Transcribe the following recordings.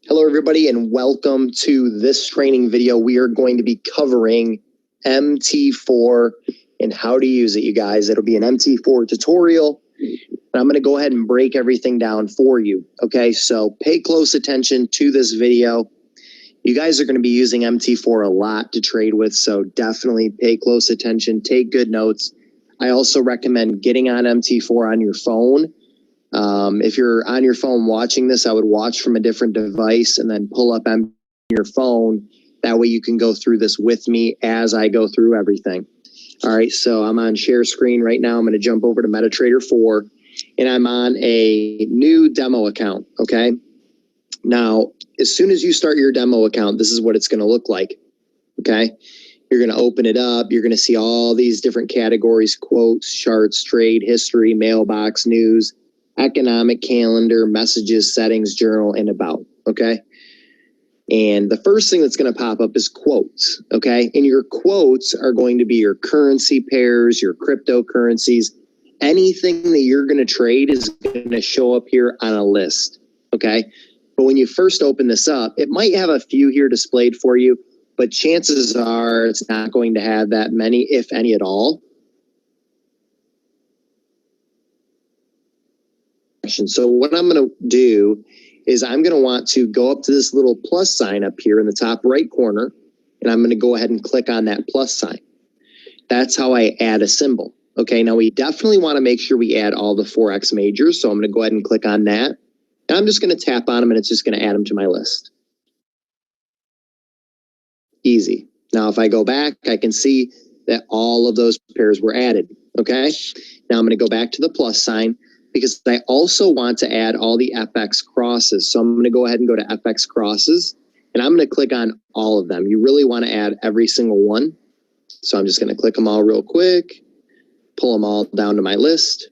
Hello, everybody, and welcome to this training video. We are going to be covering MT4 and how to use it, you guys. It'll be an MT4 tutorial, and I'm going to go ahead and break everything down for you, okay? So pay close attention to this video. You guys are going to be using MT4 a lot to trade with, so definitely pay close attention, take good notes. I also recommend getting on MT4 on your phone. If you're on your phone watching this, I would watch from a different device and then pull up your phone. That way you can go through this with me as I go through everything. All right, so I'm on share screen right now. I'm going to jump over to MetaTrader 4, and I'm on a new demo account, okay? Now, as soon as you start your demo account, this is what it's going to look like, okay? You're going to open it up. You're going to see all these different categories: quotes, charts, trade, history, mailbox, news, economic calendar, messages, settings, journal, and about, okay? And the first thing that's going to pop up is quotes, okay? And your quotes are going to be your currency pairs, your cryptocurrencies. Anything that you're going to trade is going to show up here on a list, okay? But when you first open this up, it might have a few here displayed for you, but chances are it's not going to have that many, if any at all. So what I'm going to do is I'm going to want to go up to this little plus sign up here in the top right corner, and I'm going to go ahead and click on that plus sign. That's how I add a symbol. Okay, now we definitely want to make sure we add all the Forex majors, so I'm going to go ahead and click on that. And I'm just going to tap on them, and it's just going to add them to my list. Easy. Now, if I go back, I can see that all of those pairs were added. Okay, now I'm going to go back to the plus sign, because I also want to add all the FX crosses. So I'm going to go ahead and go to FX crosses, and I'm going to click on all of them. You really want to add every single one. So I'm just going to click them all real quick, pull them all down to my list.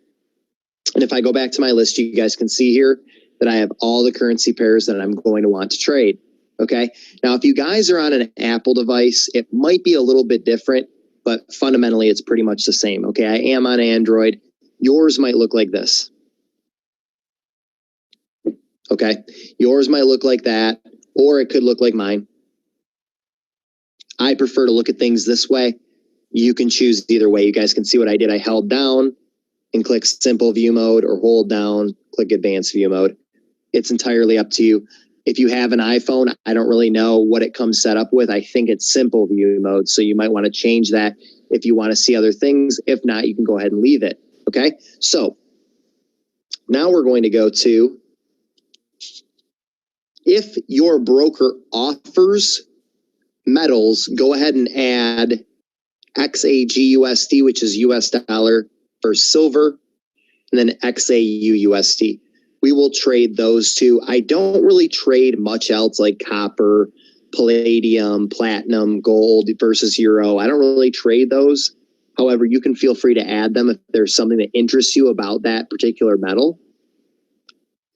And if I go back to my list, you guys can see here that I have all the currency pairs that I'm going to want to trade. Okay. Now, if you guys are on an Apple device, it might be a little bit different, but fundamentally it's pretty much the same. Okay. I am on Android. Yours might look like this. Okay, yours might look like that, or it could look like mine. I prefer to look at things this way. You can choose either way. You guys can see what I did. I held down and click simple view mode, or hold down, click advanced view mode. It's entirely up to you. If you have an iPhone, I don't really know what it comes set up with. I think it's simple view mode, so you might want to change that if you want to see other things. If not, you can go ahead and leave it. Okay, so now we're going to go to, if your broker offers metals, go ahead and add XAGUSD, which is US dollar, for silver, and then XAUUSD. We will trade those two. I don't really trade much else like copper, palladium, platinum, gold versus euro. I don't really trade those. However, you can feel free to add them if there's something that interests you about that particular metal.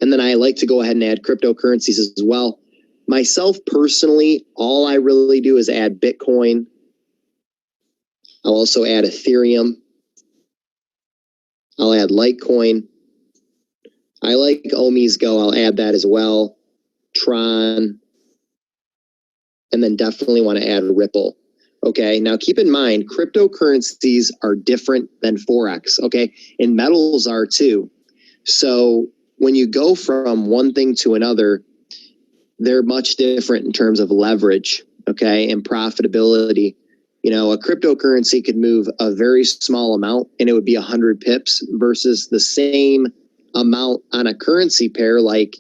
And then I like to go ahead and add cryptocurrencies as well. Myself personally, all I really do is add Bitcoin. I'll also add Ethereum. I'll add Litecoin. I like Omi's Go. I'll add that as well. Tron. And then definitely want to add Ripple. Okay, now keep in mind, cryptocurrencies are different than Forex. Okay, and metals are too. So when you go from one thing to another, they're much different in terms of leverage, okay, and profitability. You know, a cryptocurrency could move a very small amount and it would be 100 pips versus the same amount on a currency pair like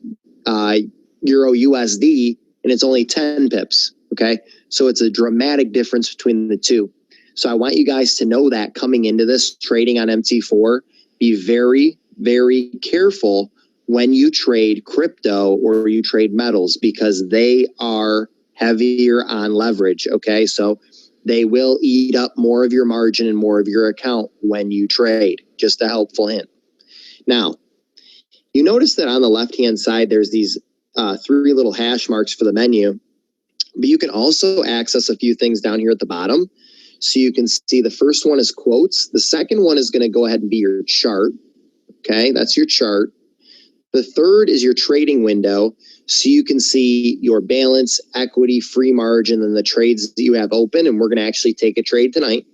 Euro USD, and it's only 10 pips, okay? So it's a dramatic difference between the two. So I want you guys to know that coming into this trading on MT4, be very, very careful when you trade crypto or you trade metals, because they are heavier on leverage, okay? So they will eat up more of your margin and more of your account when you trade. Just a helpful hint. Now, you notice that on the left-hand side, there's these three little hash marks for the menu, but you can also access a few things down here at the bottom. So you can see the first one is quotes. The second one is going to go ahead and be your chart. Okay, that's your chart. The third is your trading window, so you can see your balance, equity, free margin, and the trades that you have open, and we're going to actually take a trade tonight.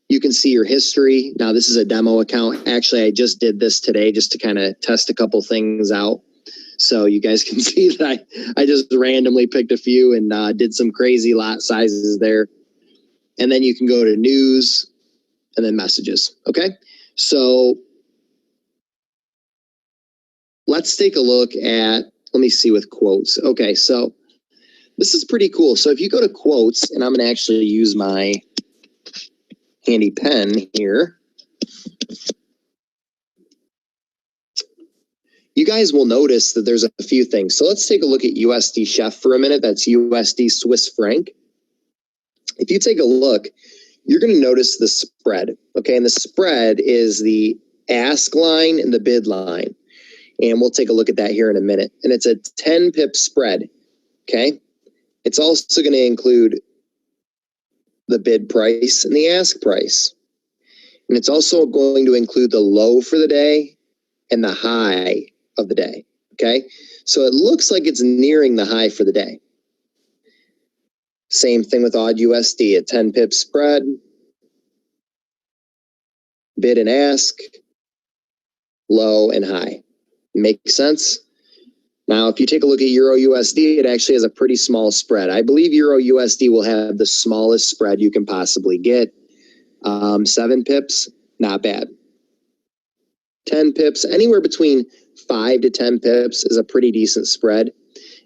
You can see your history. Now, this is a demo account. Actually, I just did this today just to kind of test a couple things out. So you guys can see that I just randomly picked a few and did some crazy lot sizes there. And then you can go to news and then messages. Okay, so let's take a look at, let me see with quotes. Okay, so this is pretty cool. So if you go to quotes, and I'm going to actually use my handy pen here, you guys will notice that there's a few things. So let's take a look at USD Chef for a minute. That's USD Swiss franc. If you take a look, you're going to notice the spread. Okay, and the spread is the ask line and the bid line. And we'll take a look at that here in a minute. And it's a 10 pip spread. Okay, it's also going to include the bid price and the ask price. And it's also going to include the low for the day and the high of the day. Okay, so it looks like it's nearing the high for the day. Same thing with odd USD, a 10 pip spread, bid and ask, low and high. Makes sense? Now, if you take a look at Euro USD, it actually has a pretty small spread. I believe Euro USD will have the smallest spread you can possibly get. 7 pips, not bad. 10 pips, anywhere between 5 to 10 pips is a pretty decent spread.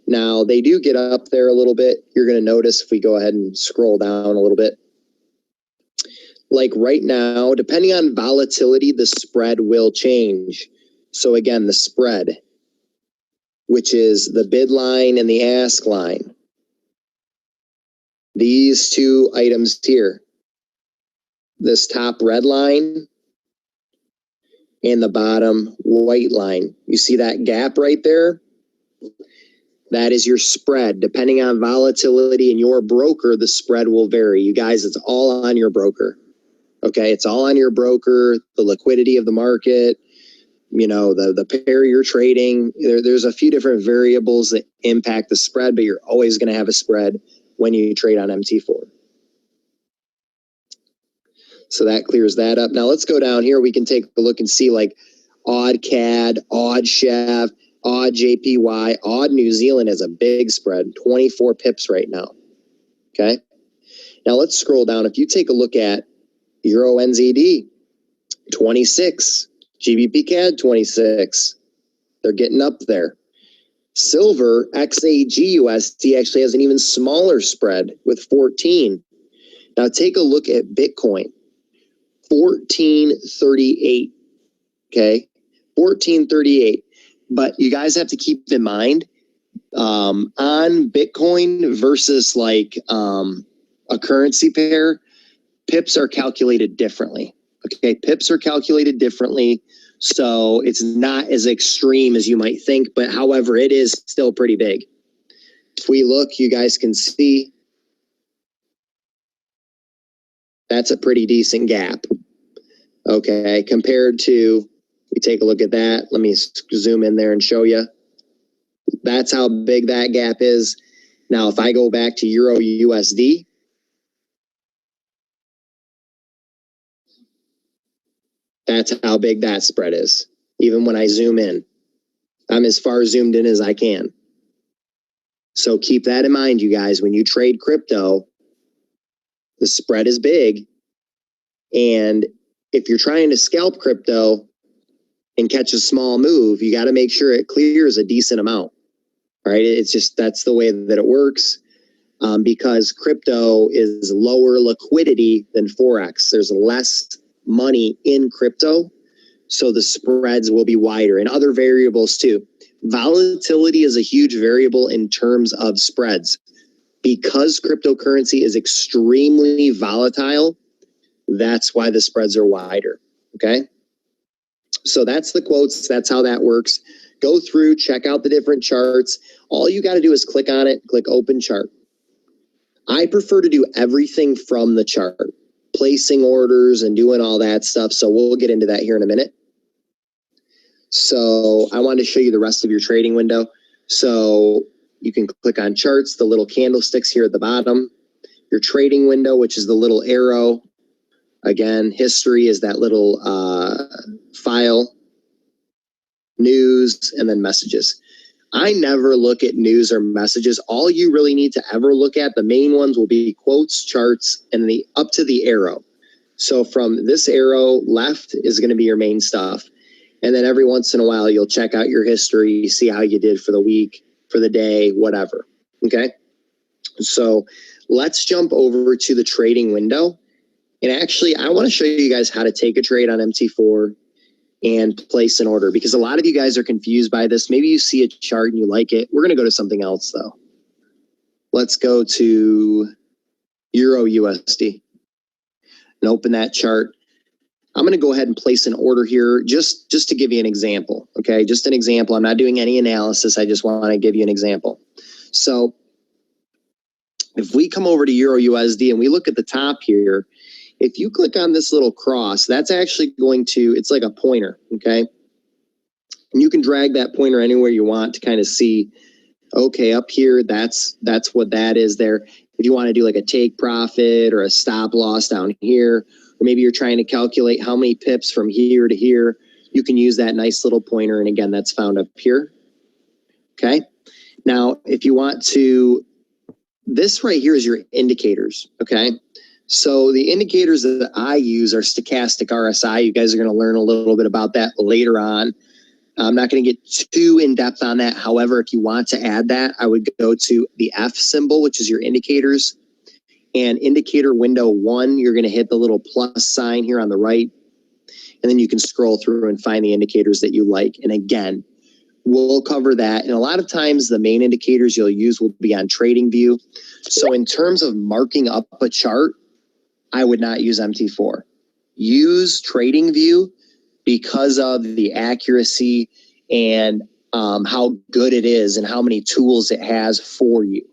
Now, they do get up there a little bit. You're going to notice if we go ahead and scroll down a little bit. Like right now, depending on volatility, the spread will change. So again, the spread, which is the bid line and the ask line. These two items here, this top red line and the bottom white line. You see that gap right there? That is your spread. Depending on volatility and your broker, the spread will vary. You guys, it's all on your broker. Okay, it's all on your broker, the liquidity of the market, you know, the pair you're trading. There's a few different variables that impact the spread, but you're always going to have a spread when you trade on MT4. So that clears that up. Now let's go down here. We can take a look and see like odd CAD, odd Chef, odd JPY, odd New Zealand has a big spread, 24 pips right now. Okay. Now let's scroll down. If you take a look at Euro NZD, 26, GBP CAD, 26. They're getting up there. Silver XAG USD actually has an even smaller spread with 14. Now take a look at Bitcoin, 1438. Okay, 1438. But you guys have to keep in mind on Bitcoin versus like a currency pair, pips are calculated differently. Okay, pips are calculated differently. So it's not as extreme as you might think, but however, it is still pretty big. If we look, you guys can see that's a pretty decent gap. Okay, compared to, we take a look at that. Let me zoom in there and show you. That's how big that gap is. Now, if I go back to Euro USD, that's how big that spread is. Even when I zoom in, I'm as far zoomed in as I can. So keep that in mind, you guys. When you trade crypto, the spread is big. And if you're trying to scalp crypto and catch a small move, you got to make sure it clears a decent amount. All right. It's just, that's the way that it works. Because crypto is lower liquidity than Forex. There's less money in crypto, so the spreads will be wider, and other variables too. Volatility is a huge variable in terms of spreads. Because cryptocurrency is extremely volatile, that's why the spreads are wider. Okay, so that's the quotes. That's how that works. Go through, check out the different charts. All you got to do is click on it, click open chart. I prefer to do everything from the chart, placing orders and doing all that stuff. So we'll get into that here in a minute. So I wanted to show you the rest of your trading window. So you can click on charts, the little candlesticks here at the bottom, your trading window, which is the little arrow. Again, history is that little file, news, and then messages. I never look at news or messages. All you really need to ever look at, the main ones will be quotes, charts, and the up to the arrow. So from this arrow left is going to be your main stuff. And then every once in a while, you'll check out your history, see how you did for the week, for the day, whatever. Okay. So let's jump over to the trading window. And actually, I want to show you guys how to take a trade on MT4 and place an order, because a lot of you guys are confused by this. Maybe you see a chart and you like it. We're going to go to something else though. Let's go to Euro USD and open that chart. I'm going to go ahead and place an order here just to give you an example. Okay, just an example. I'm not doing any analysis. I just want to give you an example. So if we come over to Euro USD and we look at the top here, if you click on this little cross, that's actually going to, it's like a pointer, okay? And you can drag that pointer anywhere you want to kind of see, okay, up here, that's what that is there. If you want to do like a take profit or a stop loss down here, or maybe you're trying to calculate how many pips from here to here, you can use that nice little pointer. And again, that's found up here, okay? Now, if you want to, this right here is your indicators, okay? So the indicators that I use are stochastic RSI. You guys are going to learn a little bit about that later on. I'm not going to get too in depth on that. However, if you want to add that, I would go to the F symbol, which is your indicators. And indicator window 1, you're going to hit the little plus sign here on the right. And then you can scroll through and find the indicators that you like. And again, we'll cover that. And a lot of times the main indicators you'll use will be on TradingView. So in terms of marking up a chart, I would not use MT4. Use TradingView because of the accuracy and how good it is and how many tools it has for you.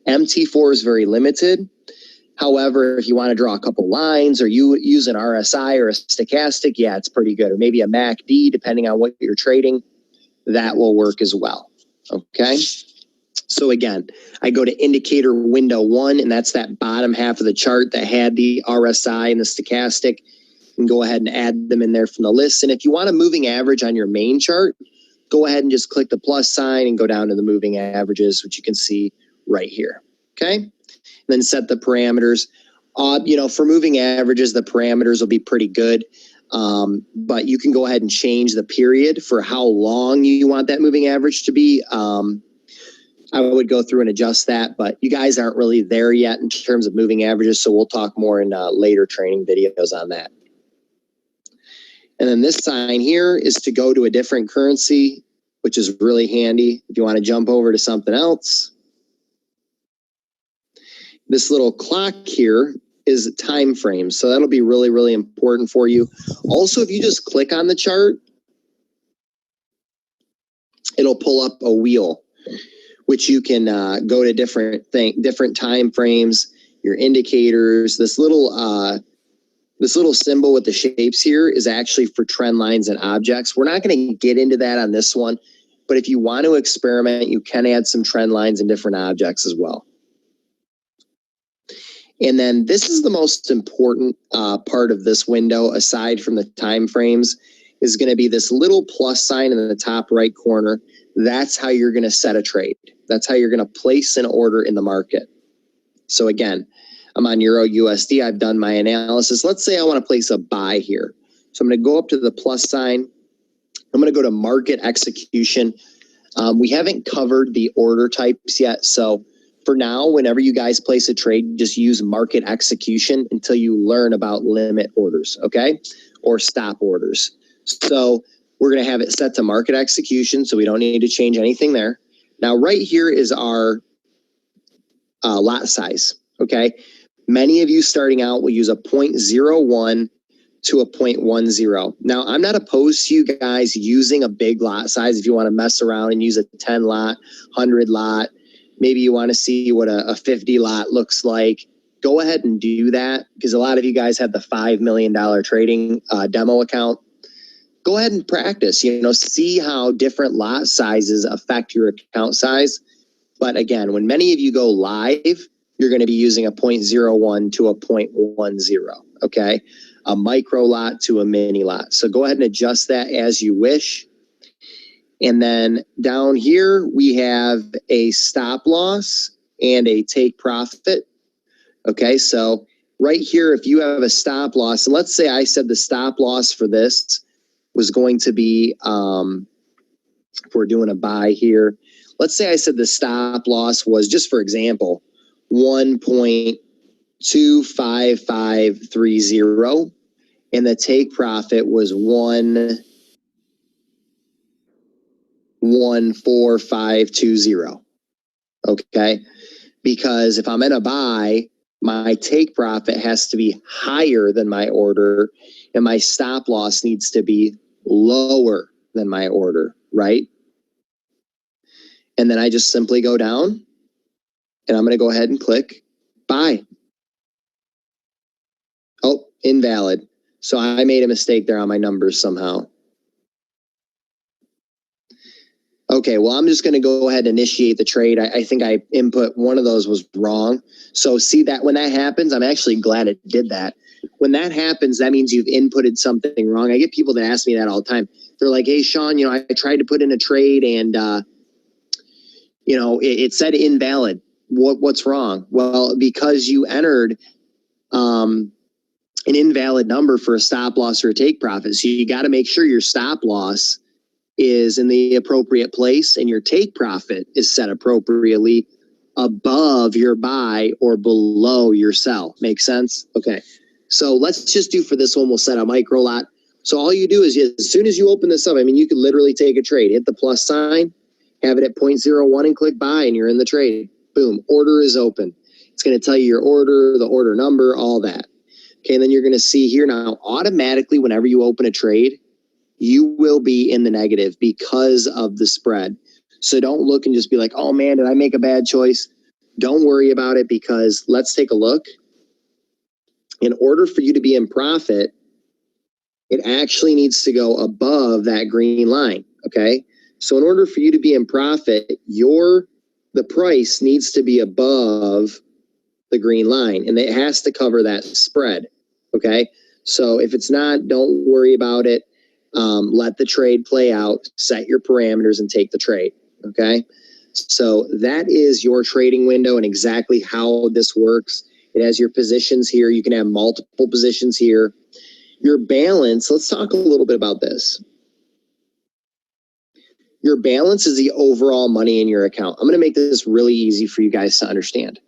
MT4 is very limited. However, if you want to draw a couple lines or you use an RSI or a stochastic, yeah, it's pretty good. Or maybe a MACD, depending on what you're trading, that will work as well. Okay. So again, I go to indicator window 1, and that's that bottom half of the chart that had the RSI and the stochastic, and go ahead and add them in there from the list. And if you want a moving average on your main chart, go ahead and just click the plus sign and go down to the moving averages, which you can see right here. Okay. And then set the parameters. For moving averages, the parameters will be pretty good. But you can go ahead and change the period for how long you want that moving average to be. I would go through and adjust that, but you guys aren't really there yet in terms of moving averages, so we'll talk more in later training videos on that. And then this sign here is to go to a different currency, which is really handy if you want to jump over to something else. This little clock here is time frames, so that'll be really, really important for you. Also, if you just click on the chart, it'll pull up a wheel, which you can go to different time frames, your indicators. This little symbol with the shapes here is actually for trend lines and objects. We're not going to get into that on this one, but if you want to experiment, you can add some trend lines and different objects as well. And then this is the most important part of this window, aside from the time frames, is going to be this little plus sign in the top right corner. That's how you're going to set a trade. That's how you're going to place an order in the market. So again, I'm on Euro USD. I've done my analysis. Let's say I want to place a buy here. So I'm going to go up to the plus sign. I'm going to go to market execution. We haven't covered the order types yet. So for now, whenever you guys place a trade, just use market execution until you learn about limit orders, okay? Or stop orders. So we're going to have it set to market execution, so we don't need to change anything there. Now, right here is our lot size, okay? Many of you starting out will use a 0.01 to a 0.10. Now, I'm not opposed to you guys using a big lot size if you want to mess around and use a 10 lot, 100 lot. Maybe you want to see what a 50 lot looks like. Go ahead and do that, because a lot of you guys have the $5 million trading demo account. go ahead and practice, see how different lot sizes affect your account size. But again, when many of you go live, you're going to be using a 0.01 to a 0.10, okay? A micro lot to a mini lot. So go ahead and adjust that as you wish. And then down here, we have a stop loss and a take profit. Okay, so right here, if you have a stop loss, and let's say I said the stop loss for this was going to be, if we're doing a buy here, let's say I said the stop loss was, just for example, 1.25530, and the take profit was 1.14520. Okay, because if I'm in a buy, my take profit has to be higher than my order, and my stop loss needs to be lower than my order, right? And then I just simply go down, and I'm going to go ahead and click buy. Oh, invalid. So I made a mistake there on my numbers somehow. Okay, well, I'm just going to go ahead and initiate the trade. I think I input one of those was wrong. So see that when that happens, I'm actually glad it did that. When that happens, that means you've inputted something wrong. I get people that ask me that all the time. They're like, hey, Sean, I tried to put in a trade and, it said invalid. What's wrong? Well, because you entered an invalid number for a stop loss or a take profit. So you got to make sure your stop loss is in the appropriate place and your take profit is set appropriately above your buy or below your sell. Make sense? Okay. So let's just do for this one, we'll set a micro lot. So all you do is as soon as you open this up, you could literally take a trade, hit the plus sign, have it at 0.01 and click buy and you're in the trade. Boom. Order is open. It's going to tell you your order, the order number, all that. Okay. And then you're going to see here now automatically whenever you open a trade, you will be in the negative because of the spread. So don't look and just be like, oh man, did I make a bad choice? Don't worry about it because let's take a look. In order for you to be in profit, it actually needs to go above that green line, okay? So in order for you to be in profit, the price needs to be above the green line and it has to cover that spread, okay? So if it's not, don't worry about it. Let the trade play out, set your parameters and take the trade. Okay. So that is your trading window and exactly how this works. It has your positions here. You can have multiple positions here. Your balance, let's talk a little bit about this. Your balance is the overall money in your account. I'm going to make this really easy for you guys to understand.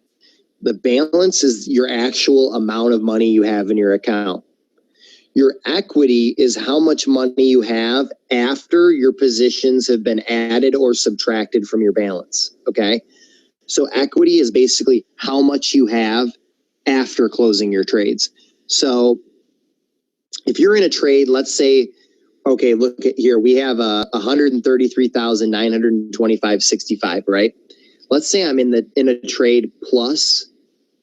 The balance is your actual amount of money you have in your account. Your equity is how much money you have after your positions have been added or subtracted from your balance, okay? So equity is basically how much you have after closing your trades. So if you're in a trade, let's say, okay, look at here, we have 133,925.65, right? Let's say I'm in a trade plus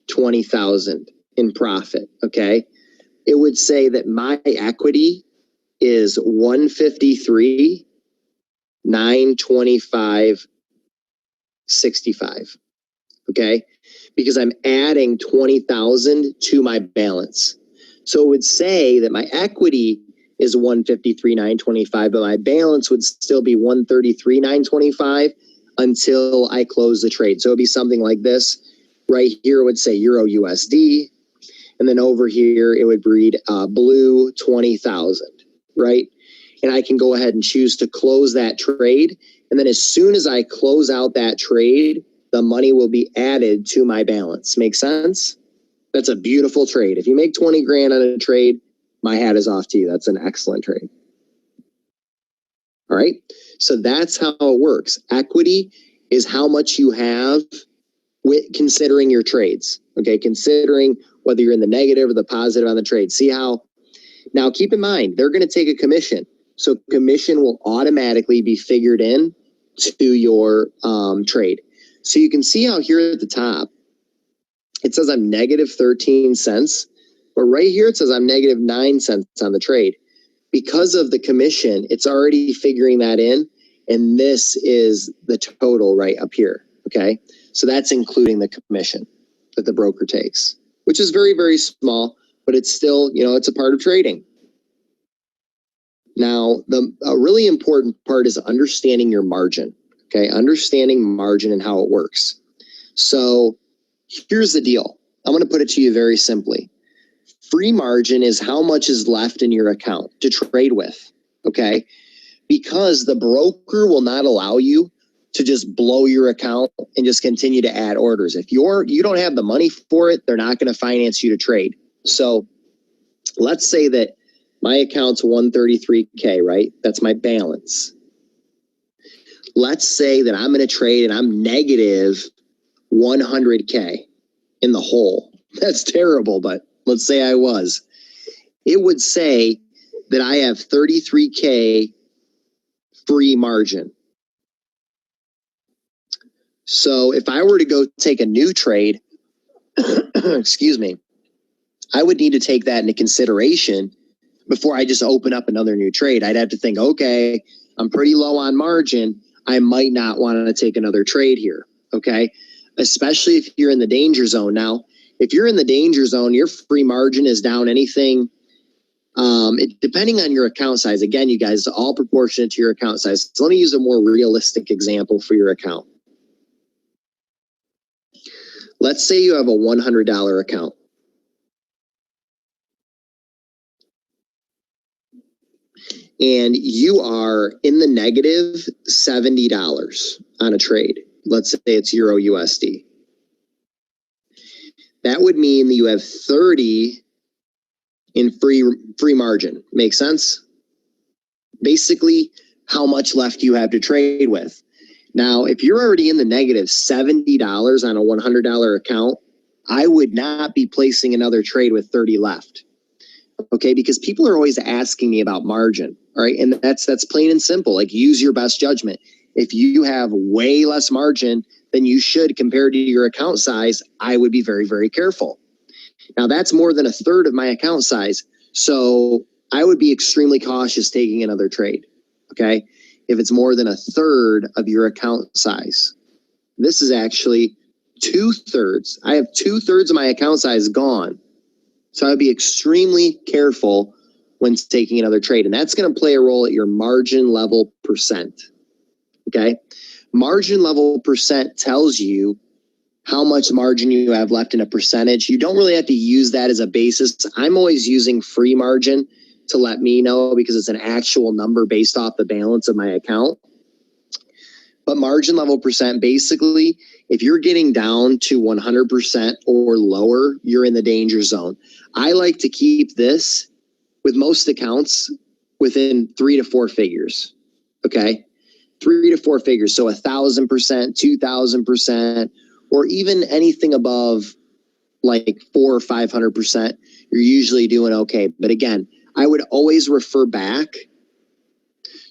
20,000 in profit, okay? It would say that my equity is 153,925.65. Okay, because I'm adding 20,000 to my balance. So it would say that my equity is 153,925, but my balance would still be 133,925 until I close the trade. So it'd be something like this. Right here it would say Euro USD. And then over here, it would read blue 20,000, right? And I can go ahead and choose to close that trade. And then as soon as I close out that trade, the money will be added to my balance. Make sense? That's a beautiful trade. If you make 20 grand on a trade, my hat is off to you. That's an excellent trade. All right. So that's how it works. Equity is how much you have with considering your trades. Okay. Considering whether you're in the negative or the positive on the trade. See how, now keep in mind, they're going to take a commission. So commission will automatically be figured in to your trade. So you can see how here at the top, it says I'm negative 13 cents, but right here it says I'm negative 9 cents on the trade. because of the commission, it's already figuring that in. And this is the total right up here. Okay. So that's including the commission that the broker takes, which is very, very small, but it's still, it's a part of trading. Now, a really important part is understanding your margin. Okay. Understanding margin and how it works. So here's the deal. I'm going to put it to you very simply. Free margin is how much is left in your account to trade with. Okay. Because the broker will not allow you to just blow your account and just continue to add orders. If you don't have the money for it, they're not going to finance you to trade. So let's say that my account's 133K, right? That's my balance. Let's say that I'm going to trade and I'm negative 100K in the hole. That's terrible, but let's say I was. It would say that I have 33K free margin. So if I were to go take a new trade, excuse me, I would need to take that into consideration before I just open up another new trade. I'd have to think, okay, I'm pretty low on margin. I might not want to take another trade here. Okay. Especially if you're in the danger zone. Now, if you're in the danger zone, your free margin is down anything. Depending on your account size, again, you guys, all proportionate to your account size. So let me use a more realistic example for your account. Let's say you have a $100 account. And you are in the negative $70 on a trade. Let's say it's Euro USD. That would mean that you have 30 in free margin. Make sense? Basically, how much left you have to trade with. Now, if you're already in the negative $70 on a $100 account, I would not be placing another trade with 30 left. Okay, because people are always asking me about margin. All right, and that's plain and simple. Like, use your best judgment. If you have way less margin than you should compared to your account size, I would be very, very careful. Now, that's more than a third of my account size. So I would be extremely cautious taking another trade. Okay, if it's more than a third of your account size. This is actually 2/3. I have 2/3 of my account size gone. So I'd be extremely careful when taking another trade. And that's going to play a role at your margin level percent. Okay. Margin level percent tells you how much margin you have left in a percentage. You don't really have to use that as a basis. I'm always using free margin to let me know because it's an actual number based off the balance of my account. But margin level percent, basically, if you're getting down to 100% or lower, you're in the danger zone. I like to keep this with most accounts within 3 to 4 figures. Okay. 3 to 4 figures. So 1,000%, 2,000%, or even anything above like 400 or 500%, you're usually doing okay. But again, I would always refer back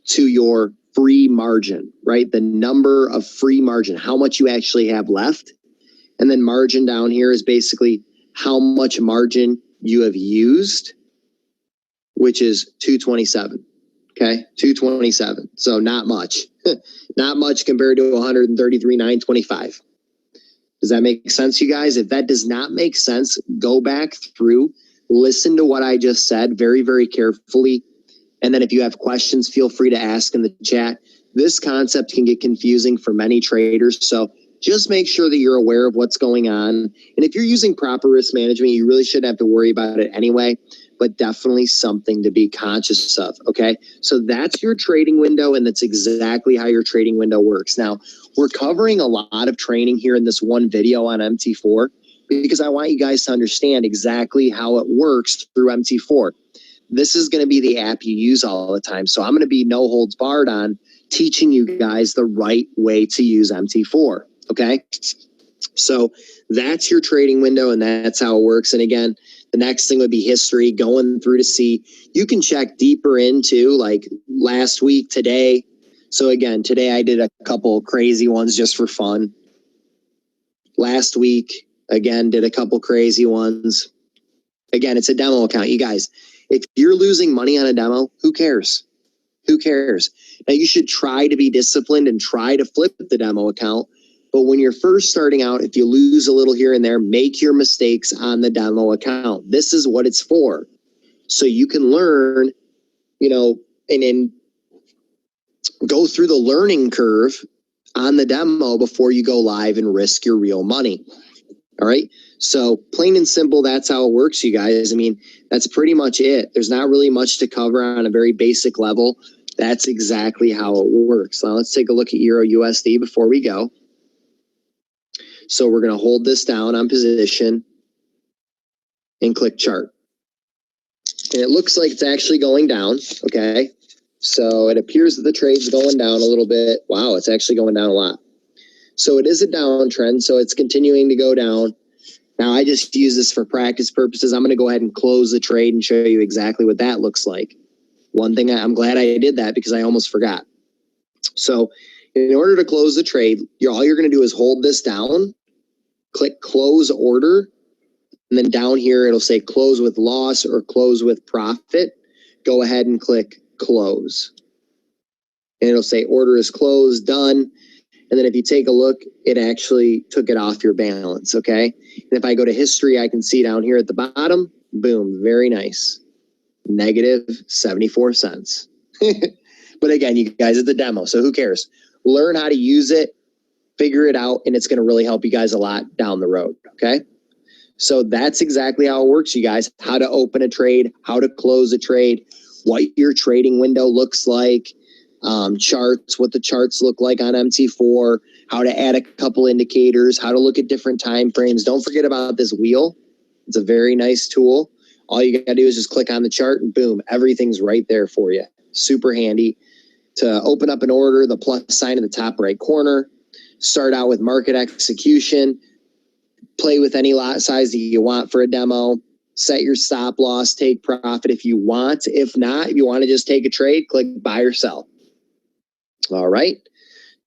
to your free margin, right? The number of free margin, how much you actually have left. And then margin down here is basically how much margin you have used, which is 227. Okay, 227. So not much, not much compared to 133,925. Does that make sense, you guys? If that does not make sense, go back through, listen to what I just said very, very carefully. And then if you have questions, feel free to ask in the chat. This concept can get confusing for many traders. So just make sure that you're aware of what's going on. And if you're using proper risk management, you really shouldn't have to worry about it anyway, but definitely something to be conscious of. Okay. So that's your trading window, and that's exactly how your trading window works. Now, we're covering a lot of training here in this one video on MT4 because I want you guys to understand exactly how it works through MT4. This is going to be the app you use all the time. So I'm going to be no holds barred on teaching you guys the right way to use MT4. Okay. So that's your trading window, and that's how it works. And again, the next thing would be history, going through to see, you can check deeper into like last week, today. So again, today I did a couple crazy ones just for fun. Last week, again, did a couple crazy ones. Again, it's a demo account, you guys. If you're losing money on a demo, who cares? Who cares? Now, you should try to be disciplined and try to flip the demo account. But when you're first starting out, if you lose a little here and there, make your mistakes on the demo account. This is what it's for. So you can learn, and go through the learning curve on the demo before you go live and risk your real money. All right. So plain and simple, that's how it works, you guys. I mean, that's pretty much it. There's not really much to cover on a very basic level. That's exactly how it works. Now let's take a look at Euro USD before we go. So we're going to hold this down on position and click chart. And it looks like it's actually going down. Okay. So it appears that the trade's going down a little bit. Wow, it's actually going down a lot. So it is a downtrend. So it's continuing to go down. Now, I just use this for practice purposes. I'm going to go ahead and close the trade and show you exactly what that looks like. One thing, I'm glad I did that because I almost forgot. So in order to close the trade, all you're going to do is hold this down, click close order, and then down here it'll say close with loss or close with profit. Go ahead and click close. And it'll say order is closed, done. And then if you take a look, it actually took it off your balance, okay? And if I go to history, I can see down here at the bottom, boom, very nice. Negative 74 cents. But again, you guys, it's a demo, so who cares? Learn how to use it, figure it out, and it's going to really help you guys a lot down the road, okay? So that's exactly how it works, you guys. How to open a trade, how to close a trade, what your trading window looks like, charts, what the charts look like on MT4, how to add a couple indicators, how to look at different time frames. Don't forget about this wheel. It's a very nice tool. All you got to do is just click on the chart and boom, everything's right there for you. Super handy. To open up an order, the plus sign in the top right corner, start out with market execution, play with any lot size that you want for a demo, set your stop loss, take profit if you want. If not, if you want to just take a trade, click buy or sell. All right.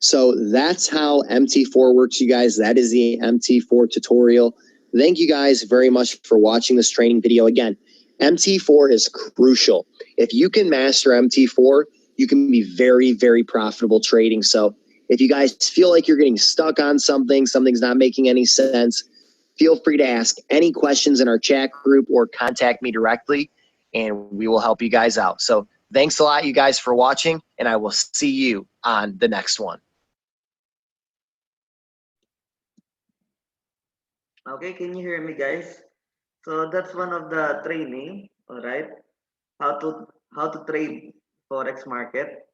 So that's how MT4 works, you guys. That is the MT4 tutorial. Thank you guys very much for watching this training video. Again, MT4 is crucial. If you can master MT4, you can be very, very profitable trading. So if you guys feel like you're getting stuck on something, something's not making any sense, feel free to ask any questions in our chat group or contact me directly, and we will help you guys out. So thanks a lot, you guys, for watching, and I will see you on the next one. Okay, can you hear me, guys? So that's one of the training, all right? How to trade forex market.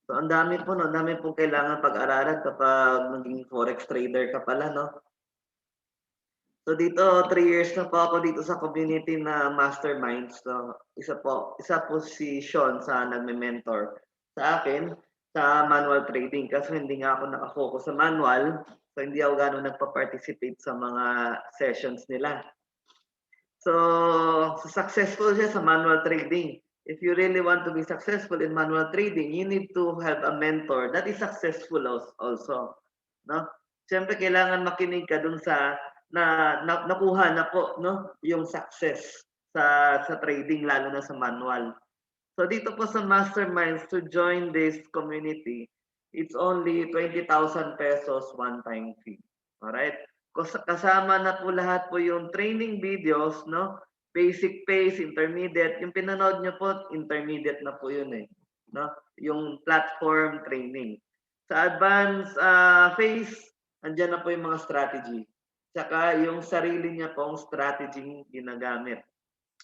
So ang dami po, no? Ang dami po kailangan pag-aralan kapag maging forex trader ka pala, no? So dito, 3 years na po ako dito sa community na mastermind. So isa po si Sean sa nagme-mentor sa akin sa manual trading kasi hindi nga ako nakafocus sa manual. So hindi ako gano'n nagpa-participate sa mga sessions nila. So successful siya sa manual trading. If you really want to be successful in manual trading, you need to have a mentor that is successful also. No? Siyempre kailangan makinig ka dun sa nakuha na po, no, yung success sa trading, lalo na sa manual. So dito po sa masterminds, to join this community, it's only 20,000 pesos one-time fee. Alright? Kasama na po lahat po yung training videos, no? Basic phase, intermediate. Yung pinanood nyo po, intermediate na po yun eh. No? Yung platform training. Sa advanced phase, andyan na po yung mga strategy. Tsaka yung sarili niya pong strategy ginagamit,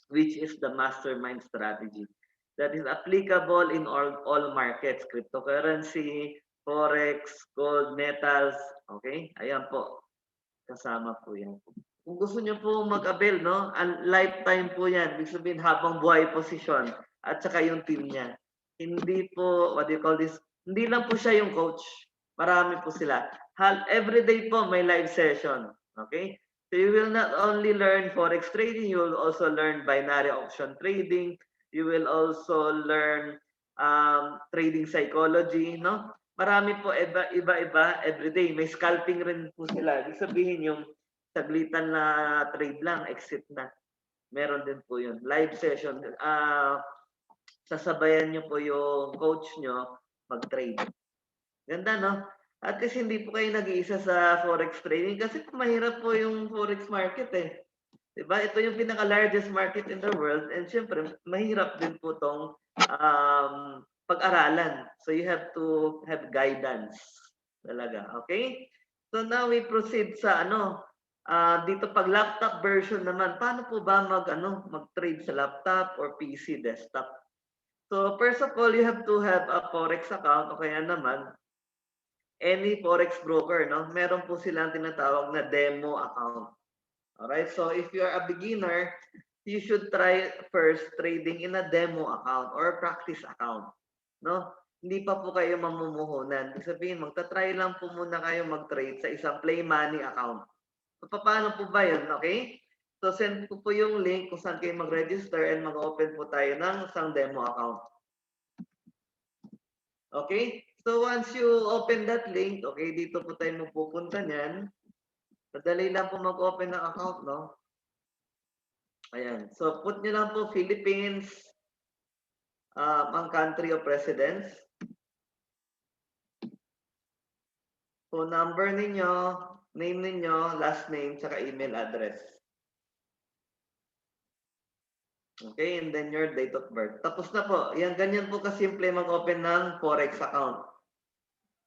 which is the mastermind strategy. That is applicable in all markets, cryptocurrency, forex, gold, metals. Okay? Ayan po. Kasama po yan. Kung gusto niyo po mag-avail, no? Lifetime po yan. Ibig sabihin, habang buhay posisyon. At saka yung team niya. Hindi po, what do you call this? Hindi lang po siya yung coach. Marami po sila. Everyday po may live session. Okay? So you will not only learn forex trading, you will also learn binary option trading. You will also learn trading psychology, no? Marami po iba-iba everyday. May scalping rin po sila. Ibig sabihin yung saglitan na trade lang, exit na. Meron din po yun. Live session. Sasabayan nyo po yung coach nyo mag-trade. Ganda, no? At least hindi po kayo nag-iisa sa forex trading kasi mahirap po yung forex market eh. Diba? Ito yung pinaka-largest market in the world and syempre mahirap din po tong pag-aralan. So you have to have guidance talaga. Okay? So now we proceed sa dito pag laptop version naman, paano po ba mag-trade sa laptop or PC desktop? So first of all, you have to have a forex account o kaya naman any forex broker, no? Meron po silang tinatawag na demo account. Alright, so if you are a beginner, you should try first trading in a demo account or practice account, no? Hindi pa po kayo mamumuhunan. Ibig sabihin, magta-try lang po muna kayo mag-trade sa isang play money account. So, paano po ba yun? Okay? So, send ko po yung link kung saan kayo mag-register and mag-open po tayo ng isang demo account. Okay? So, once you open that link, okay, dito po tayo mapupunta niyan. Madali lang po mag-open ng account, no? Ayan. So, put nyo lang po Philippines, ang country of residence. Phone number ninyo, name ninyo, last name, tsaka email address. Okay, and then your date of birth. Tapos na po. Yan, ganyan po kasimple mag-open ng Forex account.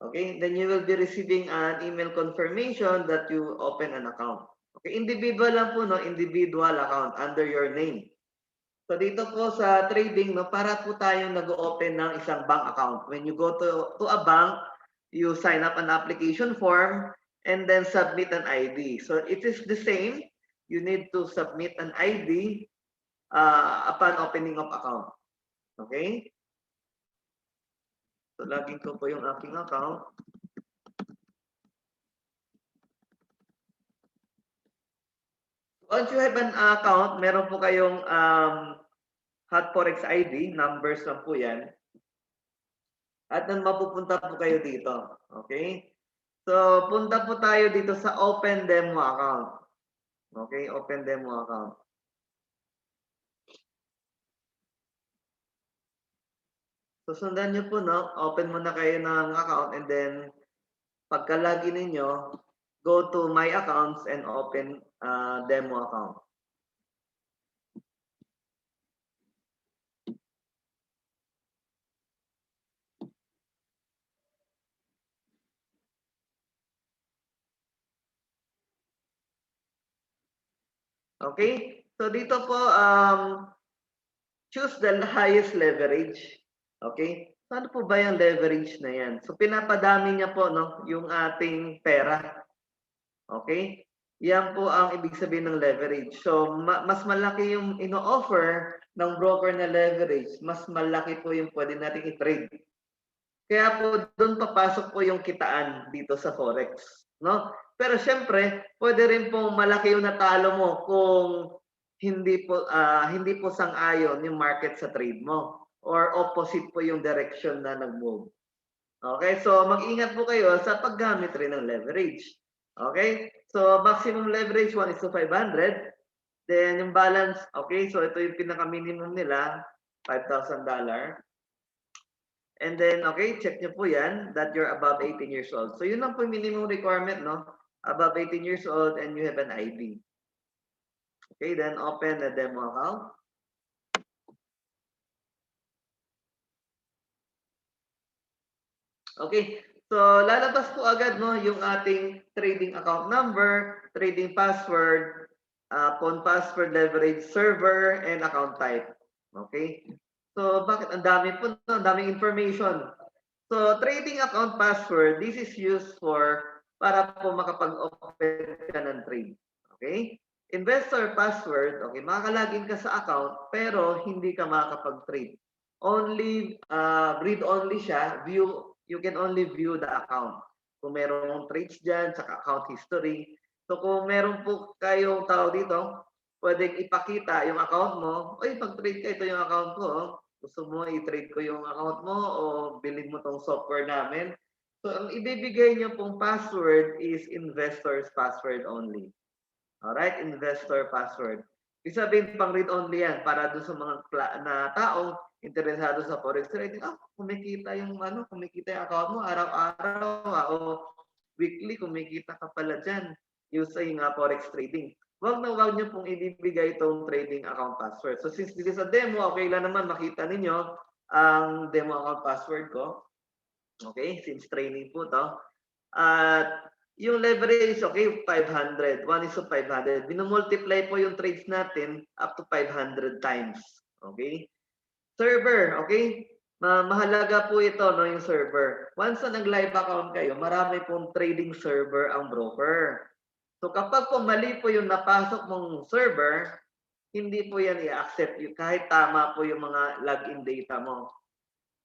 Okay, then you will be receiving an email confirmation that you open an account. Okay, individual lang po, no? Individual account under your name. So dito po sa trading, no, para po tayong nag-open ng isang bank account. When you go to a bank, you sign up an application form and then submit an ID. So it is the same. You need to submit an ID upon opening of account. Okay? So login ko po yung aking account. Once you have an account, meron po kayong hot forex ID, numbers lang po yan. At nang mapupunta po kayo dito. Okay? So, punta po tayo dito sa Open Demo Account. Okay? Open Demo Account. So, sundan nyo po, no? Open muna kayo ng account and then pagka-login ninyo, go to My Accounts and open Demo Account. Okay? So, dito po, choose the highest leverage. Okay? Ano po ba yung leverage na yan? So, pinapadami niya po, no? Yung ating pera. Okay? Yan po ang ibig sabihin ng leverage. So, mas malaki yung ino-offer ng broker na leverage, mas malaki po yung pwede nating i-trade. Kaya po, doon papasok po yung kitaan dito sa Forex. No? Pero syempre, pwede rin po malaki yung natalo mo kung hindi po sang-ayon yung market sa trade mo or opposite po yung direction na nag-move. Okay? So, mag-ingat po kayo sa paggamit rin ng leverage. Okay? So, maximum leverage 1:500. Then, yung balance, okay? So, ito yung pinaka-minimum nila, $5,000. And then, okay, check nyo po yan that you're above 18 years old. So, yun lang po yung minimum requirement, no? Above 18 years old and you have an ID. Okay, then open the demo account. Okay, so lalabas po agad, no, yung ating trading account number, trading password, phone password, leverage server, and account type. Okay, so bakit ang dami po, no? Ang daming information. So trading account password, this is used para po makapag-open ka ng trade. Okay, investor password, okay, makakalagin ka sa account pero hindi ka makakapag-trade. Only read only siya, you can only view the account. Kung merong trades dyan, saka account history. So kung meron po kayong tao dito, pwedeng ipakita yung account mo. Oy, pag-trade ka, ito yung account ko. Gusto mo i-trade ko yung account mo o bilhin mo tong software namin. So ang ibibigay niyo pong password is investor's password only. Alright, investor password. Ibig sabihin, pang read only yan para doon sa mga na taong interesado sa forex trading. Kumikita yung kumikita yung account mo araw-araw, o weekly kumikita ka pala diyan using forex trading. Wag niyo pong ibibigay itong trading account password. So since this is a demo, okay lang naman makita ninyo ang demo account password ko. Okay, since training po to. At yung leverage, okay, 500. 1:500. Binomultiply po yung trades natin up to 500 times. Okay? Server, okay? Mahalaga po ito, no, yung server. Once na nag-live account kayo, marami pong trading server ang broker. So kapag po mali po yung napasok mong server, hindi po yan i-accept kahit tama po yung mga login data mo.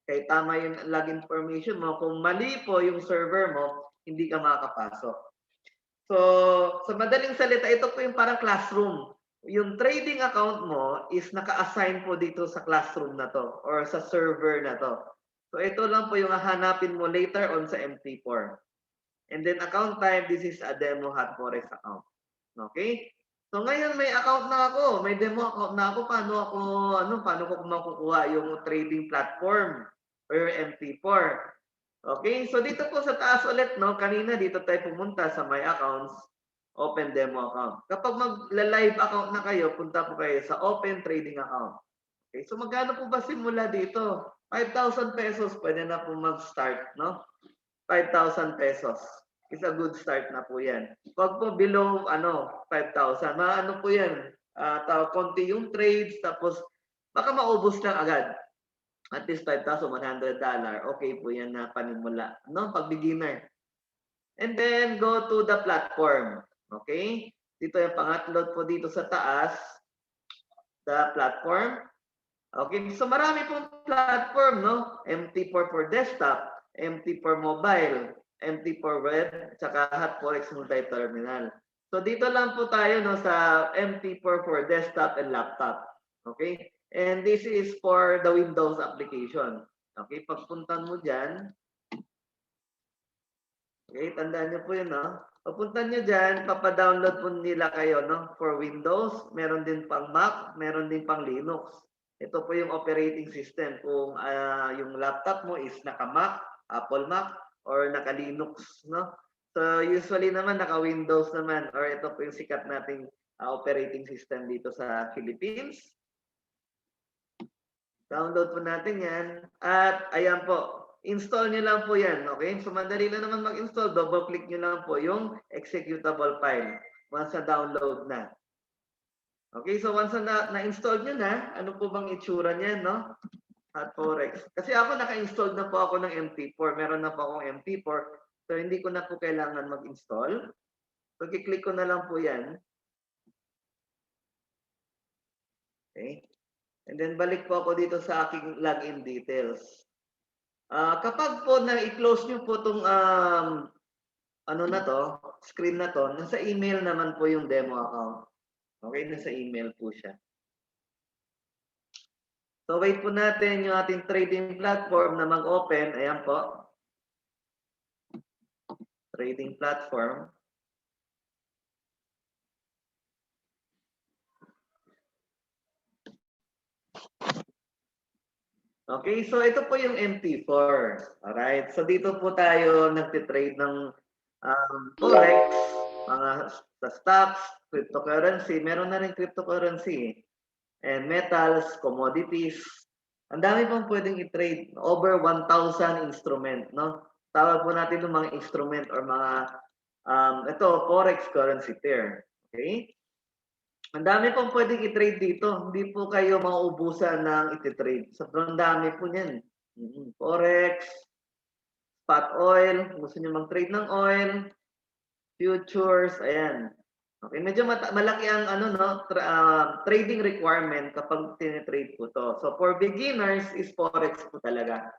Kahit tama yung login information mo, kung mali po yung server mo, hindi ka makakapasok. So, sa madaling salita, ito po yung parang classroom. Yung trading account mo is naka-assign po dito sa classroom na to or sa server na to. So, ito lang po yung hahanapin mo later on sa MT4. And then account type, this is a demo hot forex account. Okay? So ngayon may account na ako, may demo account na ako. Paano ko makukuha yung trading platform or MT4? Okay? So dito po sa taas ulit, no, kanina dito tayo pumunta sa my accounts, open demo account. Kapag mag-live account na kayo, punta po kayo sa open trading account. Okay? So magkano po ba simula dito? 5,000 pesos, pwede na po mag-start, no? 5,000 pesos is a good start na po yan. Pag po below 5,000, maano po yan, konti yung trades, tapos baka maubos lang agad. At least $5,100, okay po yan na panimula, no? Pag beginner. And then go to the platform. Okay? Dito yung pangatlo po dito sa taas, the platform. Okay, so marami pong platform, no? MT4 for desktop, MT4 mobile, MT4 web, tsaka hot forex multi-terminal. So dito lang po tayo, no, sa MT4 for desktop and laptop. Okay? And this is for the Windows application. Okay, pagpuntan mo dyan. Okay, tandaan nyo po yun, no? Pagpuntan nyo dyan, papadownload po nila kayo, no? For Windows, meron din pang Mac, meron din pang Linux. Ito po yung operating system kung yung laptop mo is naka-Mac, Apple Mac, or naka-Linux, no? So usually naman naka-Windows naman, or ito po yung sikat nating operating system dito sa Philippines. Download po natin yan. At ayan po, install nyo lang po yan. Okay? So madali na naman mag-install. Double-click nyo lang po yung executable file once na download na. Okay, so once na-install nyo na, ano po bang itsura niyan, no? Hot Forex. Kasi ako naka-install na po ako ng MT4. Meron na po akong MT4. So hindi ko na po kailangan mag-install. So kiklik ko na lang po yan. Okay. And then balik po ako dito sa aking login details. Kapag po na-i-close nyo po itong screen na to, nasa email naman po yung demo account. Okay, nasa email po siya. So wait po natin yung ating trading platform na mag-open. Ayan po. Trading platform. Okay, so ito po yung MT4. Alright, so dito po tayo nagtitrade ng Forex, mga sa stocks, cryptocurrency. Meron na rin cryptocurrency. And metals, commodities. Ang dami pong pwedeng i-trade. Over 1,000 instrument, no? Tawag po natin ng mga instrument or mga, ito, Forex currency pair. Okay? Ang dami pong pwedeng i-trade dito. Hindi po kayo mauubusan ng iti-trade. Sobrang dami po niyan. Forex, spot oil, gusto niyo mag-trade ng oil, futures, ayan. Okay, medyo malaki ang trading requirement kapag tinitrade po to. So for beginners is Forex po talaga.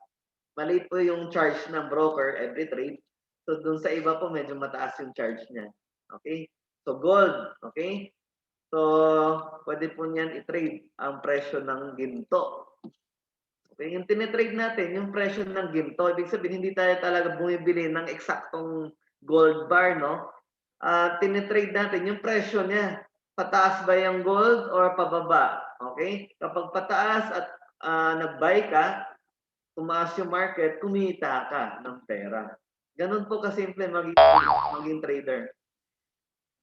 Maliit po yung charge ng broker every trade. So dun sa iba po medyo mataas yung charge niya. Okay? So gold, okay? So pwede po niyan i-trade ang presyo ng ginto. Okay, yung tinitrade natin, yung presyo ng ginto, ibig sabihin hindi tayo talaga bumibili ng eksaktong gold bar, no? Tinitrade natin yung presyo niya. pataas ba yung gold or pababa. Okay? Kapag pataas at nag-buy ka, tumaas yung market, kumita ka ng pera. Ganun po kasimple maging trader.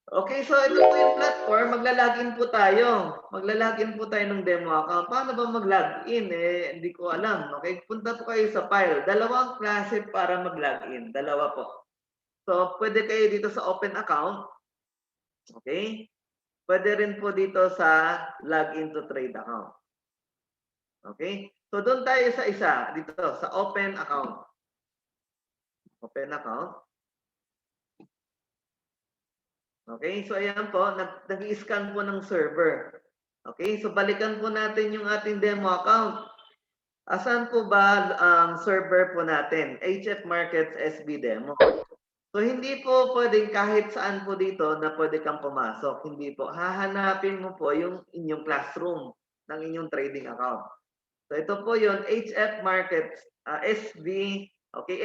Okay, so ito po yung platform. Magla-login po tayo. Magla-login po tayo ng demo account. Paano ba mag-login? Hindi ko alam. Okay, punta po kayo sa file. Dalawang klase para mag-login. Dalawa po. So, pwede kayo dito sa open account. Okay? Pwede rin po dito sa login to trade account. Okay? So, doon tayo sa isa. Dito, sa open account. Open account. Okay, so ayan po, nag-i-scan po ng server. Okay, so balikan po natin yung ating demo account. Asan po ba ang server po natin? HF Markets SB Demo. So hindi po pwedeng kahit saan po dito na pwede kang pumasok. Hindi po. Hahanapin mo po yung inyong classroom ng inyong trading account. So ito po yun, HF Markets SB. Okay,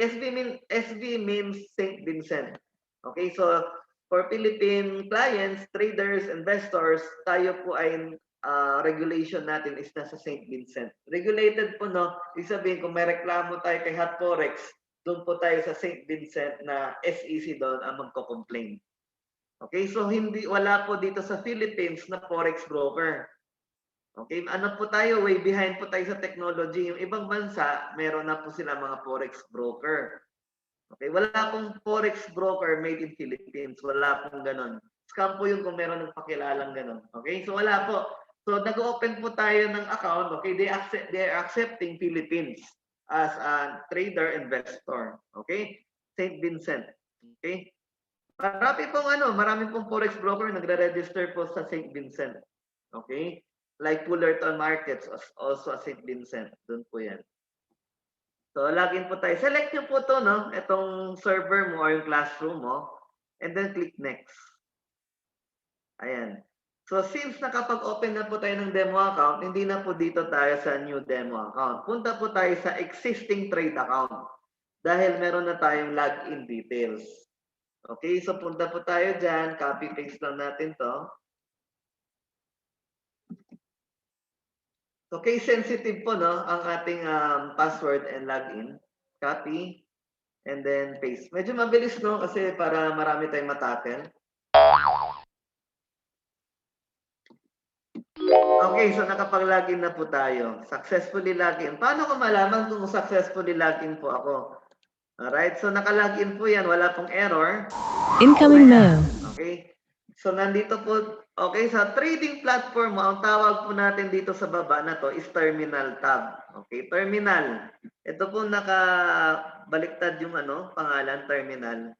SB means St. Vincent. Okay, so for Philippine clients, traders, investors, tayo po ay regulation natin is nasa St. Vincent. Regulated po, no? Ibig sabihin, kung may reklamo tayo kay Hot Forex, doon po tayo sa St. Vincent na SEC doon ang magko-complain. Okay, so wala po dito sa Philippines na Forex broker. Okay, ano po tayo, way behind po tayo sa technology. Yung ibang bansa, meron na po sila mga Forex broker. Okay, wala pong Forex broker made in Philippines. Wala pong ganon. Scam po yun kung meron ng pakilalang ganon. Okay, so wala po. So nag-open po tayo ng account. Okay, they are accepting Philippines as a trader investor. Okay, St. Vincent. Okay, marami pong Forex broker nagre-register po sa St. Vincent. Okay, like Fullerton Markets also at St. Vincent. Doon po yan. So, login po tayo. Select nyo po to, no? Itong server mo or yung classroom mo. And then click next. Ayan. So, since nakapag-open na po tayo ng demo account, hindi na po dito tayo sa new demo account. Punta po tayo sa existing trade account. Dahil meron na tayong login details. Okay, so punta po tayo dyan. Copy-paste lang natin to. So, case sensitive po, no? Ang ating password and login. Copy. And then paste. Medyo mabilis, no? Kasi para marami tayong matakel. Okay, so nakapag-login na po tayo. Successfully login. Paano ko malaman kung successfully login po ako? Alright, so naka-login po yan. Wala pong error. Incoming mail. Okay. So nandito po, okay, sa trading platform mo, ang tawag po natin dito sa baba na to is terminal tab. Okay, terminal. Ito po nakabaliktad yung pangalan, terminal.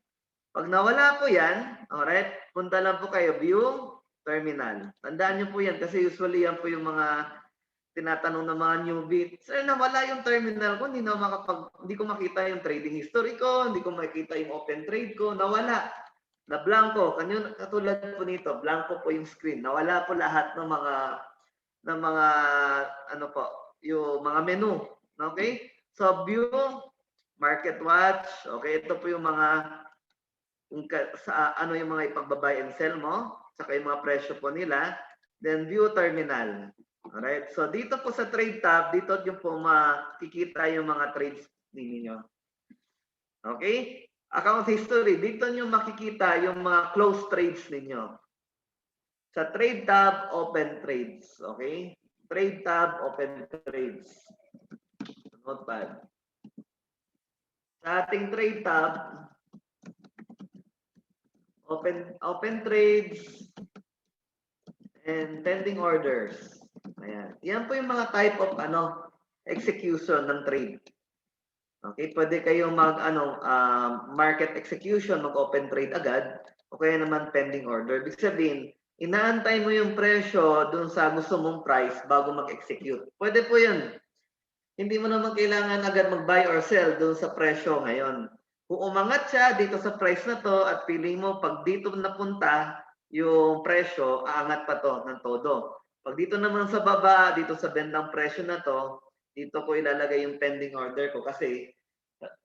Pag nawala po yan, alright, punta lang po kayo, view, terminal. Tandaan nyo po yan kasi usually yan po yung mga tinatanong ng mga newbie. Sir, nawala yung terminal ko, hindi ko makita yung trading history ko, hindi ko makita yung open trade ko, nawala. Na blanco, katulad po nito, blanco po yung screen. Nawala po lahat ng mga yung mga menu. Okay? So view, market watch, okay, ito po yung mga yung mga ipagbabay and sell mo, saka yung mga presyo po nila, then view terminal. Alright? So dito po sa trade tab, dito yung po makikita yung mga trades ninyo. Okay? Account history, dito nyo makikita yung mga close trades ninyo. Sa trade tab, open trades. Okay? Trade tab, open trades. Notepad. Sa ating trade tab, open trades and pending orders. Ayan. Yan po yung mga type of execution ng trade. Okay, pwede kayong market execution, mag-open trade agad, o kaya naman pending order. Ibig sabihin, inaantay mo yung presyo dun sa gusto mong price bago mag-execute. Pwede po yun. Hindi mo naman kailangan agad mag-buy or sell dun sa presyo ngayon. Kung umangat siya dito sa price na to at feeling mo pag dito napunta yung presyo, aangat pa to ng todo. Pag dito naman sa baba, dito sa bendang presyo na to, dito ko ilalagay yung pending order ko kasi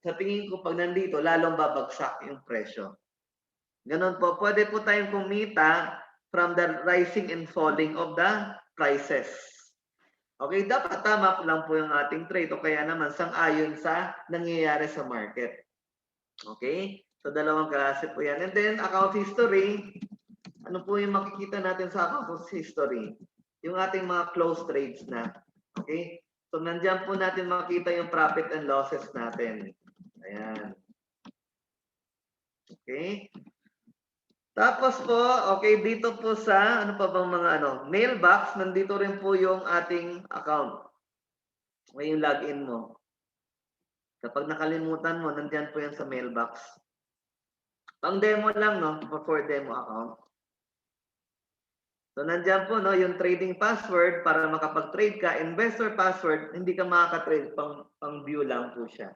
sa tingin ko pag nandito, lalong babagsak yung presyo. Ganon po. Pwede po tayong kumita from the rising and falling of the prices. Okay, dapat tama lang po yung ating trade o kaya naman sang-ayon sa nangyayari sa market. Okay? So, dalawang klase po yan. And then, account history. Ano po yung makikita natin sa account history? Yung ating mga close trades na. Okay? So, nandiyan po natin makita yung profit and losses natin. Ayan. Okay? Tapos po, okay, dito po sa, ano pa bang mga mailbox, nandito rin po yung ating account. Okay, yung login mo. Kapag nakalimutan mo, nandiyan po yan sa mailbox. Pang demo lang, no? For demo account. So, nandiyan po, no? Yung trading password para makapag-trade ka. Investor password, hindi ka makaka-trade. Pang view lang po siya.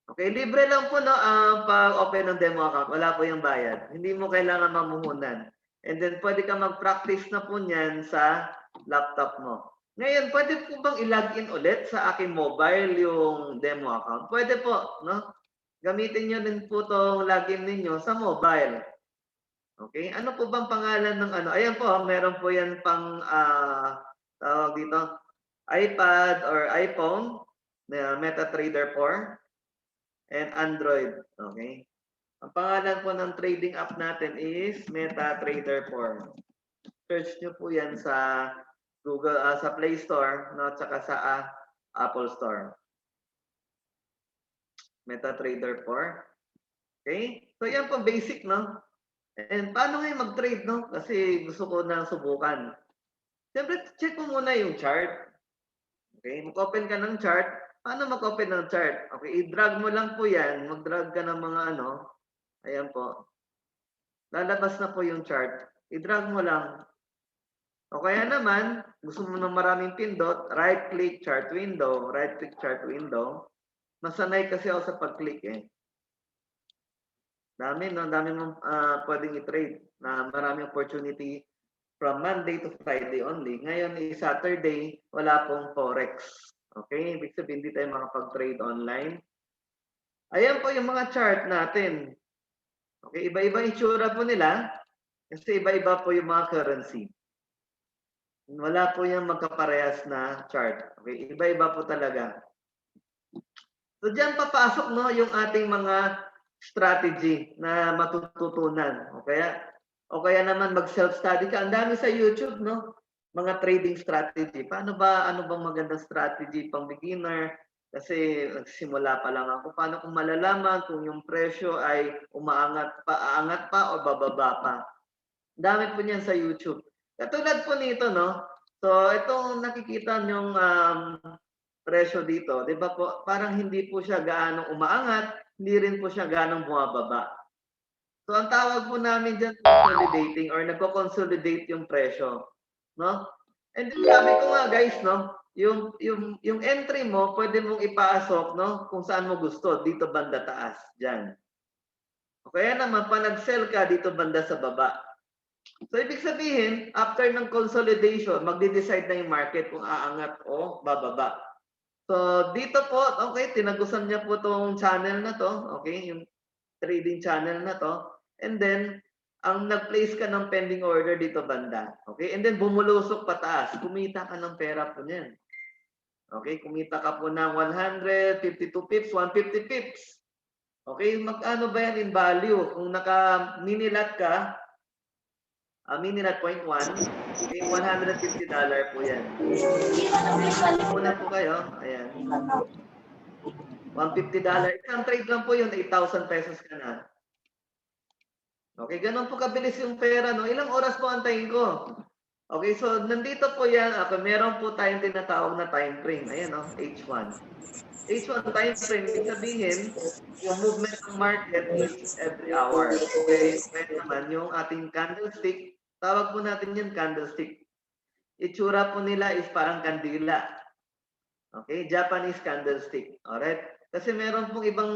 Okay, libre lang po, no? Pag-open ng demo account. Wala po yung bayad. Hindi mo kailangan mamuhunan. And then, pwede ka mag-practice na po niyan sa laptop mo. Ngayon, pwede po bang i-login ulit sa aking mobile yung demo account? Pwede po, no? Gamitin nyo din po itong login ninyo sa mobile. Okay? Ano po bang pangalan ng ano? Ayan po, meron po yan pang, tawag dito, iPad or iPhone, MetaTrader 4, and Android. Okay? Ang pangalan po ng trading app natin is MetaTrader 4. Search nyo po yan sa Google, sa Play Store, no, at saka sa Apple Store. MetaTrader 4. Okay? So yan po basic, no? And paano ngayon mag-trade, no? Kasi gusto ko na subukan. Siyempre, check mo muna yung chart. Okay? Mag-open ka ng chart. Paano mag-open ng chart? Okay, i-drag mo lang po yan. Mag-drag ka ng mga ano. Ayan po. Lalabas na po yung chart. I-drag mo lang. O kaya naman, gusto mo ng maraming pindot, right-click chart window, right-click chart window. Masanay kasi ako sa pag-click eh. Dami, no? Dami mong pwedeng i-trade na maraming opportunity from Monday to Friday only. Ngayon is Saturday, wala pong Forex. Okay? Ibig sabihin, hindi tayo makapag-trade online. Ayan po yung mga chart natin. Okay? Iba-iba yung itsura po nila kasi iba-iba po yung mga currency. Wala po yung magkaparehas na chart. Okay? Iba-iba po talaga. So, dyan papasok, no, yung ating mga strategy na matututunan. O kaya naman mag-self-study ka. Ang dami sa YouTube, no? Mga trading strategy. Ano bang magandang strategy pang beginner? Kasi nagsimula pa lang ako. Paano kung malalaman kung yung presyo ay aangat pa o bababa pa? Ang dami po niyan sa YouTube. Katulad po nito, no? So, itong nakikita nyong presyo dito, di ba po, parang hindi po siya gaano umaangat, hindi rin po siya gaano bumababa. So, ang tawag po namin dyan, consolidating or nagko-consolidate yung presyo. No? And sabi ko nga guys, no, yung entry mo, pwede mong ipasok, no, kung saan mo gusto, dito banda taas, dyan. O kaya naman, pa nag-sell ka, dito banda sa baba. So, ibig sabihin, after ng consolidation, magde-decide na yung market kung aangat o bababa. So, dito po, okay, tinagusan niya po tong channel na to, okay, yung trading channel na to. And then, ang nag-place ka ng pending order dito banda. Okay, and then bumulusok pataas. Kumita ka ng pera po niyan. Okay, kumita ka po ng 152 pips, 150 pips. Okay, magkano ba yan in value? Kung naka-minilat ka, minilat 0.1, okay, $150 po yan. Una po kayo, ayan. $150. Isang trade lang po yun, 8,000 pesos ka na. Okay, ganun po kabilis yung pera, no? Ilang oras po antayin ko? Okay, so nandito po yan. Okay, meron po tayong tinatawag na time frame. Ayan, no? H1. H1 time frame, ibig sabihin, yung movement ng market is every hour. Okay, kaya naman yung ating candlestick, tawag po natin yan candlestick. Itsura po nila is parang kandila. Okay, Japanese candlestick. Alright? Kasi meron pong ibang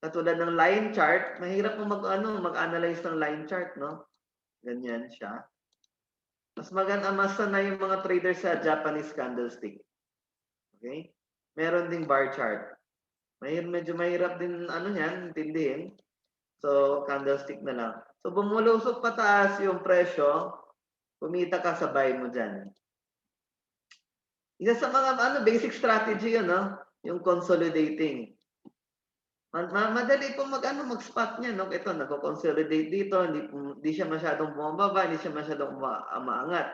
katulad ng line chart, mahirap po mag-analyze ng line chart, no? Ganyan siya. Mas maganda, mas sanay yung mga traders sa Japanese candlestick. Okay? Meron ding bar chart. Medyo mahirap din niyan, intindihin. So, candlestick na lang. So bumulusok pataas yung presyo, kumita ka sa buy mo dyan. Isa sa mga basic strategy yun, no? Yung consolidating. Madali po mag-spot niya, no? Ito, nagko-consolidate dito, hindi siya masyadong bumababa, hindi siya masyadong umaangat.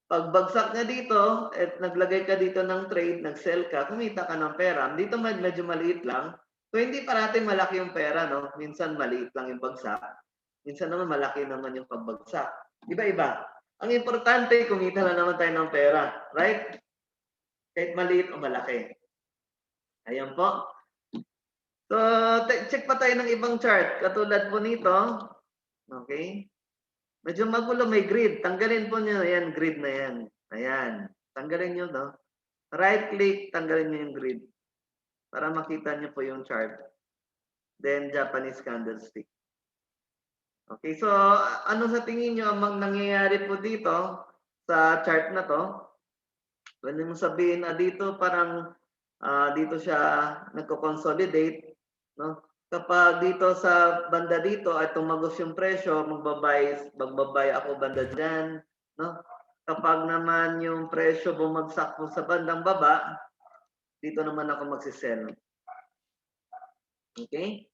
Pag bagsak niya dito, at naglagay ka dito ng trade, nag-sell ka, kumita ka ng pera. Dito medyo maliit lang. So, hindi parati malaki yung pera, no? Minsan maliit lang yung bagsak. Minsan naman malaki naman yung pagbagsak. Iba-iba. Ang importante, kumita na naman tayo ng pera. Right? Kahit maliit o malaki. Ayan po. So, check pa tayo ng ibang chart. Katulad po nito. Okay? Medyo magulo, may grid. Tanggalin po nyo yan, grid na yan. Ayan. Tanggalin nyo, no? Right click, tanggalin nyo yung grid. Para makita nyo po yung chart. Then, Japanese candlestick. Okay, so ano sa tingin nyo ang nangyayari po dito sa chart na to? Pwede mo sabihin na dito parang dito siya nagko-consolidate, no? Kapag dito sa banda dito ay tumagos yung presyo, magbabay ako banda diyan, no? Kapag naman yung presyo bumagsak po sa bandang baba, dito naman ako magsisell. Okay?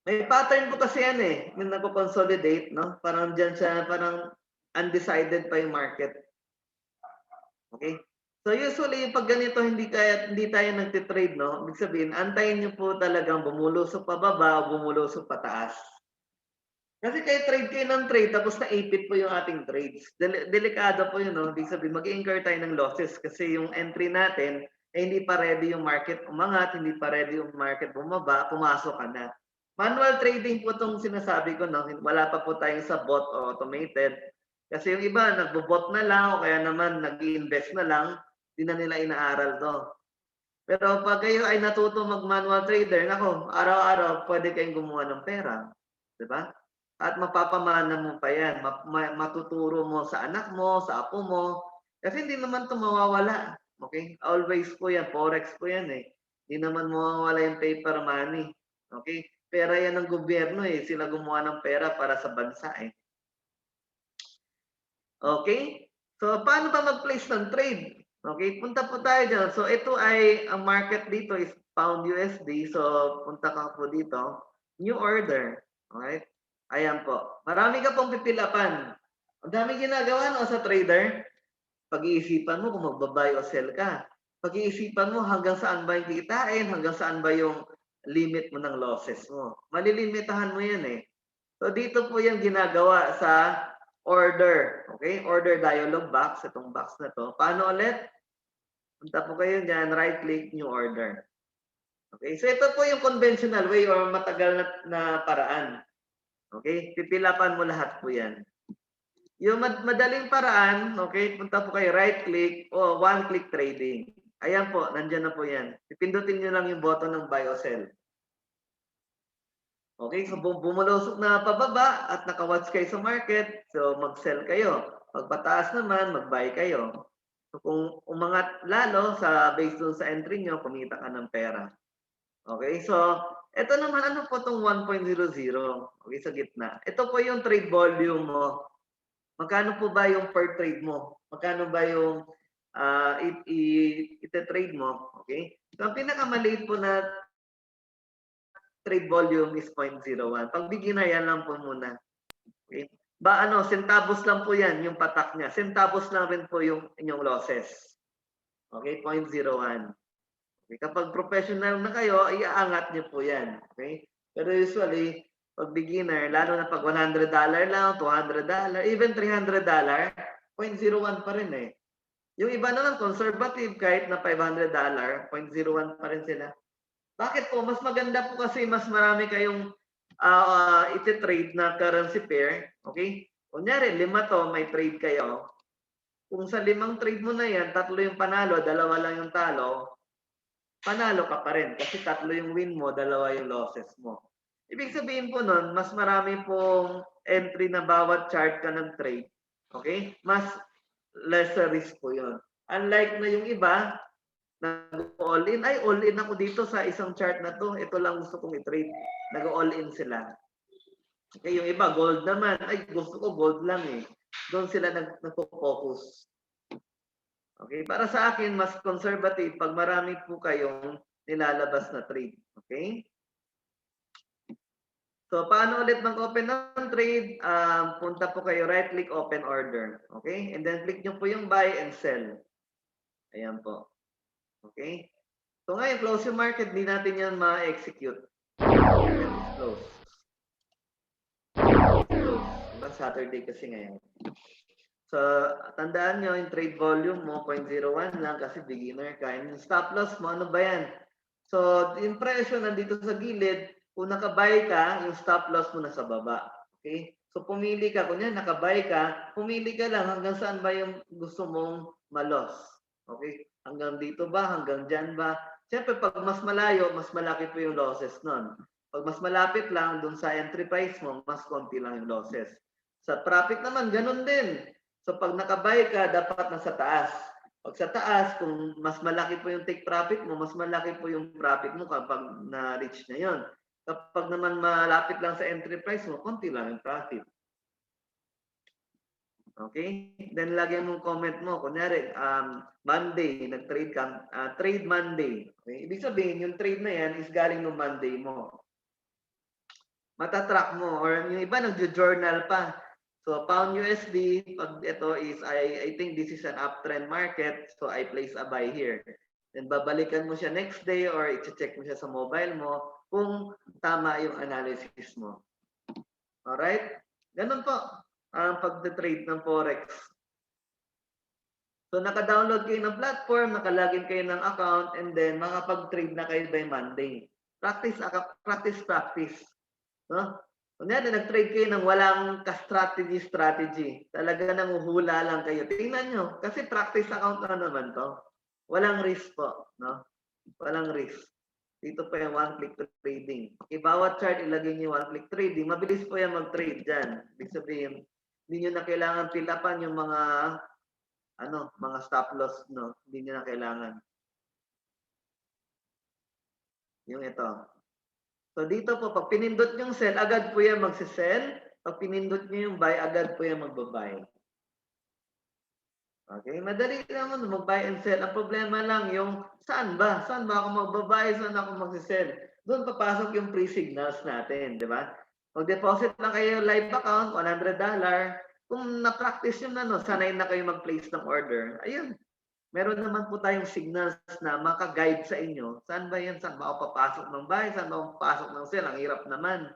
May pattern po kasi yan eh, yung nagko-consolidate, no? Parang diyan siya, parang undecided pa yung market. Okay? So usually pag ganito hindi tayo nagte-trade, no? Ibig sabihin, antayin niyo po talagang bumulusok pababa o bumulusok pataas. Kasi kayo trade kayo ng trade tapos naipit po yung ating trades. Delikado po yun, no? Ibig sabihin, mag-incur tayo ng losses kasi yung entry natin hindi pa ready yung market umangat, hindi pa ready yung market bumaba, pumasok ka na. Manual trading po itong sinasabi ko, no? Wala pa po tayong sa bot o automated. Kasi yung iba, nagbo-bot na lang o kaya naman nag-i-invest na lang, di na nila inaaral to. Pero pag kayo ay natuto mag-manual trader, nako, araw-araw pwede kayong gumawa ng pera. Diba? At mapapamana mo pa yan. Matuturo mo sa anak mo, sa apo mo. Kasi hindi naman ito mawawala. Okay? Always po yan. Forex po yan eh. Hindi naman mawawala yung paper money. Okay? Pera yan ng gobyerno eh. Sila gumawa ng pera para sa bansa eh. Okay? So, paano ba mag-place ng trade? Okay, punta po tayo dyan. So, ito ay, ang market dito is pound USD. So, punta ka po dito. New order. Okay? Ayan po. Marami ka pong pipilapan. Ang dami ginagawa no, sa trader. Pag-iisipan mo kung magbabuy o sell ka. Pag-iisipan mo hanggang saan ba yung kikitain, hanggang saan ba yung limit mo ng losses mo. Malilimitahan mo yan eh. So, dito po yung ginagawa sa order. Okay? Order dialog box. Itong box na to. Paano ulit? Punta po kayo dyan. Right click, new order. Okay? So, ito po yung conventional way or matagal na paraan. Okay? Pipilapan mo lahat po yan. Yung madaling paraan, okay, punta po kayo right click o one click trading. Ayan po, nandiyan na po yan. Pipindutin nyo lang yung button ng buy o sell. Okay, so bumulusok na pababa at nakawatch kayo sa market, so mag-sell kayo. Pag pataas naman, mag-buy kayo. So kung umangat lalo sa based dun sa entry nyo, kumita ka ng pera. Okay, so ito naman, ano po itong 1.00? Okay, sa gitna. Ito po yung trade volume mo. Magkano po ba yung per trade mo? Magkano ba yung ite-trade mo? Okay? So, ang pinakamaliit po na trade volume is 0.01. Pag beginner, yan lang po muna. Okay? Centavos lang po yan, yung patak niya. Centavos lang rin po yung inyong losses. Okay? 0.01. Okay? Kapag professional na kayo, iaangat niyo po yan. Okay? Pero usually, pag beginner, lalo na pag $100 lang, $200, even $300, 0.01 pa rin eh. Yung iba naman, conservative, kahit na $500, 0.01 pa rin sila. Bakit po? Mas maganda po kasi mas marami kayong iti-trade na currency pair. Okay? Kunyari, 5 to, may trade kayo. Kung sa 5 trade mo na yan, 3 yung panalo, 2 lang yung talo, panalo ka pa rin. Kasi 3 yung win mo, 2 yung losses mo. Ibig sabihin po nun, mas marami pong entry na bawat chart ka ng trade. Okay? Mas lesser risk po yun. Unlike na yung iba, nag-all in. Ay, all in ako dito sa isang chart na to. Ito lang gusto kong i-trade. Nag-all in sila. Okay, yung iba, gold naman. Ay, gusto ko gold lang eh. Doon sila nagpo-focus. Okay, para sa akin, mas conservative pag marami po kayong nilalabas na trade. Okay? So, paano ulit mag-open ng trade? Punta po kayo, right-click, open order. Okay? And then, click nyo po yung buy and sell. Ayan po. Okay? So, ngayon, close yung market. Di natin yan ma-execute. Let us close. Close. Diba? Saturday kasi ngayon. So, tandaan nyo, yung trade volume mo, 0.01 lang kasi beginner ka. And yung stop loss mo, ano ba yan? So, yung presyo nandito sa gilid, kung nakabuy ka, yung stop loss mo nasa baba. Okay? So, pumili ka. Kung yan, nakabuy ka, pumili ka lang hanggang saan ba yung gusto mong malos. Okay? Hanggang dito ba? Hanggang dyan ba? Siyempre, pag mas malayo, mas malaki po yung losses nun. Pag mas malapit lang, dun sa entry price mo, mas konti lang yung losses. Sa profit naman, ganun din. So, pag nakabuy ka, dapat nasa taas. Pag sa taas, kung mas malaki po yung take profit mo, mas malaki po yung profit mo kapag na-reach na yon. Kapag naman malapit lang sa entry price mo, konti lang yung profit. Okay? Then, lagyan mong comment mo. Kunyari, Monday, nag-trade ka, trade Monday. Okay? Ibig sabihin, yung trade na yan is galing ng Monday mo. Matatrack mo. Or yung iba, nag-journal pa. So, pound USD, pag ito is, I think this is an uptrend market, so I place a buy here. Then, babalikan mo siya next day or i-check mo siya sa mobile mo kung tama yung analysis mo. Alright? Ganun po ang pag-trade ng Forex. So, naka-download kayo ng platform, naka-login kayo ng account, and then makapag-trade na kayo by Monday. Practice. No? Kunyari, nag-trade kayo ng walang ka-strategy. Talaga nanguhula lang kayo. Tingnan nyo, kasi practice account na naman to. Walang risk po. No? Walang risk. Dito pa yung one-click trading. Okay, bawat chart ilagay nyo one-click trading. Mabilis po yan mag-trade dyan. Ibig sabihin, hindi nyo na kailangan pilapan yung mga mga stop loss. No? Hindi nyo na kailangan. Yung ito. So dito po, pag pinindot yung sell, agad po yan magsisell. Pag pinindot nyo yung buy, agad po yan magbabuy. Okay, madali naman mag-buy and sell. Ang problema lang yung saan ba? Saan ba ako magbabuy? Saan ako magsisell? Doon papasok yung pre-signals natin, di ba? Mag-deposit lang kayo live account, $100. Kung na-practice yun sanay na kayo mag-place ng order. Ayun, meron naman po tayong signals na maka-guide sa inyo. Saan ba yan? Saan ba ako papasok ng buy? Saan ba ako papasok ng sell? Ang hirap naman.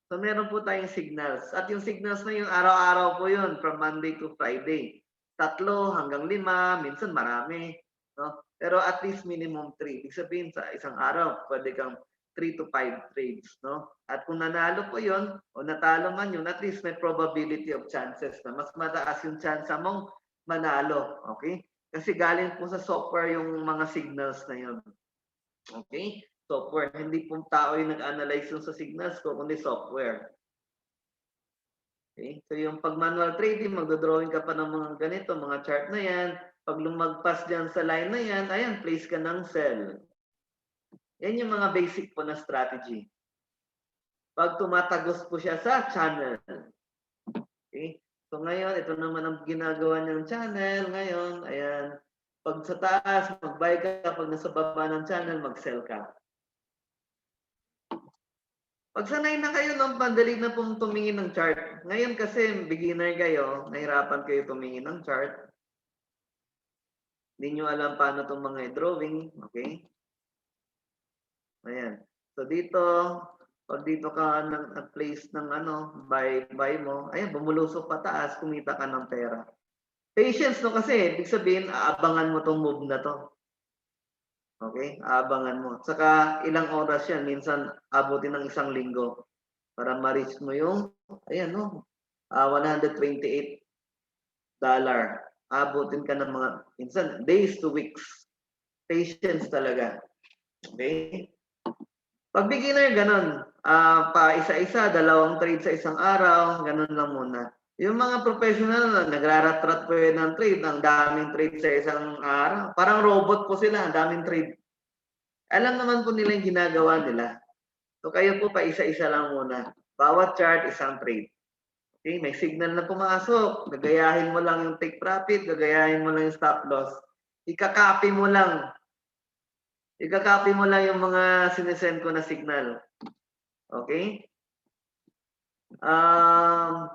So, meron po tayong signals. At yung signals na yun, araw-araw po yun, from Monday to Friday. 3 hanggang 5, minsan marami. No? Pero at least minimum 3. Ibig sabihin sa isang araw, pwede kang 3 to 5 trades. No? At kung nanalo po yun, o natalo man yun, at least may probability of chances na mas mataas yung chance mong manalo. Okay? Kasi galing po sa software yung mga signals na yun. Okay? Software. Hindi po tao yung nag-analyze yung sa signals ko, kundi software. Okay? So yung pag manual trading, magdodrawing ka pa ng mga ganito, mga chart na yan. Pag lumagpas dyan sa line na yan, ayan, place ka ng sell. Yan yung mga basic po na strategy. Pag tumatagos po siya sa channel. Okay? So ngayon, ito naman ang ginagawa niyang channel. Ngayon, ayan. Pag sa taas, mag-buy ka. Pag nasa baba ng channel, mag-sell ka. Pag sanay na kayo, pandali na pong tumingin ng chart. Ngayon kasi, beginner kayo, nahirapan kayo tumingin ng chart. Hindi nyo alam paano itong mga drawing. Okay? Ayan. So dito, pag dito ka nag-place ng buy mo, ayan, bumulusok pataas, kumita ka ng pera. Patience no kasi, ibig sabihin, aabangan mo tong move na to. Okay? Aabangan mo. Saka ilang oras yan, minsan abutin ng 1 linggo para ma-reach mo yung, ayan no, $128. Abutin ka ng mga, minsan, days to weeks. Patience talaga. Okay? Pag beginner, ganun. Pa isa-isa, 2 trade sa isang araw, ganun lang muna. Yung mga professional, nagrarat-rat po yun ng trade, ang daming trade sa isang araw. Parang robot po sila, ang daming trade. Alam naman po nila yung ginagawa nila. So kayo po pa isa-isa lang muna. Bawat chart, isang trade. Okay, may signal na pumasok. Gagayahin mo lang yung take profit, gagayahin mo lang yung stop loss. Ika-copy mo lang. Ika-copy mo lang yung mga sinesend ko na signal. Okay?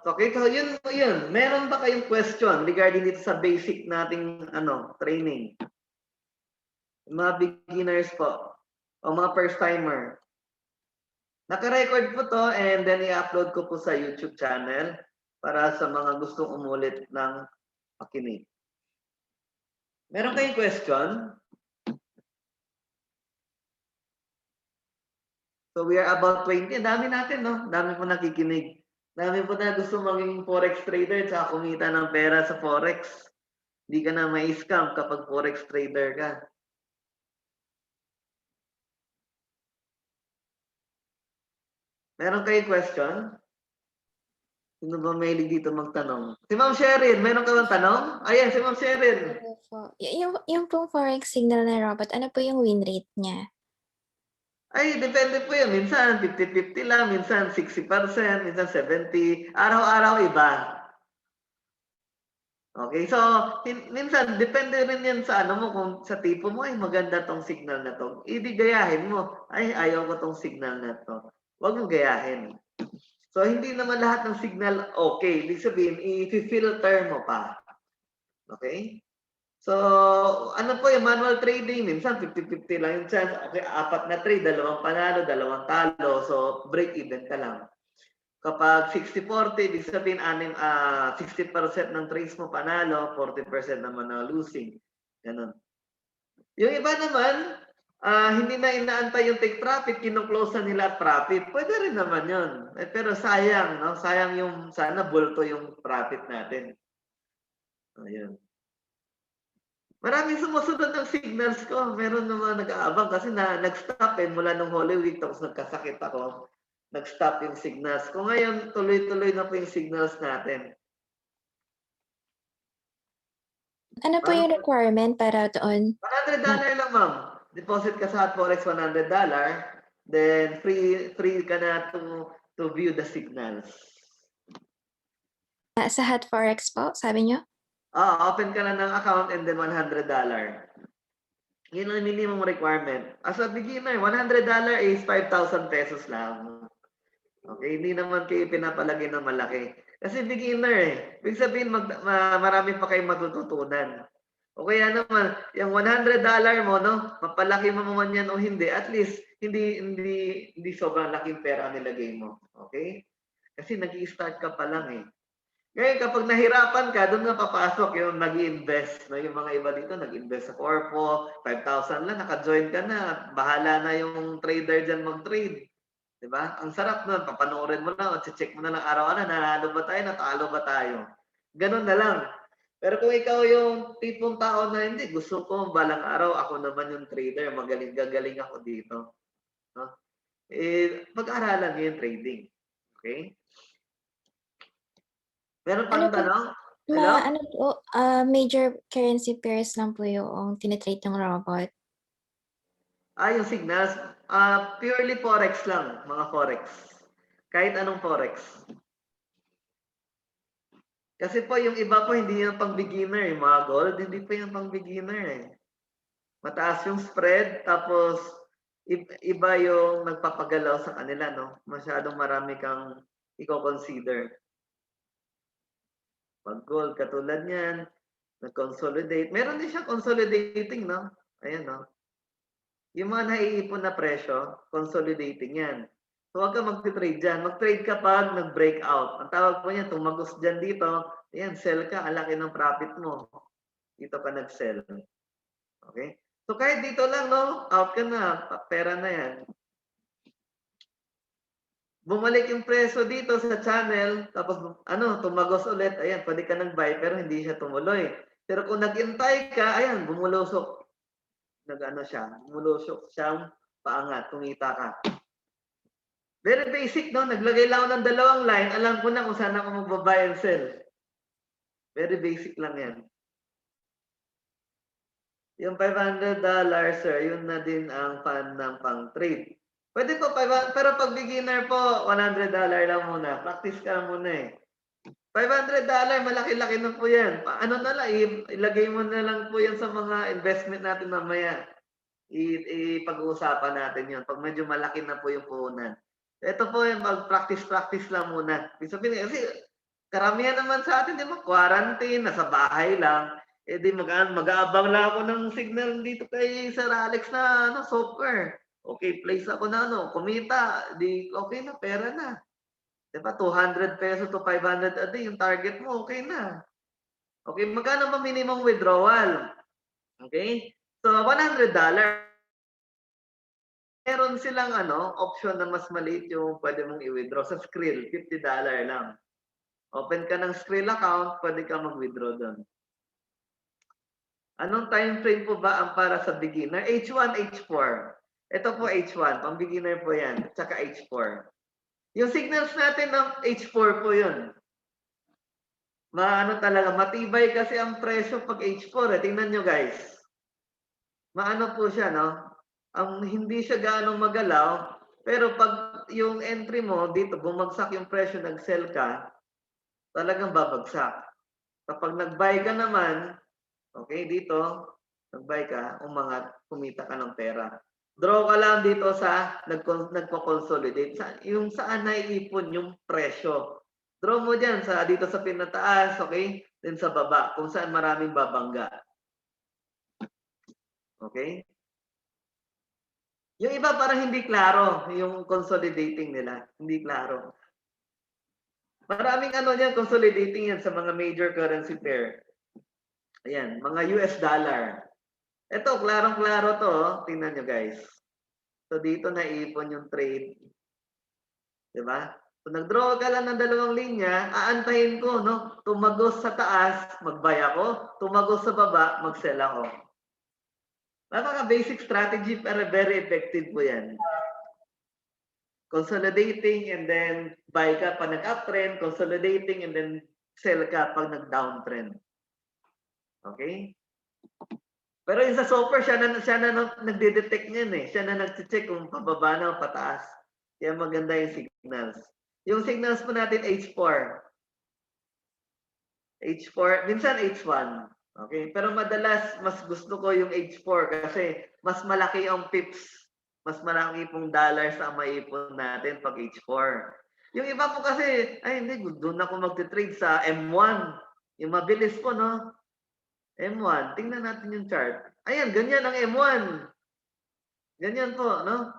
Okay, so yun. Meron ba kayong question regarding dito sa basic nating training? Mga beginners po o mga first timer. Naka-record po to and then i-upload ko po sa YouTube channel para sa mga gustong umulit ng makinig. Meron kayong question? So we are about 20. Dami natin, no? Dami po nakikinig. Dami po na gusto maging Forex trader at kumita ng pera sa Forex. Hindi ka na mai-scam kapag Forex trader ka. Meron kayong question? Sino ba mahilig dito magtanong? Si Ma'am Sherin, meron ka bang tanong? Ayan, si Ma'am Sherin. Yung pong Forex signal na robot, ano po yung win rate niya? Ay, depende po yun. Minsan 50-50 lang, minsan 60%, minsan 70%. Araw-araw iba. Okay, so minsan depende rin yan sa mo kung sa tipo mo ay maganda tong signal na to. Gayahin mo. Ay, ayaw ko tong signal na to. Huwag mo gayahin. So hindi naman lahat ng signal okay. Ibig sabihin, i-filter mo pa. Okay? So, ano po yung manual trading? Minsan 50-50 lang yung chance. Okay, 4 na trade, 2 panalo, 2 talo. So, break even ka lang. Kapag 60-40, ibig sabihin 60% ng trades mo panalo, 40% naman na losing. Ganun. Yung iba naman, hindi na inaantay yung take profit, kino-close na nila at profit. Pwede rin naman yun. Pero sayang, no? Sayang yung, sana bulto yung profit natin. Ayun. Maraming sumusunod ng signals ko. Meron naman nag-aabang kasi nag-stop mula nung Holy Week tapos nagkasakit ako. Nag-stop yung signals ko. Ngayon, tuloy-tuloy na po yung signals natin. Ano po yung requirement para doon? $100 lang, ma'am. Deposit ka sa Forex $100. Then, free ka na to view the signals. Sa Hot Forex po, sabi nyo? Open ka lang ng account and then $100. Yun ang minimum requirement. As a beginner, $100 is 5,000 pesos lang. Okay, hindi naman kayo pinapalagay ng malaki. Kasi beginner Ibig sabihin, marami pa kayong matututunan. O kaya naman, yung $100 mo, no? Mapalaki mo man yan o hindi, at least, hindi sobrang laking pera ang nilagay mo. Okay? Kasi nag-i-start ka pa lang eh. Ngayon, kapag nahirapan ka, doon na papasok yung nag-i-invest. No? Yung mga iba dito, nag-invest sa Corpo, 5,000 lang, naka-join ka na. Bahala na yung trader dyan mag-trade. Diba? Ang sarap nun, papanoorin mo lang, check mo na lang araw-araw, nanalo ba tayo, natalo ba tayo. Ganun na lang. Pero kung ikaw yung tipong tao na hindi, gusto ko balang araw, ako naman yung trader, gagaling ako dito. No? Pag-aralan nyo yung trading. Okay? Meron pang tanong? Hello? Ano po, major currency pairs lang po yung tinitrade ng robot. Yung signals, purely Forex lang, mga Forex. Kahit anong Forex. Kasi po, yung iba po, hindi yung pang beginner. Yung mga gold, hindi po yung pang beginner eh. Mataas yung spread, tapos iba yung nagpapagalaw sa kanila, no? Masyadong marami kang i-consider. Pag gold, katulad niyan, nag-consolidate. Meron din siya consolidating, no? Ayan, no? Yung mga naiipon na presyo, consolidating yan. So, huwag ka mag-trade dyan. Mag-trade ka pag nag-breakout. Ang tawag po niya, tumagos dyan dito, ayan, sell ka, ang laki ng profit mo. Dito ka nag-sell. Okay? So, kahit dito lang, no? Out ka na, pera na yan. Bumalik yung presyo dito sa channel, tapos tumagos ulit, ayan, pwede ka nag-buy, pero hindi siya tumuloy. Pero kung nag-intay ka, ayan, bumulusok. Bumulusok siyang paangat, kumita ka. Very basic, no? Naglagay lang ako ng 2 line, alam ko na kung saan ako magbabuy and sell. Very basic lang yan. Yung $500, sir, yun na din ang fan ng pang-trade. Pwede po, pero pag beginner po, $100 lang muna. Practice ka lang muna eh. $500, malaki-laki na po yan. Ano na lang, ilagay mo na lang po yan sa mga investment natin mamaya. Ipag-uusapan natin yun. Pag medyo malaki na po yung puhunan. Ito po yung mag-practice lang muna. Sabihin, kasi karamihan naman sa atin, di ba, quarantine, nasa bahay lang. Eh di mag-aabang lang ako ng signal dito kay Sir Alex na software. Okay, place ako na kumita, di okay na, pera na. Diba, 200 pesos to 500 a day, yung target mo, okay na. Okay, magkano ba minimum withdrawal? Okay? So, $100. Meron silang option na mas maliit yung pwede mong i-withdraw. Sa Skrill, $50 lang. Open ka ng Skrill account, pwede ka mag-withdraw doon. Anong time frame po ba ang para sa beginner? H1, H4. Ito po H1, pang beginner po yan. Tsaka H4. Yung signals natin ng H4 po yun. Talaga, matibay kasi ang presyo pag H4. Tingnan nyo guys. Maano po siya, no? Hindi siya gaano magalaw. Pero pag yung entry mo, dito, bumagsak yung presyo, nag-sell ka, talagang babagsak. Kapag nag-buy ka naman, okay, dito, nag-buy ka, umangat, kumita ka ng pera. Draw ka lang dito sa nagko-consolidate. Yung saan naiipon yung presyo. Draw mo dyan dito sa pinataas, okay? Then sa baba, kung saan maraming babangga. Okay? Yung iba parang hindi klaro, yung consolidating nila. Hindi klaro. Maraming yan, consolidating yan sa mga major currency pair. Ayan, mga US dollar. Ito, klarong-klaro to. Tingnan nyo guys. So, dito naiipon yung trade. Diba? So, nag-draw ka lang ng dalawang linya, aantayin ko, no? Tumagos sa taas, mag-buy ako. Tumagos sa baba, mag-sell ako. Mga basic strategy, pero very effective po yan. Consolidating and then buy ka pag nag-uptrend, consolidating and then sell ka pag nag-downtrend. Okay? Pero yung sa software, siya na nagde-detect niyan eh. Siya na nag-check kung pababa na o pataas. Kaya maganda yung signals. Yung signals po natin, H4. H4, minsan H1. Okay? Pero madalas, mas gusto ko yung H4 kasi mas malaki ang pips. Mas malaki pong dollars ang maipon natin pag H4. Yung iba po kasi, ay hindi, doon ako magte-trade sa M1. Yung mabilis po, no? M1. Tingnan natin yung chart. Ayan, ganyan ang M1. Ganyan po, no?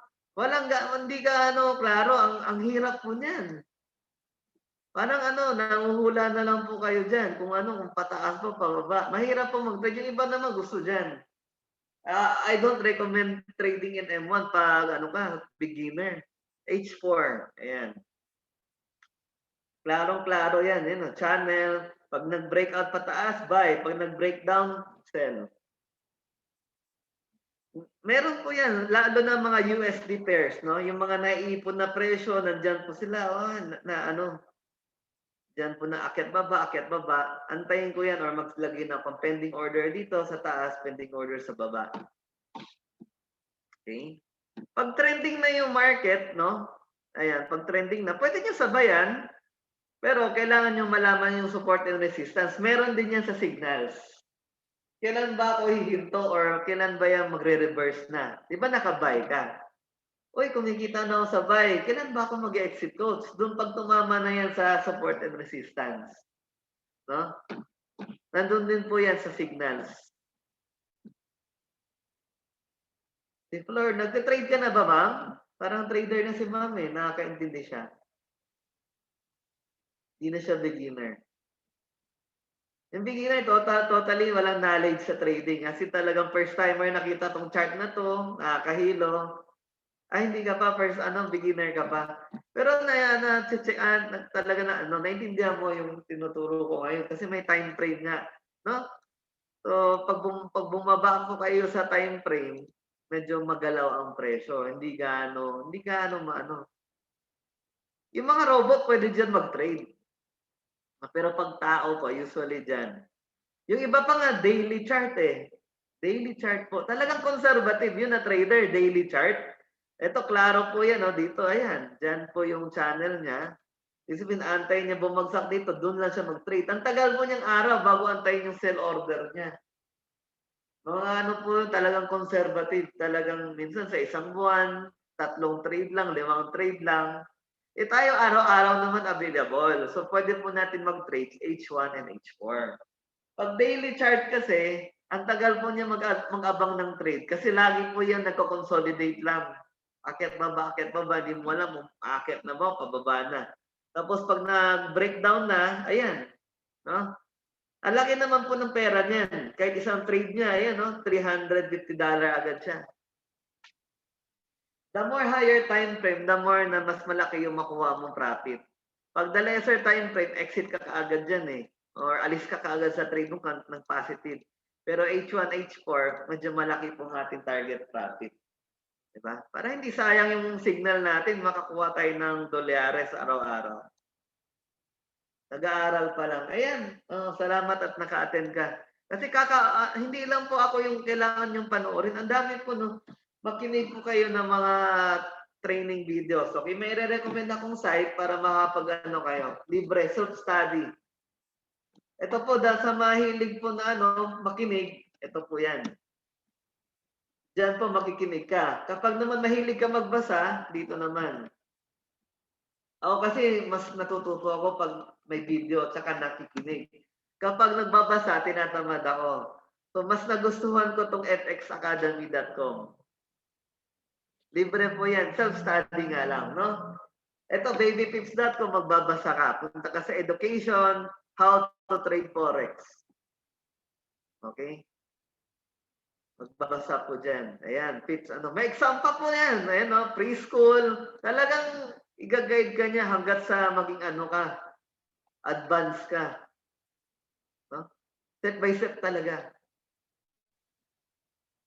Hindi ka klaro. Ang hirap po niyan. Parang nanguhula na lang po kayo dyan. Kung pataas po, pababa. Mahirap po mag-trade. Yung iba naman gusto dyan. I don't recommend trading in M1 pag beginner. H4. Ayan. Klarong-klaro yan. Channel. Pag nag-breakout pataas, buy. Pag nag-breakdown, sell. Meron po yan, lalo na mga USD pairs, no? Yung mga naiipon na presyo, nandyan po sila, dyan po na akyat baba. Antayin ko yan or maglagay na pang pending order dito sa taas, pending order sa baba. Okay? Pag trending na yung market, no? Ayan, pag trending na, pwede nyo sabayan, pero kailangan nyo malaman yung support and resistance. Meron din yan sa signals. Kailan ba ako hihinto or kailan ba yan magre-reverse na? Di ba naka-buy ka? Uy, kumikita na ako sa buy. Kailan ba ako mag-exit coach? Doon pag tumama na yan sa support and resistance. No? Nandun din po yan sa signals. Si Flor, nagte-trade ka na ba, ma'am? Parang trader na si ma'am eh. Nakakaintindi siya. Hindi na siya beginner. Yung beginner, totally walang knowledge sa trading. Kasi talagang first timer nakita tong chart na to, nakakahilo. Ay, hindi ka pa beginner ka pa. Pero talaga naintindihan mo yung tinuturo ko ngayon kasi may time frame nga, no? So, pag bumaba ko kayo sa time frame, medyo magalaw ang presyo. Hindi gaano maano. Yung mga robot pwede diyan mag-trade. Pero pag tao po, usually dyan. Yung iba pa nga, daily chart eh. Daily chart po. Talagang conservative yun na trader, daily chart. Ito, klaro po yan, no? Dito, ayan. Diyan po yung channel niya. Isipin, antay niya bumagsak dito, doon lang siya mag-trade. Ang tagal po niyang araw bago antayin yung sell order niya. Mga ano po, talagang conservative. Talagang minsan sa isang buwan, 3 trade lang, 5 trade lang. Eh tayo araw-araw naman available. So pwede po natin mag-trade H1 and H4. Pag daily chart kasi, ang tagal po niya mag-abang ng trade kasi lagi po yan nagko-consolidate lang. Akyat baba, di mo alam kung akyat na ba o pababa na. Tapos pag nag-breakdown na, ayan, no? Ang laki naman po ng pera niyan. Kahit isang trade niya, ayan, no? $350 agad siya. The more higher time frame, the more na mas malaki yung makuha mong profit. Pag the lesser time frame, exit ka kaagad dyan eh. Or alis ka kaagad sa trade mo ng positive. Pero H1, H4, medyo malaki pong ating target profit. Diba? Para hindi sayang yung signal natin, makakuha tayo ng dolyares araw-araw. Nag-aaral pa lang. Ayan, salamat at naka-attend ka. Kasi hindi lang po ako yung kailangan yung panoorin. Ang dami po, no? Makinig po kayo ng mga training videos. Okay, may re-recommend akong site para makapag-ano kayo. Libre, self-study. Ito po, dahil sa mahilig po na makinig, ito po yan. Diyan po makikinig ka. Kapag naman mahilig ka magbasa, dito naman. Ako kasi mas natututo ako pag may video at saka nakikinig. Kapag nagbabasa, tinatamad ako. So, mas nagustuhan ko tong fxacademy.com. Libre po yan. Self-study nga lang, no? Ito, babypips.com, magbabasa ka. Punta ka sa education, how to trade Forex. Okay? Magbabasa po dyan. Ayan, pips, may exam pa po yan. Ayan, no? Preschool. Talagang i-guide ka niya hanggat sa maging ka, advance ka. No? Step by step talaga.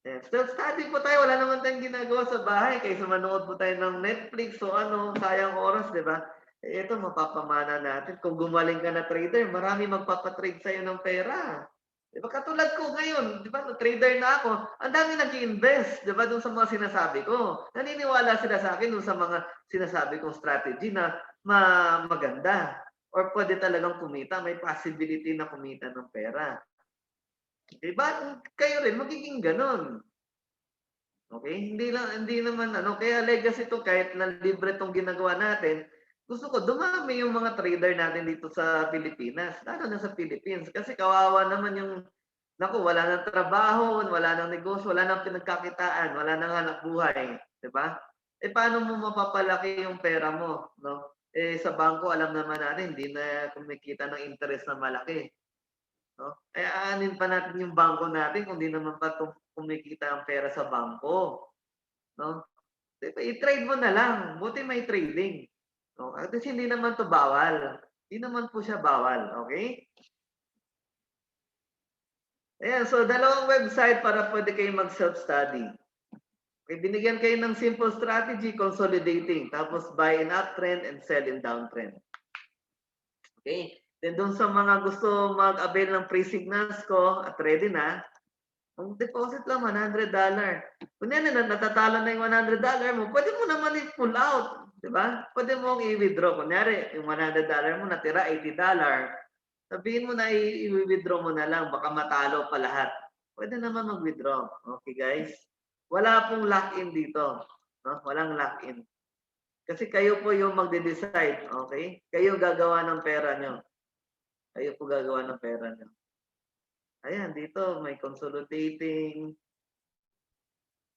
Self-study po tayo. Wala naman tayong ginagawa sa bahay. Kaysa manood po tayo ng Netflix o sayang oras, di ba? Ito, mapapamana natin. Kung gumaling ka na trader, marami magpapatrade sa'yo ng pera. Di ba? Katulad ko ngayon, di ba? Trader na ako. Ang dami nag-invest, di ba? Doon sa mga sinasabi ko. Naniniwala sila sa akin doon sa mga sinasabi kong strategy na maganda. Or pwede talagang kumita. May possibility na kumita ng pera. Diba? Kayo rin magiging ganon. Okay? Hindi naman kaya legacy to kahit na libre tong ginagawa natin. Gusto ko dumami yung mga trader natin dito sa Pilipinas, lalo na sa Philippines kasi kawawa naman yung wala nang trabaho, wala nang negosyo, wala nang pinagkakitaan, wala nang hanap buhay, 'di ba? Paano mo mapapalaki yung pera mo, no? Sa bangko alam naman natin hindi na kumikita ng interest na malaki. No? Aanin pa natin yung bangko natin kung di naman pa kumikita ang pera sa bangko. No? I-trade mo na lang. Buti may trading. No? At hindi naman to bawal. Hindi naman po siya bawal. Okay? Ayan. So, dalawang website para pwede kayo mag-self-study. Okay, binigyan kayo ng simple strategy, consolidating. Tapos buy in uptrend and sell in downtrend. Okay? Then doon sa mga gusto mag-avail ng free signals ko at ready na, ang deposit lang $100. Kung yan natatalo na yung $100 mo, pwede mo naman i-pull out. Di ba? Pwede mong i-withdraw. Kunyari, yung $100 mo natira, $80. Sabihin mo na i-withdraw mo na lang. Baka matalo pa lahat. Pwede naman mag-withdraw. Okay guys? Wala pong lock-in dito. No? Walang lock-in. Kasi kayo po yung magde-decide. Okay? Kayo gagawa ng pera nyo. Kayo po gagawa ng pera nyo. Ayan, dito may consolidating.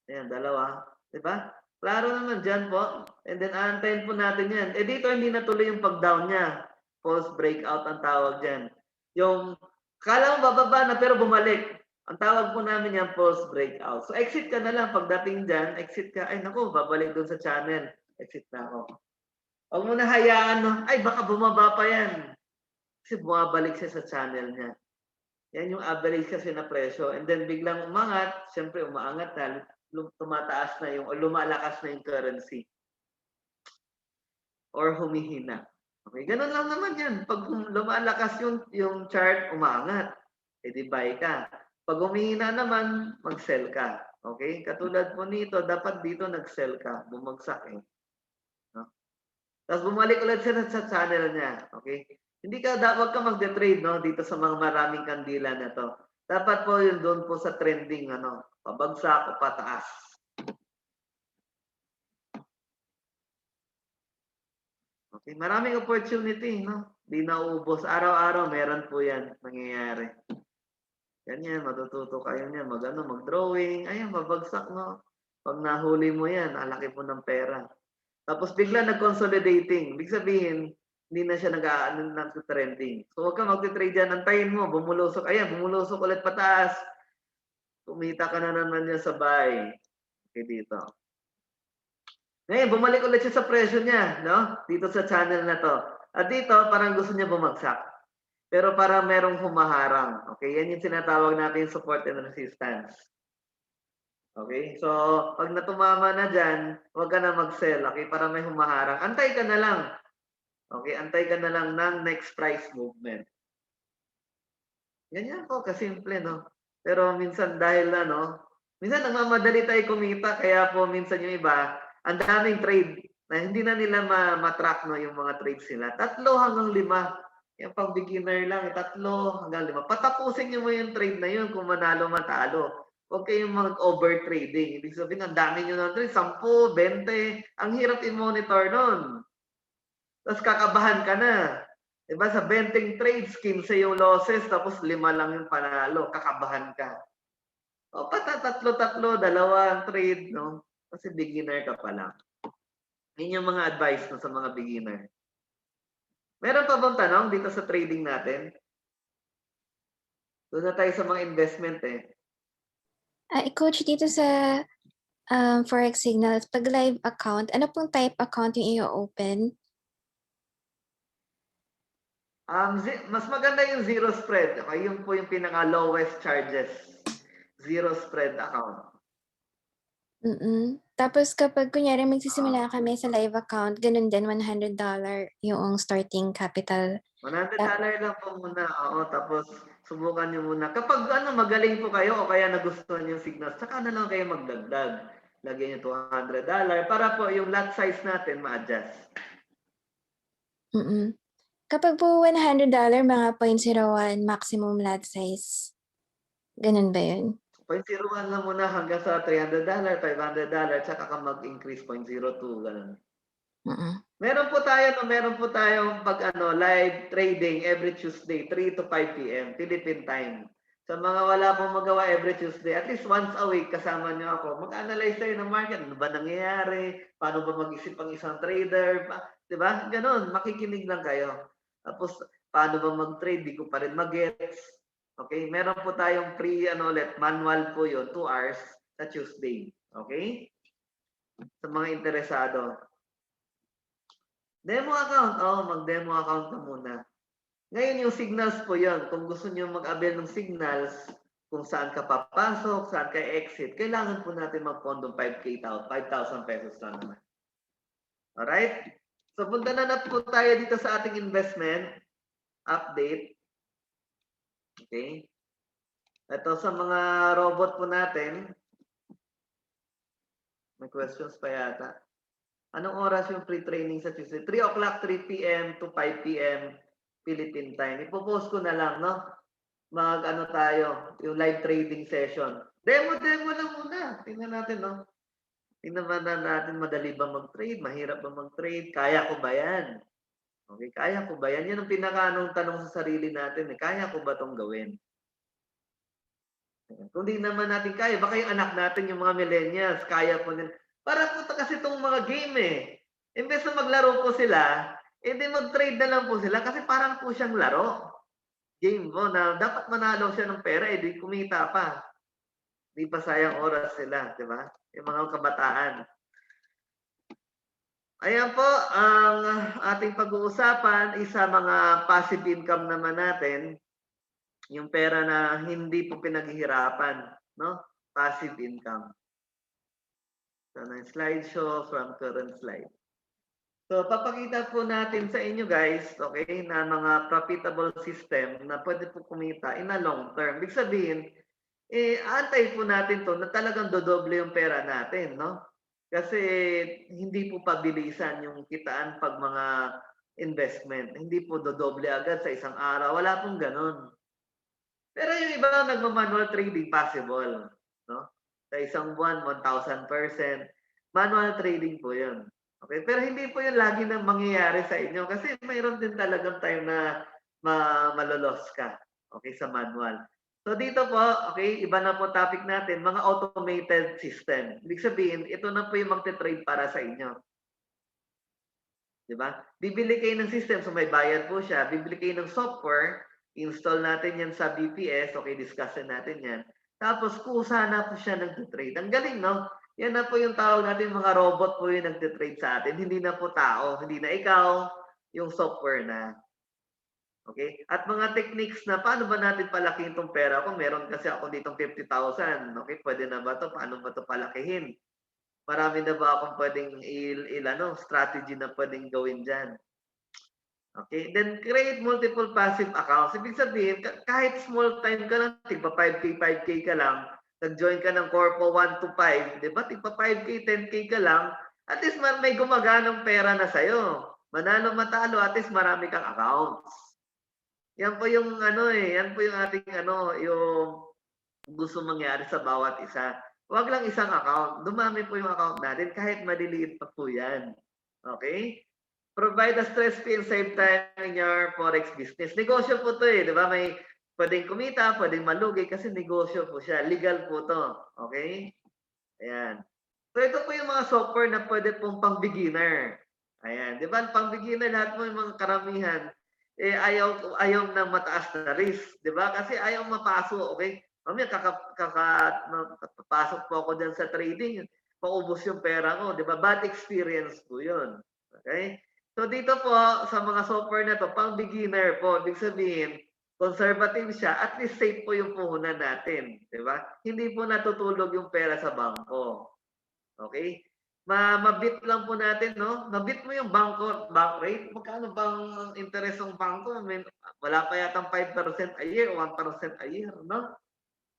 Ayan, dalawa. Diba? Klaro naman dyan po. And then, aantayin po natin yan. Dito hindi natuloy yung pag-down niya. False breakout ang tawag dyan. Yung, kala mo bababa na pero bumalik. Ang tawag po namin yan, false breakout. So, exit ka na lang. Pagdating dyan, exit ka. Ay, naku, babalik dun sa channel. Exit na ako. Huwag mo na hayaan, ay, baka bumaba pa yan. Kasi bumabalik siya sa channel niya. Yan yung average kasi na presyo. And then biglang umangat, siyempre umaangat na, tumataas na yung, o lumalakas na yung currency. Or humihina. Okay, ganun lang naman yan. Pag lumalakas yung chart, umaangat. Di buy ka. Pag humihina naman, mag-sell ka. Okay? Katulad po nito, dapat dito nag-sell ka. Bumagsak eh. No? Tapos bumalik ulit siya sa channel niya. Okay? Hindi ka, wag ka magde-trade no, dito sa mga maraming kandila na to. Dapat po yun doon po sa trending, ano, pabagsak o pataas. Okay, maraming opportunity, no? Di nauubos. Araw-araw, meron po yan nangyayari. Ganyan, matututo kayo niyan, mag-drawing, ayun, mabagsak, no? Pag nahuli mo yan, alaki po ng pera. Tapos bigla nag-consolidating. Ibig sabihin, hindi na siya nag-trending. So huwag ka mag-trade dyan, antayin mo, bumulusok. Ayan, bumulusok ulit pataas. Kumita ka na naman yan sa buy. Okay, dito. Ngayon, bumalik ulit siya sa presyo niya, no? Dito sa channel na to. At dito, parang gusto niya bumagsak. Pero para merong humaharang. Okay, yan yung sinatawag natin support and resistance. Okay, so pag natumama na dyan, huwag ka na mag-sell. Okay, para may humaharang. Antay ka na lang. Okay, antay ka na lang ng next price movement. Ganyan po, kasimple, no? Pero minsan dahil minsan nagmamadali tayo kumita, kaya po minsan yung iba, ang daming trade na hindi na nila matrack no, yung mga trades nila. 3 hanggang 5. Yung pang beginner lang, 3 hanggang 5. Patapusin nyo mo yung trade na yun kung manalo matalo. Huwag kayong mag-over trading. Ibig sabihin, ang dami nyo na trade, 10, 20. Ang hirap i-monitor nun. Tapos kakabahan ka na. Diba sa 20 trades, 15 yung losses, tapos 5 lang yung panalo. Kakabahan ka. O tatlo, 2 ang trade, no? Kasi beginner ka pa lang. Yun yung mga advice no, sa mga beginner. Meron pa bang tanong dito sa trading natin? Doon na tayo sa mga investment eh. Coach, dito sa Forex Signals, pag live account, ano pong type account yung i-open? Mas maganda yung zero spread. Okay? Yun po yung pinaka-lowest charges. Zero spread account. Tapos kapag kunyari magsisimula kami sa live account, ganun din, $100 yung starting capital. $100 lang po muna. Oo, tapos subukan nyo muna. Kapag magaling po kayo o kaya nagustuhan yung signals, saka na lang kayo magdagdag. Lagyan nyo $200 para po yung lot size natin ma-adjust. Kapag po $100, mga 0.01 maximum lot size. Ganun ba yun? 0.01 lang muna hanggang sa $300, $500, tsaka ka mag-increase 0.02, ganun. Meron po tayong pag live trading every Tuesday, 3 to 5 p.m. Philippine time. Sa mga wala pong magawa every Tuesday, at least once a week kasama niyo ako. Mag-analyze tayo ng market. Ano ba nangyayari? Paano ba mag-isip ang isang trader? Diba? Ganon. Makikinig lang kayo. Tapos, paano ba mag-trade? Di ko pa rin mag-gets. Okay? Meron po tayong free, manual po yun, 2 hours sa Tuesday. Okay? Sa mga interesado. Demo account. Mag-demo account ka muna. Ngayon yung signals po yun. Kung gusto niyo mag-avail ng signals, kung saan ka papasok, saan ka exit, kailangan po natin mag-pondong 5,000 pesos lang naman. Alright? So punta na po tayo dito sa ating investment update. Okay? Ito sa mga robot po natin. May questions pa yata. Anong oras yung pre-training sa Tuesday? 3 o'clock, 3 p.m. to 5 p.m. Philippine time. Ipopost ko na lang, no? Tayo, yung live trading session. Demo lang muna. Tingnan natin, no? Tingnan natin, madali ba mag-trade? Mahirap ba mag-trade? Kaya ko ba yan? Okay, kaya ko ba yan? Yan ang tanong sa sarili natin. Kaya ko ba itong gawin? Kung di naman natin kaya, baka yung anak natin, yung mga millennials, kaya po nila. Para po kasi itong mga game eh. Imbes na maglaro po sila, hindi mag-trade na lang po sila kasi parang po siyang laro. Game po na dapat manalo siya ng pera, di kumita pa. Di pa sayang oras sila, di ba? Yung mga kabataan. Ayan po, ang ating pag-uusapan, isa mga passive income naman natin, yung pera na hindi po pinaghihirapan, no? Passive income. So, na slideshow from current slide. So, papakita po natin sa inyo guys, okay, na mga profitable system na pwede po kumita in a long term. Ibig sabihin, Aantayin po natin to na talagang dodoble yung pera natin, no? Kasi hindi po pabilisan yung kitaan pag mga investment. Hindi po dodoble agad sa isang araw. Wala pong ganun. Pero yung iba nagma-manual trading, possible, no? Sa isang buwan, 1,000%. Manual trading po yun. Okay? Pero hindi po yun lagi na mangyayari sa inyo kasi mayroon din talagang time na malolos ka. Okay, sa manual. So dito po, okay, iba na po topic natin, mga automated system. Ibig sabihin, ito na po yung magte-trade para sa inyo. Di ba? Bibili kayo ng system, so may bayad po siya. Bibili kayo ng software, install natin yan sa BPS, okay, discussion natin yan. Tapos kusa na po siya nagte-trade. Ang galing, no? Yan na po yung tawag natin, mga robot po yung nagte-trade sa atin. Hindi na po tao, hindi na ikaw, yung software na. Okay? At mga techniques na paano ba natin palakihin itong pera ko? Meron kasi ako ditong 50,000. Okay, pwede na ba ito? Paano ba ito palakihin? Marami na ba akong pwedeng strategy na pwedeng gawin dyan? Okay, then create multiple passive accounts. Ibig sabihin, kahit small time ka lang, tigpa 5K ka lang, nag-join ka ng Corpo 1 to 5, di ba? Tigpa 5K, 10K ka lang, at least may gumaganong pera na sa'yo. Manalo matalo, at least marami kang accounts. Yan po yung yan po yung ating yung gusto mangyari sa bawat isa. Huwag lang isang account. Dumami po yung account natin kahit maliliit pa po yan. Okay? Provide a stress-free and save time in your Forex business. Negosyo po to di ba? May pwedeng kumita, pwedeng malugi kasi negosyo po siya. Legal po to. Okay? Ayan. So ito po yung mga software na pwede pong pang-beginner. Ayan. Di ba? Pang-beginner, lahat mo yung mga karamihan, ayaw ng mataas na risk, 'di ba? Kasi ayaw mapasok, okay? Mamaya papasok po ako diyan sa trading, paubos yung pera ko, 'di ba? Bad experience po 'yun. Okay? So dito po sa mga software na to, pang beginner po, ibig sabihin, conservative siya, at least safe po yung puhunan natin, 'di ba? Hindi po natutulog yung pera sa bangko. Okay? Mabit lang po natin, no? Mabit mo yung bank rate. Magkano bang interest ng bangko? I mean, wala pa yatang 5% a year o 1% a year, no?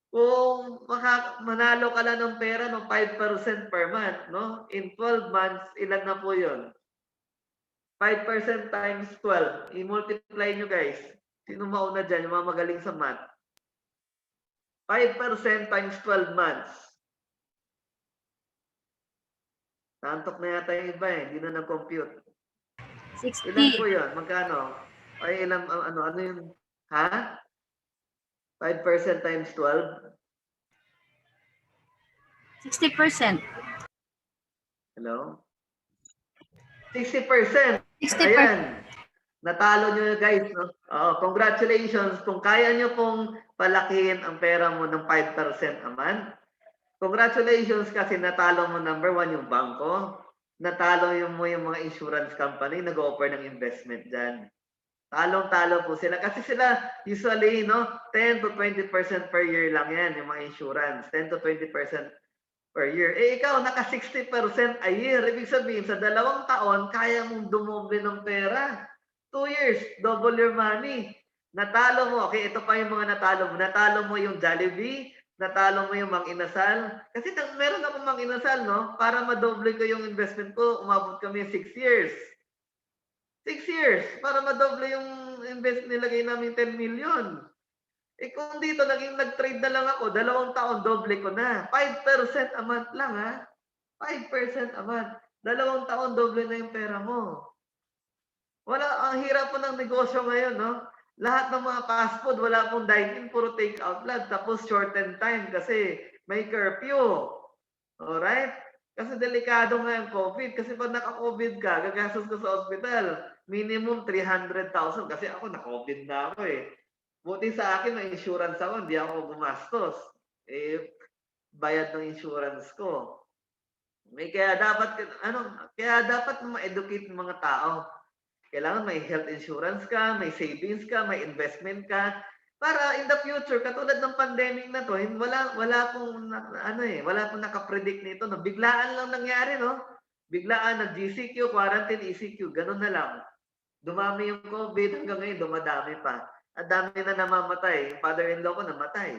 Kung manalo ka lang ng pera ng 5% per month, no? In 12 months, ilan na po yun? 5% times 12. I-multiply nyo, guys. Sino mauna dyan? Yung mga magaling sa math. 5% times 12 months. Nantok na yata yung iba hindi na nag-compute. 60. Ilan po yun? Magkano? Ay, ilan, ano yun? Ha? 5% times 12? 60%. Hello? 60%. 60%. Ayan. Natalo nyo guys. No? Congratulations. Kung kaya nyo pong palakihin ang pera mo ng 5% a month, congratulations kasi natalo mo number 1 yung bangko. Natalo mo yung mga insurance company nag-offer ng investment dyan. Talong-talo po sila. Kasi sila usually 10 to 20% per year lang yan yung mga insurance. 10 to 20% per year. Ikaw naka 60% a year. Ibig sabihin sa 2 taon kaya mong dumoble ng pera. 2 years, double your money. Natalo mo. Okay, ito pa yung mga natalo mo. Natalo mo yung Jollibee, natalo mo yung Mang Inasal. Kasi meron akong Mang Inasal, no? Para madoble ko yung investment ko, umabot kami 6 years. 6 years. Para madoble yung investment, nilagay namin 10 million. Kung dito, nag-trade na lang ako, 2 taon, doble ko na. 5% a month lang, ha? 5% a month. 2 taon, doble na yung pera mo. Ang hirap po ng negosyo ngayon, no? Lahat ng mga fast food, wala pong dine-in, puro take-out lang. Tapos shorten time kasi may curfew. Alright? Kasi delikado nga yung COVID. Kasi pag naka-COVID ka, gagastos ka sa hospital. Minimum 300,000. Kasi ako, na-COVID na ako eh. Buti sa akin, may insurance ako, hindi ako gumastos. Bayad ng insurance ko. Kaya dapat ma-educate ng mga tao. Kailangan may health insurance ka, may savings ka, may investment ka. Para in the future, katulad ng pandemic na to, wala pong nakapredict nito. No? Biglaan lang nangyari, no? Biglaan, nag-GCQ, quarantine, ECQ, ganun na lang. Dumami yung COVID, hanggang ngayon dumadami pa. At dami na namamatay. Yung father-in-law ko namatay.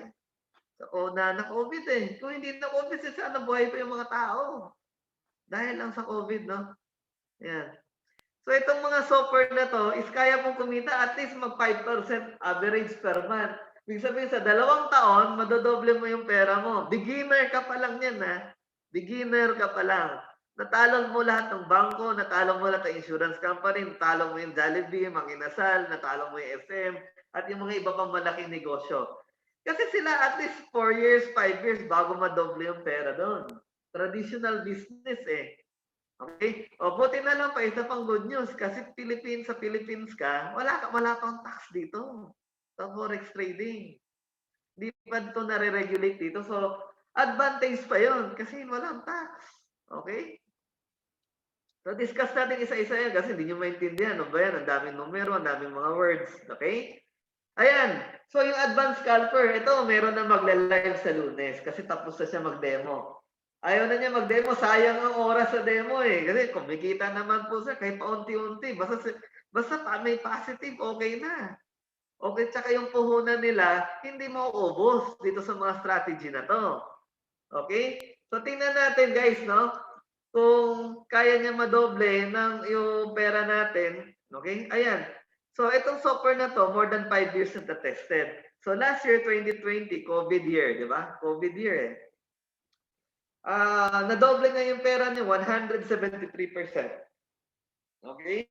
So, na COVID eh. Kung hindi na COVID, sana buhay pa yung mga tao. Dahil lang sa COVID, no? Yan. So, itong mga software na to, is kaya mong kumita at least mag 5% average per month. Ibig sabihin, sa 2 taon, madodoble mo yung pera mo. Beginner ka pa lang yan, ha? Beginner ka pa lang. Natalo mo lahat ng bangko, natalo mo lahat ng insurance company, natalo mo yung Jollibee, Manginasal, natalo mo yung SM, at yung mga iba pang malaking negosyo. Kasi sila at least 4 years, 5 years bago madoble yung pera doon. Traditional business eh. Okay? O buti na lang pa, isa pang good news kasi sa Philippines ka, wala pang tax dito sa forex trading. Hindi pa ito nare-regulate dito. So, advantage pa yon kasi walang tax. Okay? So, discuss natin isa-isa yan kasi hindi nyo maintindihan. Ano ba yan? Ang daming numero, ang daming mga words. Okay? Ayan. So, yung advanced scalper, ito, meron na magla-live sa Lunes kasi tapos na siya mag-demo. Ayaw na niya mag-demo. Sayang ang oras sa demo eh. Kasi kumikita naman po siya kahit paunti-unti. Basta may positive, okay na. Okay, tsaka yung puhunan nila, hindi mauubos dito sa mga strategy na to. Okay? So, tingnan natin guys, no? Kung kaya niya madoble ng yung pera natin, okay? Ayan. So, itong software na to, more than 5 years na tested. So, last year, 2020, COVID year, di ba? COVID year eh. Nadoble nga yung pera niya, 173%. Okay?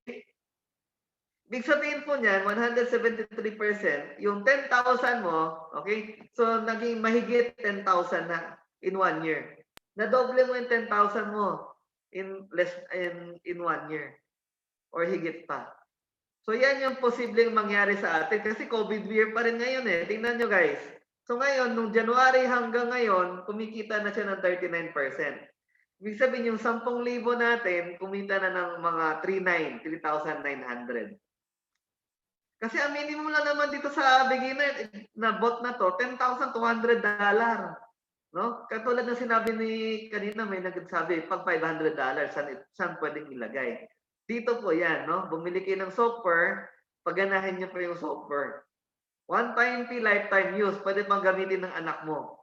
Ibig sabihin po niyan, 173%, yung 10,000 mo, okay? So, naging mahigit 10,000 na in 1 year. Nadoble mo yung 10,000 mo in 1 year or higit pa. So, yan yung posibleng mangyari sa atin kasi COVID year pa rin ngayon eh. Tingnan nyo guys. So, ngayon, nung January hanggang ngayon, kumikita na siya ng 39%. Ibig sabihin, yung 10,000 natin, kumita na ng mga 3,900. Kasi ang minimum lang naman dito sa beginner na bot na to, $10,200. No? Katulad ng sinabi ni kanina, may nagsabi, pag $500, saan pwedeng ilagay? Dito po yan, no? Bumili kayo ng software, pagganahin niyo pa yung software. One-time fee, lifetime use, pwede pang gamitin ng anak mo.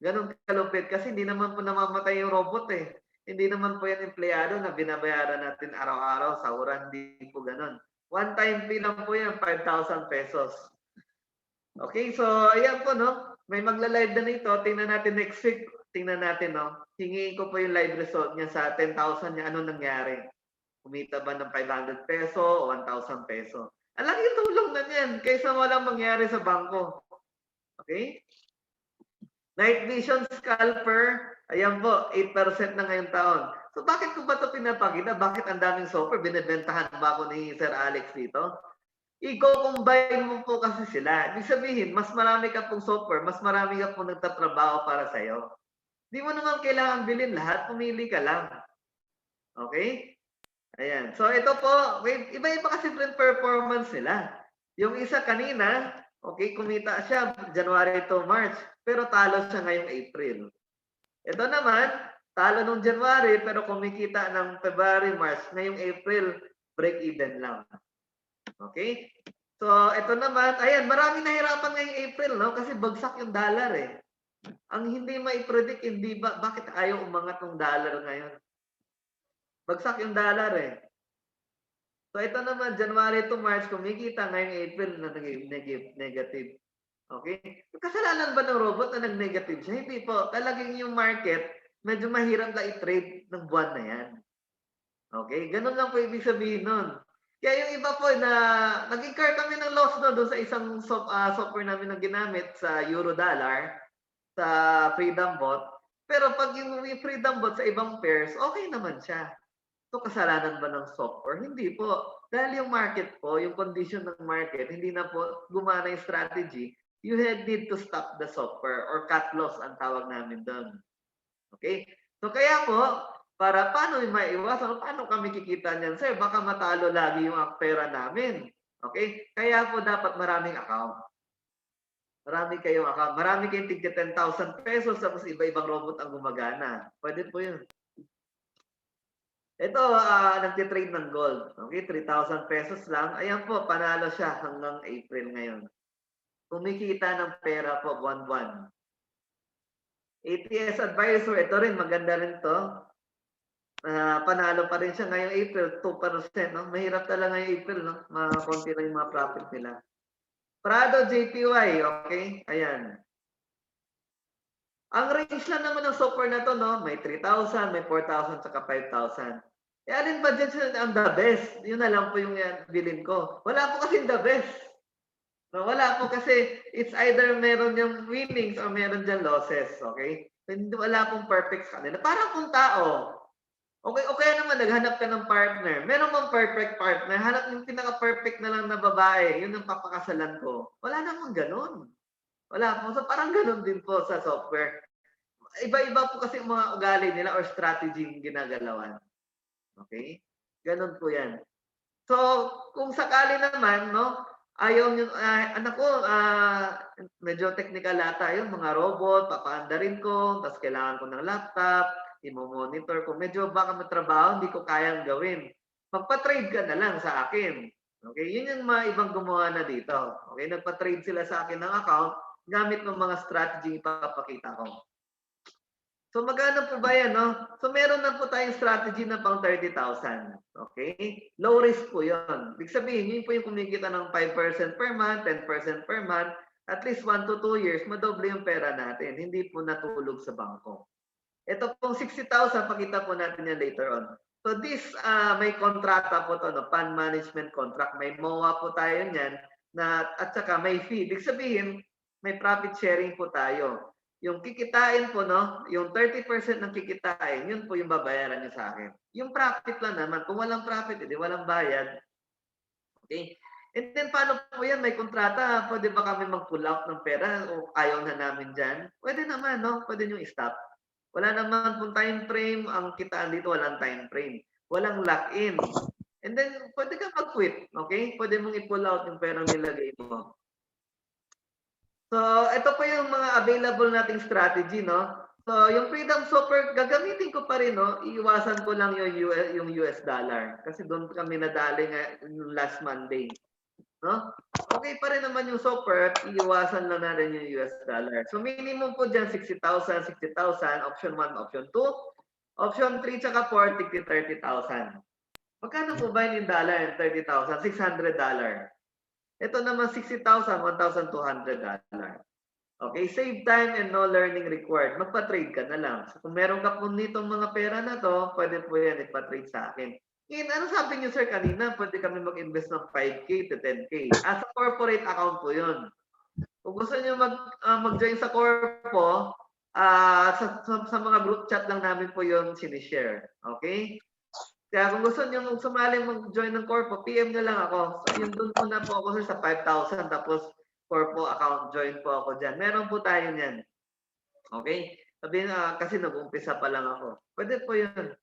Ganun kalupit kasi hindi naman po namamatay yung robot eh. Hindi naman po yan empleyado na binabayaran natin araw-araw, sahuran, hindi po ganun. One-time fee lang po yan, 5,000 pesos. Okay, so ayan po, no? May magla-live na nito. Tingnan natin next week. Tingnan natin, no? Hingiin ko po yung live result niya sa 10,000 niya. Ano nangyari? Kumita ba ng 500 peso o 1,000 peso? Ang laking tulong na yan kaysa walang mangyari sa bangko. Okay? Night Vision Scalper, ayan po, 8% na ngayong taon. So bakit ko ba ito pinapakita? Bakit ang daming software? Binibentahan ba ako ni Sir Alex dito? I-combine mo po kasi sila. Ibig sabihin, mas marami ka pong software, mas marami ka pong nagtatrabaho para sa'yo. Di mo naman kailangan bilhin lahat, pumili ka lang. Okay? Ayan. So ito po, iba-iba kasi yung performance nila. Yung isa kanina, okay, kumita siya January to March, pero talo siya ngayong April. Ito naman, talo nung January, pero kumikita ng February, March, ngayong April, break-even lang. Okay? So, ito naman, ayan, maraming nahirapan ngayong April, no? Kasi bagsak yung dollar eh. Ang hindi mai-predict, hindi ba, bakit ayaw umangat ng dollar ngayon? Bagsak yung dollar eh. So, ito naman, January to March, kumikita ngayong April na negative. Okay? Kasalanan ba ng robot na nag-negative siya? Hindi po. Talagang yung market, medyo mahirap na i-trade ng buwan na yan. Okay? Ganun lang po ibig sabihin nun. Kaya yung iba po na nag-incur kami ng loss doon sa isang software namin na ginamit sa Euro-Dollar, sa Freedom Bot. Pero pag yung Freedom Bot sa ibang pairs, okay naman siya. So, kasalanan ba ng software? Hindi po. Dahil yung market po, yung condition ng market, hindi na po gumana yung strategy, you need to stop the software or cut loss ang tawag namin doon. Okay? So, kaya po, para paano maiwasan, paano kami kikita niyan? Sir, baka matalo lagi yung pera namin. Okay? Kaya po dapat maraming account. Marami kayong account. Marami kayong tigda 10,000 pesos tapos iba-ibang robot ang gumagana. Pwede po yun. Ito, nagtitrade ng gold. Okay, 3,000 pesos lang. Ayan po, panalo siya hanggang April ngayon. Kumikita ng pera po buwan-buwan. ATS Advisor, ito rin, maganda rin to. Panalo pa rin siya ngayong April, 2%. No? Mahirap talaga ngayong April, no? Konti na yung mga profit nila. Prado JPY, okay? Ayan. Ang range lang naman ng software na to, no? May 3,000, may 4,000, saka 5,000. Eh, alin ba dyan ang the best? Yun na lang po yung bilin ko. Wala po kasi the best. No, wala po kasi it's either meron yung winnings or meron dyan losses, okay? Hindi, wala pong perfect sa kanila. Parang kung tao, okay naman, naghanap ka ng partner. Meron bang perfect partner? Hanap yung pinaka-perfect na lang na babae. Yun ang papakasalan ko. Wala namang ganun. Wala po. So parang ganun din po sa software. Iba-iba po kasi yung mga ugali nila or strategy yung ginagalawan. Okay? Ganun po yan. So, kung sakali naman, no, ayaw nyo, anak ko, medyo technical ata yun, mga robot, papaandarin ko, tapos kailangan ko ng laptop, i-monitor ko. Medyo baka matrabaho, hindi ko kayang gawin. Magpa-trade ka na lang sa akin. Okay, yun yung mga ibang gumawa na dito. Okay, nagpa-trade sila sa akin ng account gamit ng mga strategy ipapakita ko. So magkano po ba yan, no? So meron na po tayong strategy na pang 30,000. Okay? Low risk po yun. Ibig sabihin, yun po yung kumikita ng 5% per month, 10% per month, at least 1 to 2 years, madoble yung pera natin. Hindi po natulog sa bangko. Ito pong 60,000, pakita po natin yan later on. So this, may kontrata po to, no? Fund management contract. May MOA po tayo niyan, at saka may fee. Ibig sabihin, may profit sharing po tayo. Yung kikitain po, no, yung 30% ng kikitain, yun po yung babayaran niyo sa akin. Yung profit lang naman, kung walang profit, edi walang bayad. Okay? And then, paano po yan? May kontrata, pwede ba kami mag-pull out ng pera o ayaw na namin dyan? Pwede naman, no? Pwede nyo i-stop. Wala naman pong time frame, ang kitaan dito, walang time frame. Walang lock-in. And then, pwede ka mag-quit, okay? Pwede mong i-pull out yung perang nilagay mo. So, ito po yung mga available nating strategy, no? So, yung Freedom Software, gagamitin ko pa rin, no? Iiwasan ko lang yung US dollar. Kasi doon kami nadali yung last Monday. No? Okay pa rin naman yung software, iiwasan lang natin yung US dollar. So, minimum po dyan, 60,000, 60,000, option 1, option 2, option 3, tsaka 4, 30,000. Magkano po ba yung dollar? 30,000, $600. Ito naman 60,000, $1,200. Okay, save time and no learning required. Magpa-trade ka na lang. So, kung meron ka po nitong mga pera na to, pwede po yan ipa-trade sa akin. Ano sabi niyo sir kanina? Pwede kami mag-invest ng 5K to 10K. As a corporate account po yun. Kung gusto niyo mag-join sa corpo, sa mga group chat lang namin po yun sinishare. Okay? Kaya kung gusto niyo sumali mag-join ng corpo, PM nyo lang ako. So, yun doon muna po ako sa 5,000 tapos corpo account join po ako dyan. Meron po tayo niyan. Okay? Sabihin kasi nag-umpisa pa lang ako. Pwede po yun.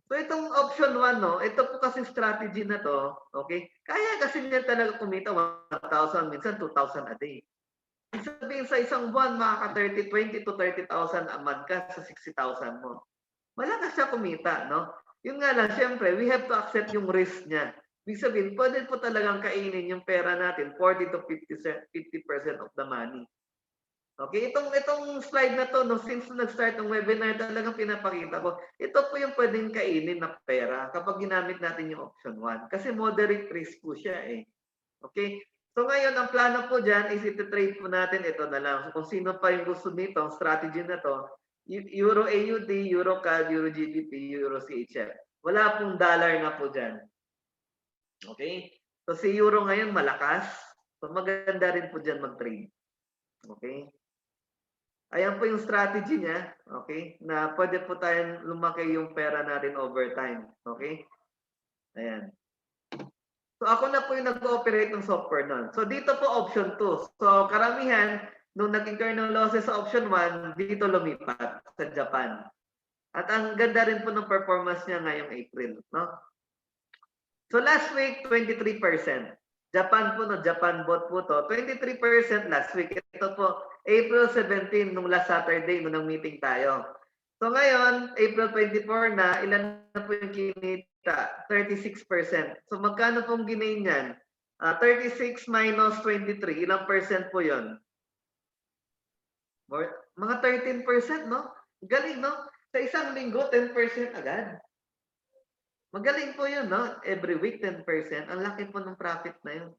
So itong option 1, no, ito po kasi strategy na to, okay? Kaya kasi niya talaga kumita 1,000, minsan 2,000 a day. Sabihin sa isang buwan, makaka 20 to 30,000 a month ka sa 60,000 mo. Malakas siya kumita, no? Yung nga lang, syempre, we have to accept yung risk niya. Ibig sabihin, pwede po talagang kainin yung pera natin, 40 to 50% of the money. Okay, itong slide na to, no, since nag-start ng webinar, talagang pinapakita ko, ito po yung pwedeng kainin na pera kapag ginamit natin yung option 1. Kasi moderate risk po siya eh. Okay? So ngayon, ang plano po dyan is iti-trade po natin ito na lang. So kung sino pa yung gusto nito, ang strategy na to, Euro AUD, Euro CAD, Euro GBP, Euro CHF. Wala pong dollar na po dyan. Okay? So si Euro ngayon malakas. So maganda rin po dyan mag-trade. Okay? Ayan po yung strategy niya. Okay? Na pwede po tayong lumaki yung pera natin over time. Okay? Ayan. So ako na po yung nag-ooperate ng software nun. So dito po option 2. So karamihan, nung nag-incur ng losses sa option 1, dito lumipat sa Japan. At ang ganda rin po ng performance niya ngayong April. No? So last week, 23%. Japan po, no? Japan bot po to. 23% last week. Ito po, April 17, nung last Saturday, nung nang-meeting tayo. So ngayon, April 24 na, ilan na po yung kinita? 36%. So magkano pong ginain yan? 36 minus 23, ilang percent po yun? Mga 13%, no? Galing, no? Sa isang linggo, 10% agad. Magaling po yun, no? Every week, 10%. Ang laki po ng profit na yun.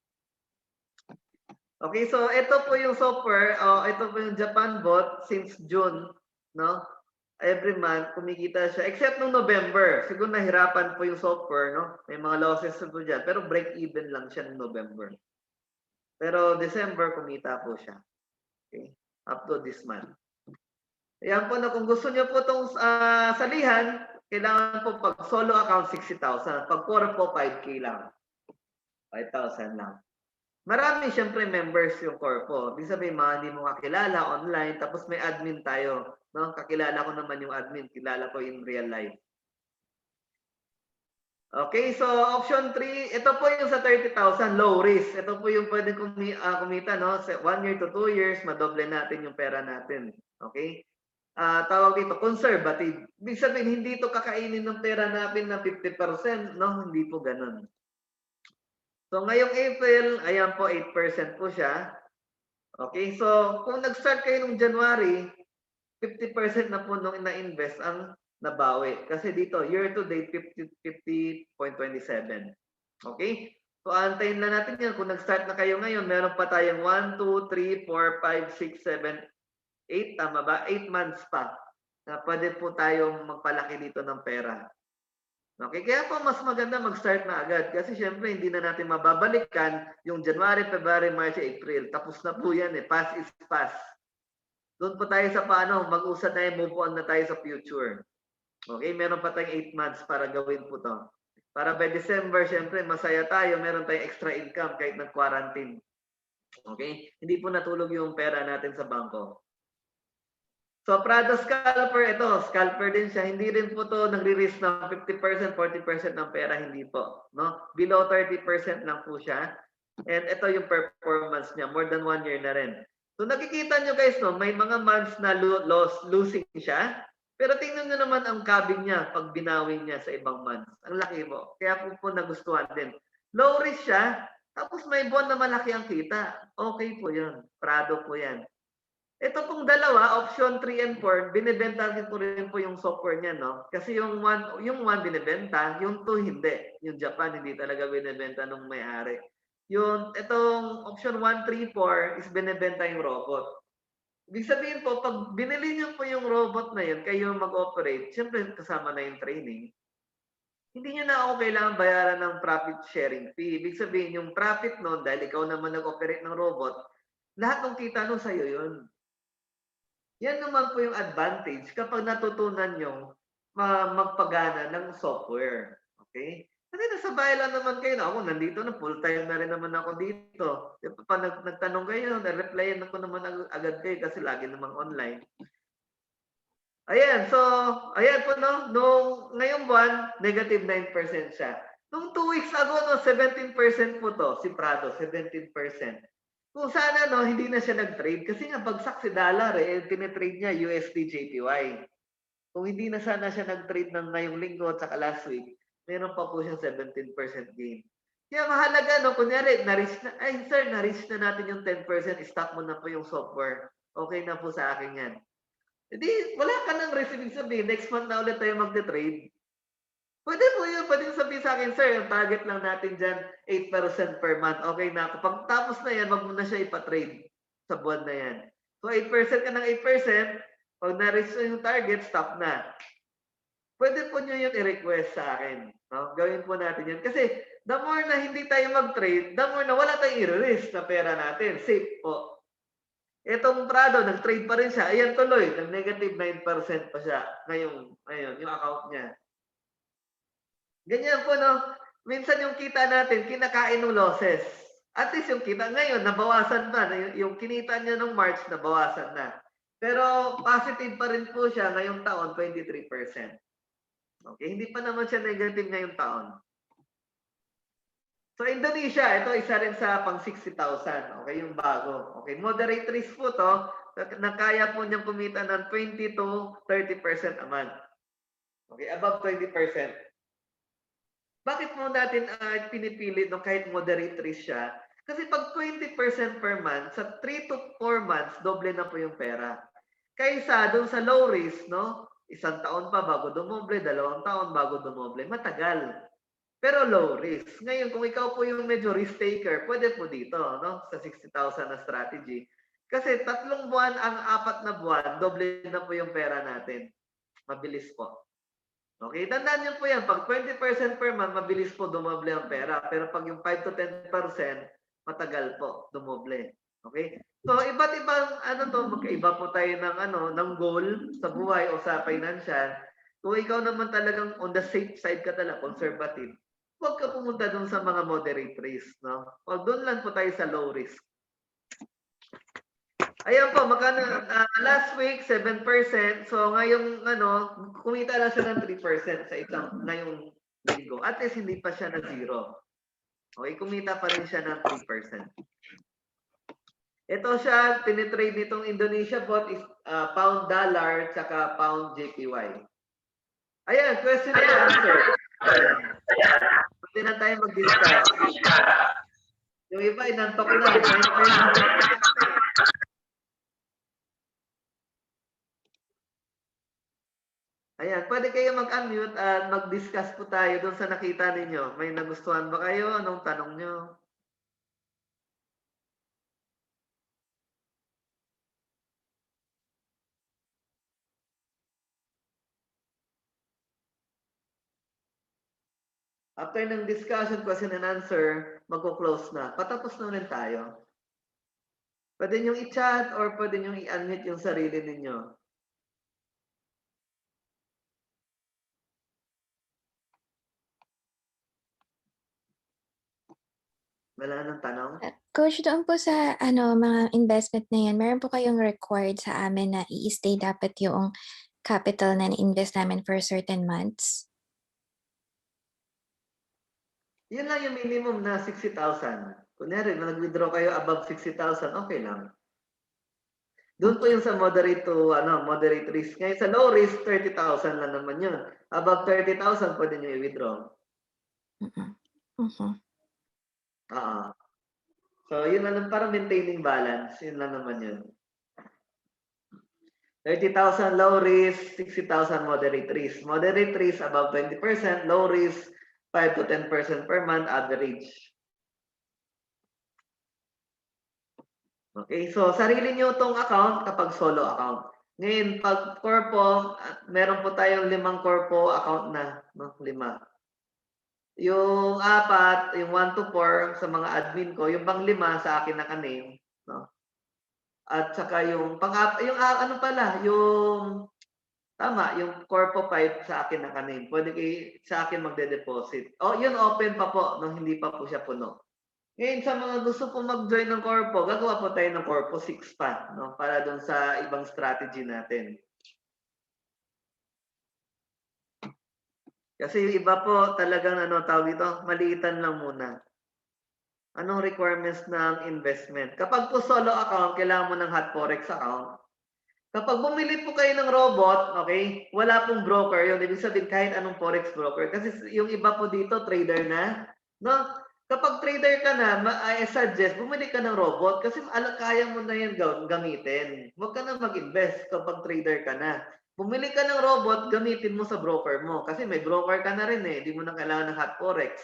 Okay, so ito po yung software. Ito po yung Japan bot since June, no? Every month, kumikita siya. Except nung November. Siguro nahirapan po yung software, no? May mga losses po dyan. Pero break-even lang siya nung November. Pero December, kumita po siya. Okay? Up to this month. Ayan po na kung gusto niyo po itong salihan, kailangan po pag solo account 60,000. Pag core po 5K lang. 5,000 lang. Marami siyempre members yung core po. Ibig sabihin mga hindi mo kakilala online, tapos may admin tayo. No? Kakilala ko naman yung admin. Kilala ko in real life. Okay, so option 3, ito po yung sa 30,000, low risk. Ito po yung pwede kumita, no? Sa 1 year to 2 years, madoble natin yung pera natin. Okay? Tawag dito, conservative. Ibig sabihin, hindi ito kakainin ng pera natin na 50%, no? Hindi po ganun. So, ngayong April, ayan po, 8% po siya. Okay, so kung nag-start kayo nung January, 50% na po nung na-invest ang nabawi. Kasi dito, year to date, 50.27. Okay? So, antayin na natin yan. Kung nag-start na kayo ngayon, meron pa tayong 1, 2, 3, 4, 5, 6, 7, 8, tama ba? 8 months pa na pwede po tayong magpalaki dito ng pera. Okay, kaya po mas maganda mag-start na agad kasi syempre hindi na natin mababalikan yung January, February, March, April. Tapos na po yan eh. Past is past. Doon po tayo sa paano, mag-usad na move on na tayo sa future. Okay, meron pa tayong 8 months para gawin po to. Para by December, syempre masaya tayo, meron tayong extra income kahit nag-quarantine. Okay, hindi po natulog yung pera natin sa bangko. So, Prado scalper, ito, scalper din siya. Hindi rin po to nagre-risk ng 50%, 40% ng pera, hindi po. No? Below 30% lang po siya. And ito yung performance niya, more than 1 year na rin. So, nakikita nyo guys, no, may mga months na losing siya. Pero tingnan nyo naman ang cabin niya pag binawi niya sa ibang months. Ang laki po. Kaya po nagustuhan din. Low risk siya, tapos may buwan na malaki ang kita. Okay po yun. Prado po yan. Ito pong dalawa, option 3 and 4, binibenta ko rin po yung software niya, no? Kasi yung 1 binibenta, yung 2 hindi. Yung Japan hindi talaga binibenta nung may-ari. Itong option 1, 3, 4 is binibenta yung robot. Ibig sabihin po, pag binili niyo po yung robot na yun, kayo mag-operate, siyempre kasama na yung training, hindi niyo na ako kailangan bayaran ng profit sharing fee. Ibig sabihin, yung profit nun, dahil ikaw naman nag-operate ng robot, lahat ng kita nun sa'yo yun. Yan naman po yung advantage kapag natutunan nyo magpagana ng software. Okay? Kasi nasa bahay lang naman kayo na ako, nandito na, full-time na rin naman ako dito. Pag nagtanong kayo, na-replyan ako naman agad kayo kasi lagi namang online. Ayan, so, ayan po, no? Ngayong buwan, negative 9% siya. Nung 2 weeks ago, no, 17% po to, si Prado, 17%. Kung sana no, hindi na siya nag-trade kasi nga bagsak si dollar tinitrade niya USD JPY. Kung hindi na sana siya nag-trade ng ngayong linggo at saka last week, meron pa po siyang 17% gain. Kaya mahalaga no, kunyari na-reach na, ay sir, na-reach na natin yung 10%, stop mo na po yung software. Okay na po sa akin yan. Hindi, wala ka nang receiving sabihin, next month na ulit tayo magte-trade. Pwede po yun. Pwede sabihin sa akin, sir, yung target lang natin dyan, 8% per month. Okay na ako. Pag tapos na yan, wag mo na siya ipatrade sa buwan na yan. So, 8% ka ng 8%. Pag na-reach yung target, stop na. Pwede po nyo yun i-request sa akin. No? Gawin po natin yan. Kasi, the more na hindi tayo mag-trade, the more na wala tayong i-risk na pera natin. Safe po. Itong Prado, nag-trade pa rin siya. Ayan tuloy, nag-negative 9% pa siya. Ngayon, yung account niya. Ganyan po, no? Minsan yung kita natin, kinakain ng losses. At least yung kita ngayon, nabawasan na. Yung kinita niya nung March, nabawasan na. Pero positive pa rin po siya ngayong taon, 23%. Okay, hindi pa naman siya negative ngayong taon. So, Indonesia, ito isa rin sa pang 60,000. Okay, yung bago. Okay, moderate risk po to. Nakaya po niyang kumita ng 20 to 30% a month. Okay, above 20%. Bakit mo natin pinipili no kahit moderate risk siya? Kasi pag 20% per month, sa 3 to 4 months, doble na po yung pera. Kaysa doon sa low risk, no? 1 taon pa bago dumoble, 2 taon bago dumoble. Matagal. Pero low risk. Ngayon, kung ikaw po yung medyo risk taker, pwede po dito, no? Sa 60,000 na strategy. Kasi 3 buwan ang 4 na buwan, doble na po yung pera natin. Mabilis po. Okay, tandaan niyo po yan. Pag 20% per month, mabilis po dumoble ang pera. Pero pag yung 5 to 10%, matagal po dumoble. Okay? So, iba't ibang magkaiba po tayo ng goal sa buhay o sa financial. Kung ikaw naman talagang on the safe side ka talaga, conservative, huwag ka pumunta dun sa mga moderate risk, no? Huwag doon lang po tayo sa low risk. Ayan po, last week 7%. So ngayong kumita lang siya ng 3% sa ngayong linggo. At least hindi pa siya na zero. Okay, kumita pa rin siya ng 3%. Ito siya, tinitrade nitong Indonesia bot is pound dollar tsaka pound JPY. Ayan, question and answer. Pwede na tayo mag-discuss. Yung iba, inantok na. Ayan, pwede kayo mag-unmute at mag-discuss po tayo doon sa nakita ninyo. May nagustuhan ba kayo? Anong tanong nyo? After ng discussion, question and answer, magko-close na. Patapos na rin tayo. Pwede nyo i-chat or pwede nyo i-unmute yung sarili ninyo. Wala nang tanong? Coach, doon po sa mga investment na yan, meron po kayong required sa amin na i-stay dapat yung capital na na-invest namin for certain months? Yun lang yung minimum na 60,000. Kunyari, nag-withdraw kayo above 60,000, okay lang. Doon po yung sa moderate to moderate risk. Ngayon sa low risk, 30,000 lang naman yun. Above 30,000, pwede nyo i-withdraw. So, yun lang, para maintaining balance. Yun lang naman yun. 30,000 low risk, 60,000 moderate risk. Moderate risk above 20%, low risk 5 to 10% per month average. Okay, so sarili nyo itong account kapag solo account. Ngayon, pag corpo, meron po tayong 5 corpo account na, no? 5. Yung 4, yung 1 to 4 sa mga admin ko, yung pang 5 sa akin naka-name, no? At saka yung yung corpo 5 sa akin naka-name. Pwede sa akin magde-deposit. Oh, yun open pa po nung hindi pa po siya puno. Ngayon, sa mga gusto po mag-join ng corpo, gagawa po tayo ng corpo 6 pa, no? Para doon sa ibang strategy natin. Kasi yung iba po talagang tawag dito, maliitan lang muna. Anong requirements ng investment? Kapag po solo account, kailangan mo ng hot forex account. Kapag bumili po kayo ng robot, okay, wala pong broker yun. Ibig sabihin kahit anong forex broker. Kasi yung iba po dito, trader na. No? Kapag trader ka na, I suggest, bumili ka ng robot kasi kaya mo na yan gamitin. Huwag ka na mag-invest kapag trader ka na. Bumili ka ng robot, gamitin mo sa broker mo. Kasi may broker ka na rin eh. Hindi mo na kailangan ng hot forex.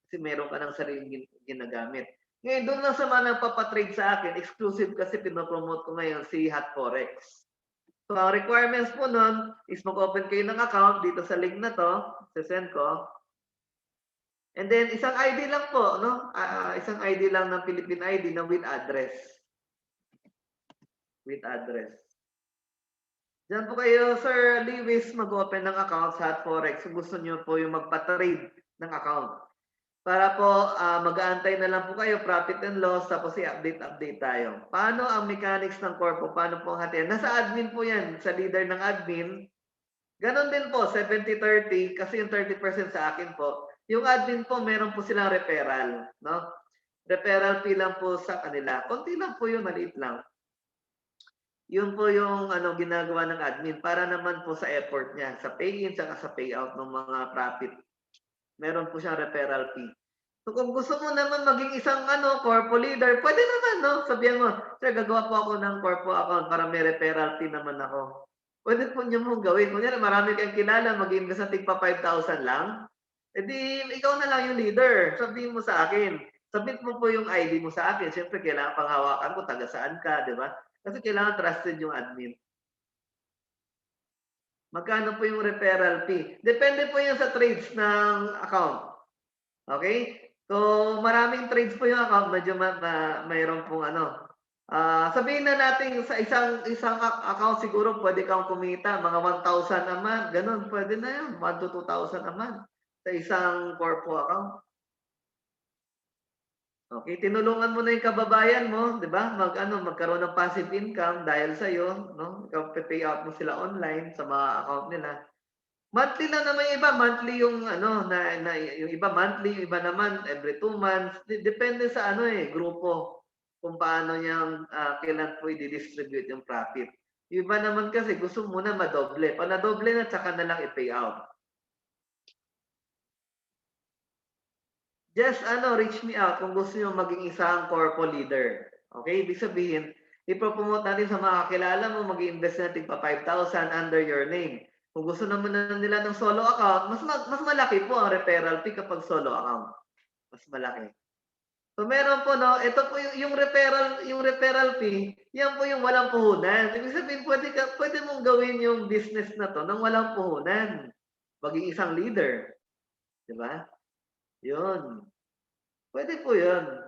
Kasi meron ka ng sariling ginagamit. Ngayon, doon lang sa mga nagpapatrade sa akin, exclusive kasi pinopromote ko ngayon si hot forex. So, ang requirements po nun is mag-open kayo ng account dito sa link na to. Sesend ko. And then, isang ID lang po, no? Isang ID lang ng Philippine ID na with address. With address. Diyan po kayo, Sir Lewis, mag-open ng account sa Forex. Kung gusto niyo po yung magpa-trade ng account. Para po, mag-aantay na lang po kayo, profit and loss, tapos i-update tayo. Paano ang mechanics ng corpo? Paano po ang hatian? Nasa admin po yan, sa leader ng admin. Ganon din po, 70-30, kasi yung 30% sa akin po. Yung admin po, meron po silang referral, no? Referral fee lang po sa kanila. Konti lang po yun, maliit lang. Yun po yung ginagawa ng admin para naman po sa effort niya, sa pay-in at sa payout ng mga profit. Meron po siyang referral fee. So kung gusto mo naman maging isang corpo leader, pwede naman, no? Sabihan mo, sir, gagawa po ako ng corpo account para may referral fee naman ako. Pwede po niyo mong gawin. Kunyari, marami kayong kilala, mag-invest na tigpa 5,000 lang. E di, ikaw na lang yung leader. Sabihin mo sa akin. Submit mo po yung ID mo sa akin. Siyempre, kailangan panghawakan ko, taga saan ka, di ba? Kasi kailangan trusted yung admin. Magkano po yung referral fee? Depende po yan sa trades ng account. Okay? So, maraming trades po yung account. Medyo mayroon pong sabihin na natin sa isang account siguro pwede kang kumita mga 1,000 a month. Ganun, pwede na yan. 1 to 2,000 a month sa isang corpo account. Okay, tinulungan mo na yung kababayan mo, 'di ba? Magkaroon ng passive income dahil sa iyo, no? Ikaw pay out mo sila online sa mga account nila. Monthly lang naman yung iba, monthly yung yung iba monthly, yung iba naman every 2 months. Depende sa grupo kung paano niyang kailan po i-distribute yung profit. Yung iba naman kasi gusto muna madoble. Pag nadoble na, tsaka na lang i-pay out. Just reach me out kung gusto niyo maging isang corpo leader. Okay? Ibig sabihin, ipropromote natin sa mga kakilala mo, mag-invest natin pa 5,000 under your name. Kung gusto naman na nila ng solo account, mas malaki po ang referral fee kapag solo account. Mas malaki. So meron po ito po yung referral fee, yan po yung walang puhunan. Ibig sabihin pwede mong gawin yung business na to nang walang puhunan. Maging isang leader. 'Di ba? 'Yun. Pwede po 'yun.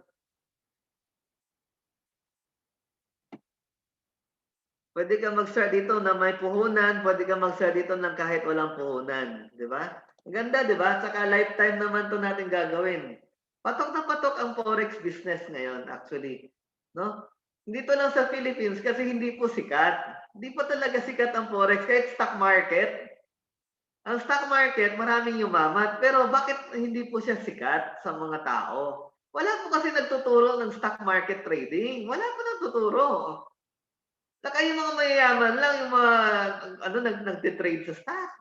Pwede kang mag-start dito na may puhunan, pwede kang mag-start dito ng kahit walang puhunan, 'di ba? Ang ganda, 'di ba? Saka lifetime naman 'to natin gagawin. Patok na patok ang forex business ngayon actually, no? Hindi to lang sa Philippines kasi hindi po sikat. Hindi pa talaga sikat ang forex kahit stock market. Ang stock market maraming yumaman, pero bakit hindi po siya sikat sa mga tao? Wala po kasi nagtuturo ng stock market trading. Wala po nagtuturo. Saka yung mga mayayaman lang, yung mga nagte-trade sa stock.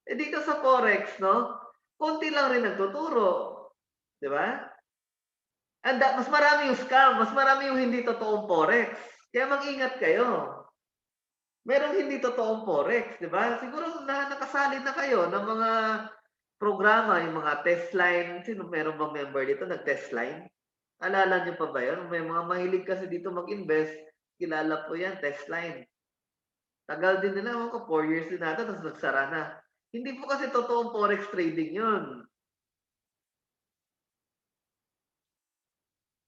Eh dito sa forex, no? Konti lang rin nagtuturo. 'Di ba? Mas marami yung scam, mas marami yung hindi totoong forex. Kaya mag-ingat kayo. Merong hindi totoong forex, 'di ba? Siguro nakasali na kayo ng mga programa, yung mga test line. Sino meron bang member dito nag-test line? Alala niyo pa ba 'yon? May mga mahilig kasi dito mag-invest. Kilala po 'yan, test line. Tagal din nila, 4 years din nata, tapos nagsara na. Hindi po kasi totoong forex trading 'yon.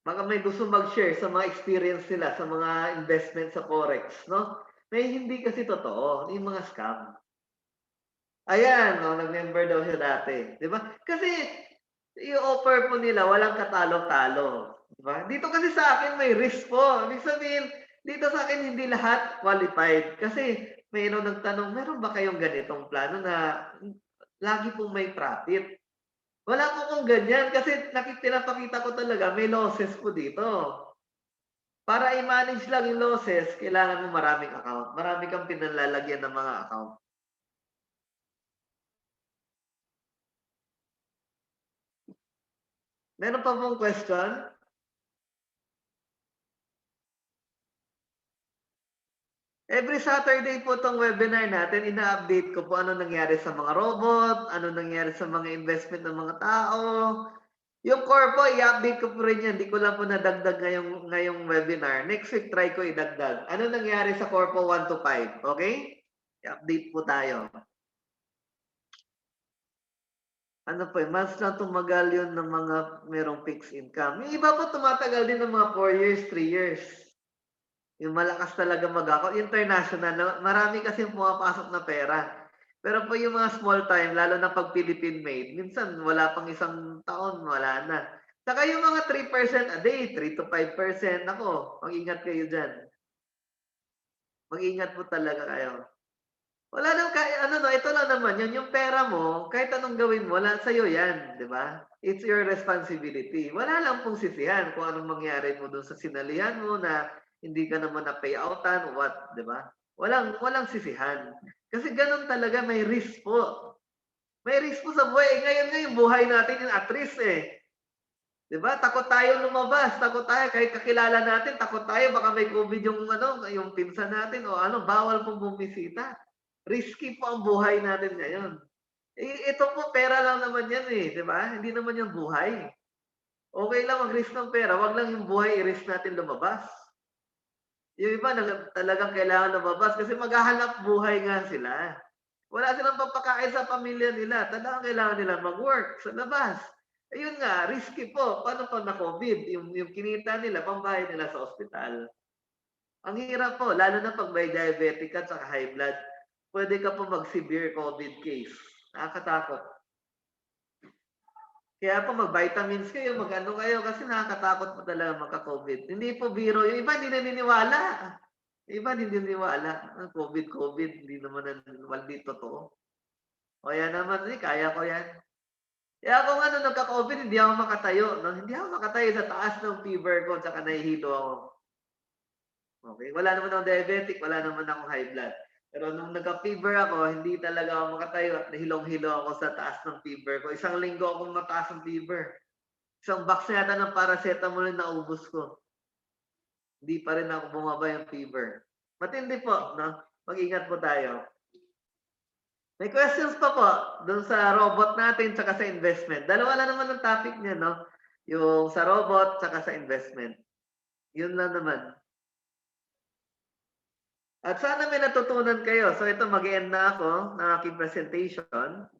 Baka may gusto mag-share sa mga experience nila sa mga investment sa forex, no? May hindi kasi totoo, yung mga scam. Ayan, nag-member daw siya dati, 'di ba? Kasi i-offer po nila walang katalo-talo, 'di ba? Dito kasi sa akin may risk po. Ibig sabihin, dito sa akin hindi lahat qualified kasi mayroong nagtanong, meron ba kayong ganitong plano na lagi pong may profit? Wala po kung ganyan kasi pinapakita ko talaga may losses po dito. Para i-manage lang yung losses, kailangan mo maraming account. Marami kang pinalalagyan ng mga account. Meron pa pong question? Every Saturday po itong webinar natin, ina-update ko po ano nangyari sa mga robot, ano nangyari sa mga investment ng mga tao. Yung corpo, i-update ko po rin yan. Hindi ko lang po nadagdag ngayong webinar. Next week, try ko idagdag. Ano nangyari sa corpo 1 to 5? Okay? I-update po tayo. Ano po, months lang tumagal yun ng mga merong fixed income. Yung iba po tumatagal din ng mga 4 years, 3 years. Yung malakas talaga mag-account. International, marami kasi pumapasok na pera. Pero po yung mga small time, lalo na pag Philippine made, minsan wala pang isang taon, wala na. Saka yung mga 3% a day, 3 to 5%, ako, mag-ingat kayo dyan. Mag-ingat po talaga kayo. Wala nang, ito lang naman yun, yung pera mo, kahit anong gawin mo, wala sa'yo yan, di ba? It's your responsibility. Wala lang pong sisihan kung anong mangyari mo dun sa sinalihan mo na hindi ka naman na payoutan, what, di ba? Walang sisihan. Kasi ganun talaga, may risk po. May risk po sa buhay. Ngayon yung buhay natin yung at risk eh. Diba? Takot tayo lumabas, takot tayo kahit kakilala natin, takot tayo baka may COVID yung yung pinsan natin o bawal pong bumisita. Risky po ang buhay natin ngayon. Ito po pera lang naman yan di ba? Hindi naman yung buhay. Okay lang mag-risk ng pera, wag lang yung buhay i-risk natin lumabas. Yung iba talagang kailangan lumabas kasi maghahanap buhay nga sila. Wala silang papakain sa pamilya nila. Talagang kailangan nila mag-work sa labas. Ayun nga, risky po. Paano pag na-COVID? Yung kinita nila, pambayad nila sa ospital. Ang hirap po, lalo na pag may diabetic ka at high blood, pwede ka po mag-severe COVID case. Nakakatakot. Kaya po mag-vitamins kayo, mag-ano kayo, kasi nakakatakot po talaga magka-COVID. Hindi po biro. Yung iba hindi naniniwala. Yung iba hindi naniniwala. COVID, hindi naman hindi totoo. O yan naman, kaya ko yan. Kaya ako nga nagka-COVID, hindi ako makatayo. No? Hindi ako makatayo sa taas ng fever ko, tsaka nahihilo ako. Okay? Wala naman akong diabetic, wala naman akong high blood. Pero nung nagka-fever ako, hindi talaga ako makatayo at nahilong-hilo ako sa taas ng fever ko. Isang linggo akong mataas ng fever. Isang box yata ng paracetamol na naubos ko. Hindi pa rin ako bumaba yung fever. Matindi po, no? Mag-ingat po tayo. May questions pa po doon sa robot natin tsaka sa investment. Dalawa lang naman ang topic niya, no? Yung sa robot tsaka sa investment. Yun lang naman. At sana may natutunan kayo. So ito, mag-end na ako ng aking presentation.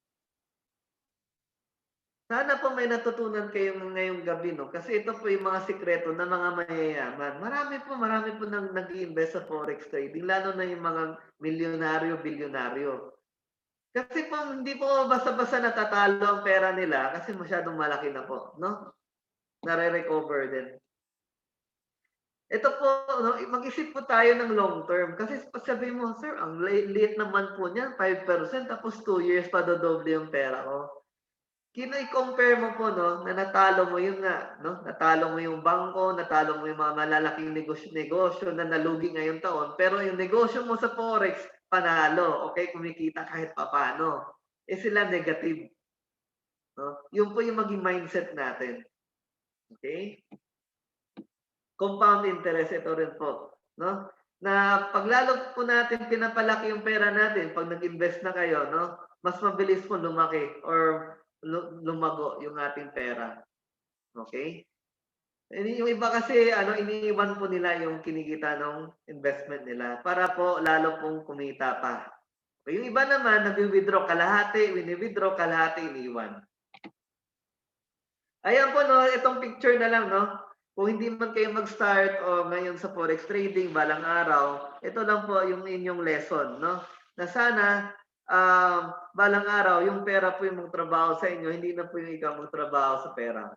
Sana po may natutunan kayo ngayong gabi, no? Kasi ito po yung mga sikreto ng mga mayayaman. Marami po nag-i-invest sa Forex trading, lalo na yung mga milyonaryo, bilyonaryo. Kasi po, hindi po basta-basta natatalo ang pera nila kasi masyadong malaki na po, no? Nare-recover din. Ito po, no, mag-isip po tayo ng long term. Kasi sabihin mo, sir, ang liit naman po niya, 5%, tapos 2 years pa dodoble yung pera ko. Kino-compare mo po, no, na natalo mo yun nga, no? Natalo mo yung bangko, natalo mo yung mga malalaking negosyo na nalugi ngayong taon, pero yung negosyo mo sa Forex, panalo, okay? Kumikita kahit papano. Sila negative. No? Yun po yung maging mindset natin. Okay? Compound interest, ito rin po. No? Na paglalo po natin pinapalaki yung pera natin, pag nag-invest na kayo, no? Mas mabilis po lumaki or lumago yung ating pera. Okay? Yung iba kasi iniiwan po nila yung kinikita ng investment nila para po lalo pong kumita pa. Yung iba naman nag-withdraw kalahati, wini-withdraw kalahati, iniiwan. Ayan po, no, itong picture na lang, no. Kung hindi man kayo mag-start o ngayon sa forex trading balang araw, ito lang po yung inyong lesson, no. Na sana balang araw yung pera po yung magtrabaho sa inyo, hindi na po yung ikaw magtrabaho sa pera.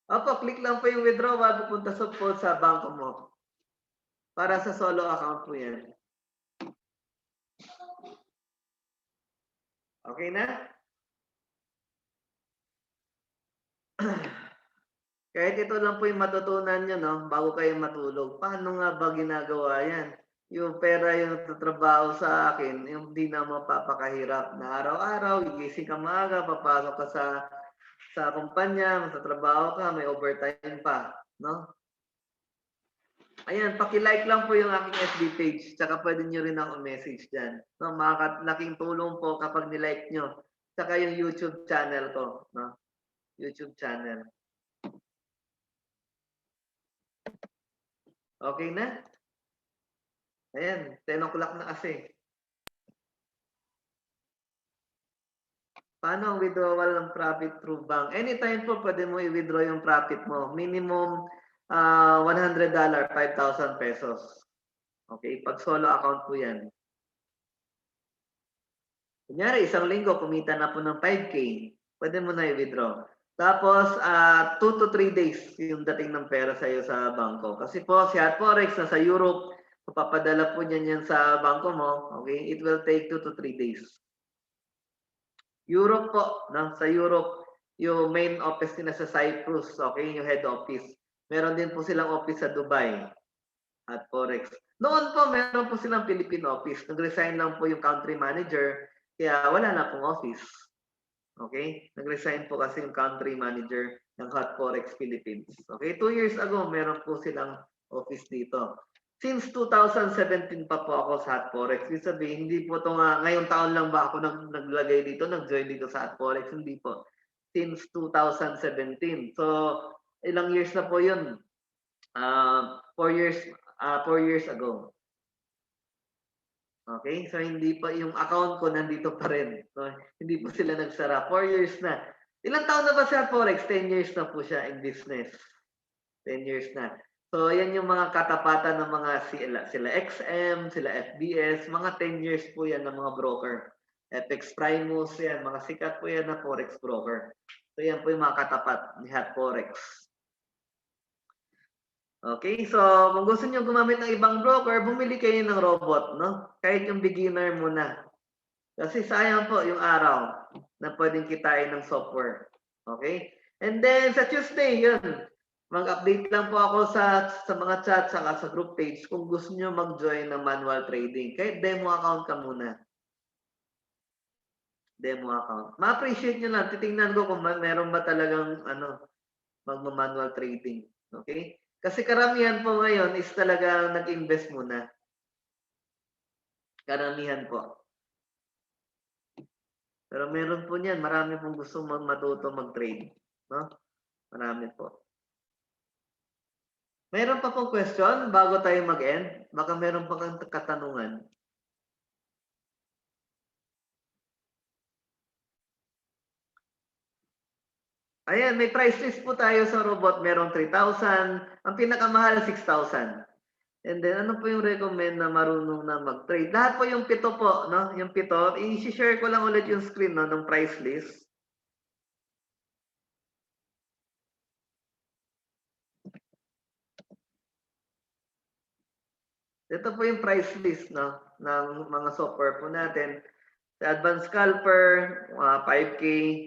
Opo, click lang po yung withdrawal, pupunta sa bangko mo. Para sa solo account po yan. Okay na? Kahit ito lang po yung matutunan nyo, no? Bago kayo matulog. Paano nga ba ginagawa yan? Yung pera yung tatrabaho sa akin, yung di na mapapakahirap na araw-araw, gigising ka maaga, papasok ka sa kumpanya, magtatrabaho ka, may overtime pa, no? Ayan, paki-like lang po yung aking FB page, tsaka pwede nyo rin ako message dyan. No, makakalaking tulong po kapag nilike nyo. Tsaka yung YouTube channel ko, no? YouTube channel. Okay na? Ayan, 10 o'clock na kasi. Paano ang withdrawal ng profit through bank? Anytime po pwede mo i-withdraw yung profit mo. Minimum $100, 5,000 pesos. Okay, pag solo account po yan. Kunyari, isang linggo, kumita na po ng 5K. Pwede mo na i-withdraw. Tapos, 2 to 3 days yung dating ng pera sa iyo sa bangko. Kasi po, si Hot Forex nasa Europe, papadala po niyan sa bangko mo. Okay, it will take 2 to 3 days. Europe po, no? Sa Europe, yung main office nila sa Cyprus, okay, yung head office. Meron din po silang office sa Dubai at Forex. Noon po, meron po silang Philippine office. Nag-resign lang po yung country manager, kaya wala na pong office. Okay? Nag-resign po kasi yung country manager ng Hot Forex Philippines. Okay? 2 years ago, meron po silang office dito. Since 2017 pa po ako sa Hot Forex. Ibig sabihin, hindi po ito nga, ngayong taon lang ba ako naglagay dito, nag-join dito sa Hot Forex. Hindi po. Since 2017. So, ilang years na po yun? 4 years ago. Okay? So, hindi pa, yung account ko nandito pa rin. So, hindi po sila nagsara. 4 years na. Ilang taon na ba sa Forex? 10 years na po siya in business. 10 years na. So, yan yung mga katapatan ng mga sila XM, sila FBS, mga 10 years po yan ng mga broker. FX Primus, yan, mga sikat po yan na Forex broker. So, yan po yung mga katapat ni Hot Forex. Okay, so kung gusto niyo gumamit ng ibang broker, bumili kayo ng robot, no? Kahit yung beginner muna. Kasi sayang po yung araw na pwedeng kitain ng software. Okay? And then sa Tuesday, yun. Mag-update lang po ako sa mga chat saka sa group page kung gusto niyo mag-join ng manual trading. Kahit demo account ka muna. Demo account. Ma-appreciate nyo lang. Titingnan ko kung meron ba talagang mag-manual trading. Okay? Kasi karamihan po ngayon is talagang nag-invest muna. Karamihan po. Pero meron po niyan. Marami pong gusto matuto mag-trade. No? Marami po. Meron pa pong question bago tayo mag-end? Baka meron pa kang katanungan. Ayan, may price list po tayo sa robot. Merong 3,000. Ang pinakamahal, 6,000. And then, ano po yung recommend na marunong na mag-trade? Lahat po yung pito po, no? Yung pito. I-share ko lang ulit yung screen, no, ng price list. Ito po yung price list, no, ng mga software po natin. Sa Advanced Scalper, 5K,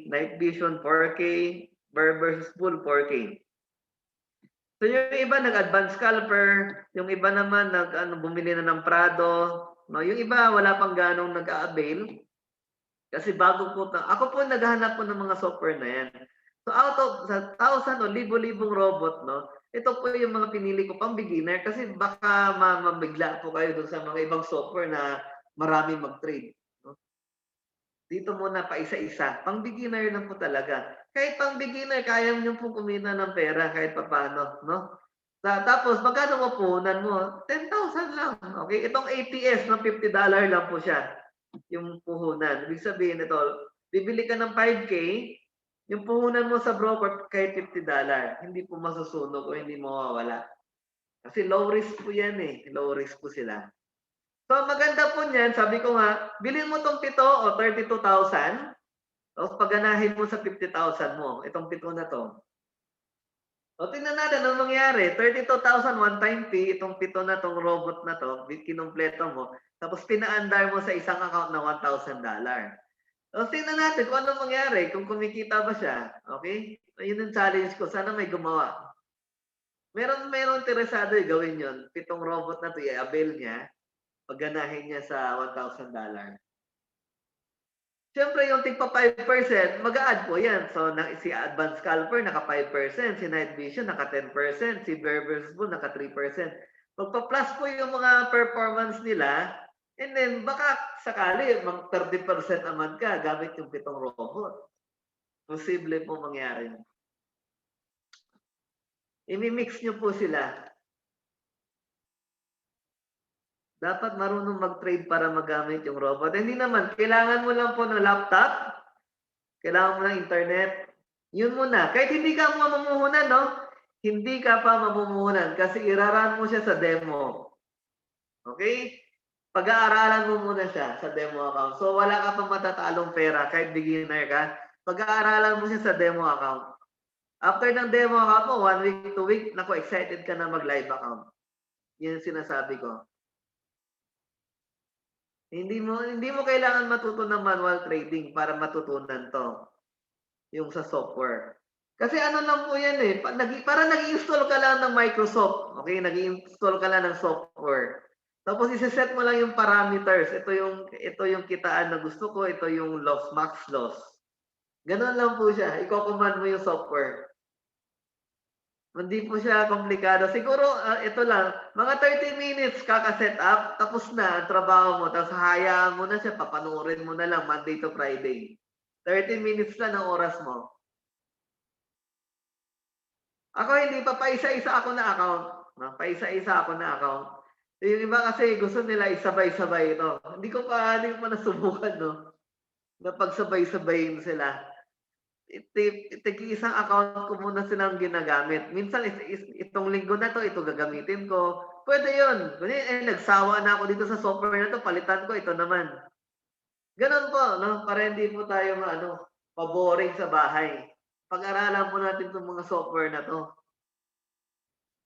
Night Vision, 4K, Bear versus Bull, 4K. So yung iba nag-Advanced Scalper, yung iba naman bumili na ng Prado, no, yung iba wala pang ganong nag-a-avail. Kasi bago po, ako po naghahanap po ng mga software na yan. So out of sa 1,000 o libo-libong robot, no, ito po yung mga pinili ko pang beginner kasi baka mabigla po kayo dun sa mga ibang software na marami mag-trade. No? Dito muna pa isa-isa. Pang beginner lang po talaga. Kahit pang beginner, kaya nyo po kumita ng pera kahit paano. No? Tapos, magkano mo puhunan mo? 10,000 lang. Okay? Itong ATS, no, $50 lang po siya. Yung puhunan. Ibig sabihin ito, bibili ka ng 5K, yung puhunan mo sa broker kahit $50, hindi po masusunog o hindi mawawala. Kasi low risk po yan eh. Low risk po sila. So maganda po niyan, sabi ko nga, bilhin mo tong pito o 32,000. Tapos pagganahin mo sa 50,000 mo, itong pito na to. O tingnan natin anong mangyari. 32,000 one-time fee, itong pito na tong robot na to, kinumpleto mo. Tapos pinaandar mo sa isang account na $1,000. So, tingnan natin kung ano mangyari, kung kumikita ba siya. Okay? So, yun yung challenge ko. Sana may gumawa. Meron interesado gawin yun. Pitong robot na to, i-avail niya. Pagganahin niya sa $1,000. Siyempre, yung tigpa 5%, mag-a-add po yan. So, si Advanced Scalper, naka 5%. Si Night Vision, naka 10%. Si Bear vs. Bull, naka 3%. Magpa-plus po yung mga performance nila. And then, baka sakali, mag 30% naman ka gamit yung pitong robot. Posible po mangyari. I-mix nyo po sila. Dapat marunong mag-trade para magamit yung robot. Hindi naman, kailangan mo lang po ng laptop. Kailangan mo ng internet. Yun muna. Kahit hindi ka mamumuhunan, no? Hindi ka pa mamumuhunan kasi iraran mo siya sa demo. Okay? Pag-aaralan mo muna siya sa demo account. So, wala ka pang matatalong pera kahit beginner ka. Pag-aaralan mo siya sa demo account. After ng demo account mo, 1 week, 2 week, naku, excited ka na mag-live account. Yan yung sinasabi ko. Hindi mo kailangan matuto ng manual trading para matutunan to. Yung sa software. Kasi ano lang po yan eh. Para nag-install ka lang ng Microsoft. Okay? Nag-install ka lang ng software. Tapos isa-set mo lang yung parameters. Ito yung kitaan na gusto ko. Ito yung loss, max loss. Ganun lang po siya. Iko-command mo yung software. Hindi po siya komplikado. Siguro, ito lang, mga 30 minutes kaka-set up, tapos na ang trabaho mo. Tapos hayaan mo na siya, papanuorin mo na lang Monday to Friday. 30 minutes lang ang oras mo. Ako hindi pa, paisa-isa ako na account. Paisa-isa ako na account. Yung iba kasi gusto nila isabay-sabay ito. Hindi ko pa nasubukan, no? Na pagsabay-sabayin sila. Isang account ko muna silang ginagamit. Minsan, itong linggo na to, ito gagamitin ko. Pwede yun. Nagsawa na ako dito sa software na to, palitan ko, ito naman. Ganon po, no? Para hindi po tayo paboring sa bahay. Pag-aralan po natin itong mga software na to.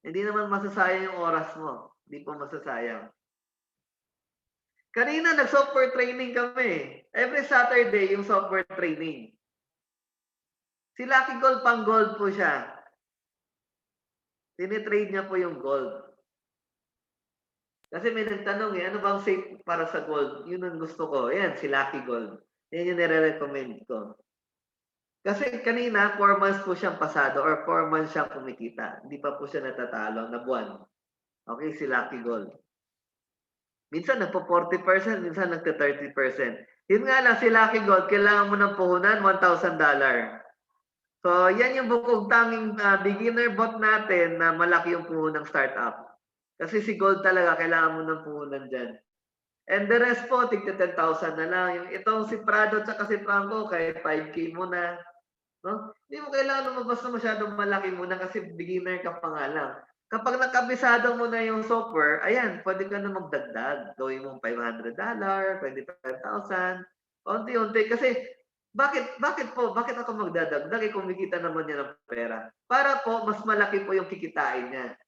Hindi naman masasayang yung oras mo. Hindi po masasayang. Kanina, nag-software training kami. Every Saturday, yung software training. Si Lucky Gold, pang gold po siya. Tinitrade niya po yung gold. Kasi may nagtanong ano bang safe para sa gold? Yun ang gusto ko. Ayan, si Lucky Gold. Yan yung nire-recommend ko. Kasi kanina, 4 months po siyang pasado or 4 months siyang kumikita. Hindi pa po siya natatalo na buwan. Okay, si Lucky Gold. Minsan nagpo 40%, minsan nagte 30%. Yun nga lang, si Lucky Gold, kailangan mo ng puhunan, $1,000. So, yan yung bukog tanging beginner bot natin na malaki yung puhunang startup. Kasi si Gold talaga, kailangan mo ng puhunan dyan. And the rest po, tigta 10,000 na lang. Yung itong si Prado at si Franco, kahit 5K muna. No? Hindi mo kailangan lumabas na masyadong malaki muna kasi beginner ka pa nga lang. Kapag nakabisado mo na yung software, ayan, pwede ka na magdagdag. Gawin mo $500, pwede 5,000. Unti-unti. Kasi, bakit ako magdadagdag? Kumikita naman niya ng pera. Para po, mas malaki po yung kikitain niya.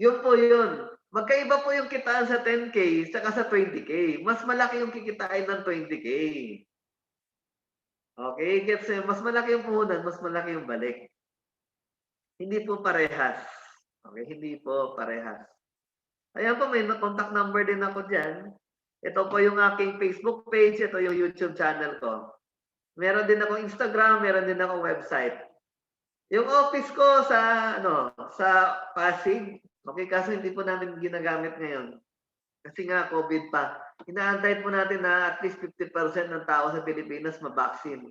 Yun po yun. Magkaiba po yung kitaan sa 10K saka sa 20K. Mas malaki yung kikitain ng 20K. Okay? Kasi mas malaki yung puhunan, mas malaki yung balik. Hindi po parehas. Okay? Hindi po parehas. Ayan po, may contact number din ako dyan. Ito po yung aking Facebook page. Ito yung YouTube channel ko. Meron din ako Instagram, meron din ako website. Yung office ko sa Pasig, okay, kasi hindi po namin ginagamit ngayon. Kasi nga COVID pa. Inaantay po natin na at least 50% ng tao sa Pilipinas mabaksin.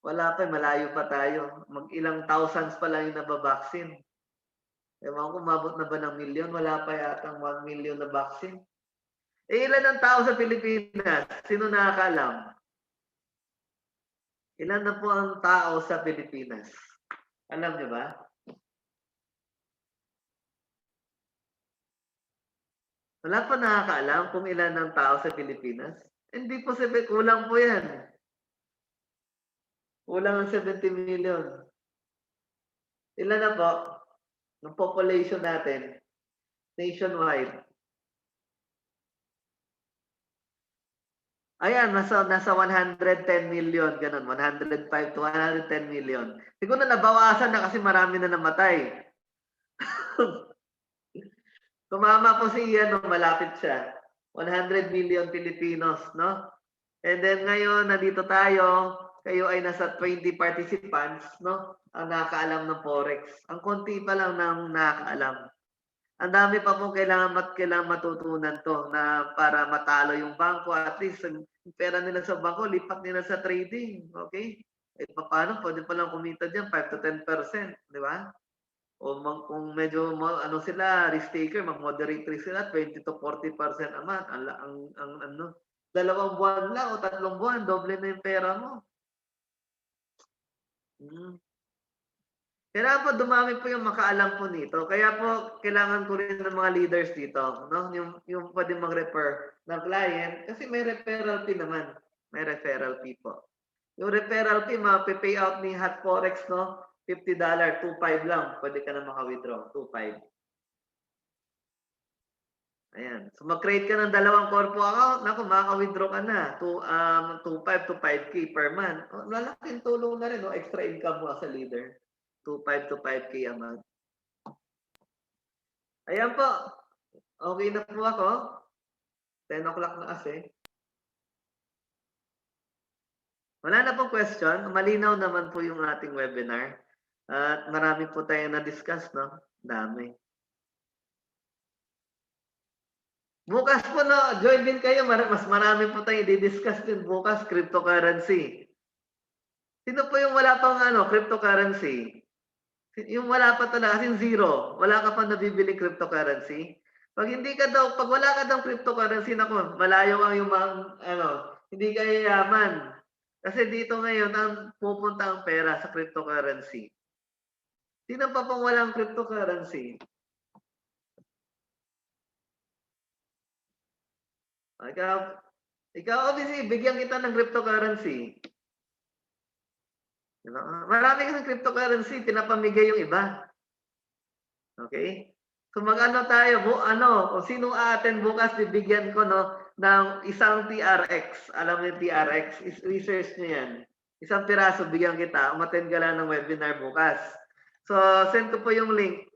Wala pa, malayo pa tayo. Mag-ilang thousands pa lang yung nababaksin. Ewan ko, mabot na ba ng milyon? Wala pa yata 1 million na vaccine. Ilan ang tao sa Pilipinas? Sino nakakaalam? Ilan na po ang tao sa Pilipinas? Alam niyo ba? Wala pa nakakaalam kung ilan ang tao sa Pilipinas? Hindi po kulang po yan. Kulang ang 70 million. Ilan na po? Ng population natin nationwide. Ayan, nasa 110 million, ganun, 105 to 110 million. Siguro nabawasan na kasi marami na namatay. Tumama po si Ian, malapit siya. 100 million Filipinos, no? And then ngayon, nandito tayo, kayo ay nasa 20 participants, no? Ang nakakaalam ng Forex. Ang konti pa lang ng nakakaalam. Ang dami pa po kailangan matutunan to na para matalo yung bangko. At least, yung pera nila sa bangko, lipat nila sa trading. Okay? Eh, paano? Pwede palang kumita dyan, 5 to 10%. Di ba? O kung medyo sila, risk taker, mag-moderate risk sila, 20 to 40% a month. Ang 2 buwan lang o 3 buwan, doble na yung pera mo. Kailangan po dumami po yung makaalam po nito. Kaya po, kailangan ko rin ng mga leaders dito. No? Yung pwede mag-refer ng client. Kasi may referral fee naman. May referral fee po. Yung referral fee, ma-pay out ni Hot Forex, no? $50, 2.5 lang. Pwede ka na maka-withdraw. 2.5. Ayan. So, mag-create ka ng 2 corpo account. Naku, maka-withdraw ka na. 2.5 to 5K per month. Lalaking tulong na rin. No? Extra income mo as a leader. 2.5 to 5K a month. Ayan po. Okay na po ako. 10 o'clock na kasi. Wala na pong question. Malinaw naman po yung ating webinar. At marami po tayong na-discuss, no? Dami. Bukas po, no? Join din kayo. Mas marami po tayong i-discuss din bukas, cryptocurrency. Sino po yung wala pang cryptocurrency? Yung wala pa talaga, as zero. Wala ka pa nabibili cryptocurrency. Pag wala ka daw cryptocurrency, nako, malayo ang yung hindi ka yayaman. Kasi dito ngayon, ang pupunta ang pera sa cryptocurrency. Sino pa pong walang cryptocurrency? Ikaw obviously, bigyan kita ng cryptocurrency. Marami kasing cryptocurrency, pinapamigay yung iba. Okay? So mag-ano tayo, kung sino a-attend bukas, bibigyan ko ng isang TRX. Alam mo yung TRX? Research nyo yan. Isang piraso, bigyan kita. Umattend ka lang ng webinar bukas. So, send ko po yung link.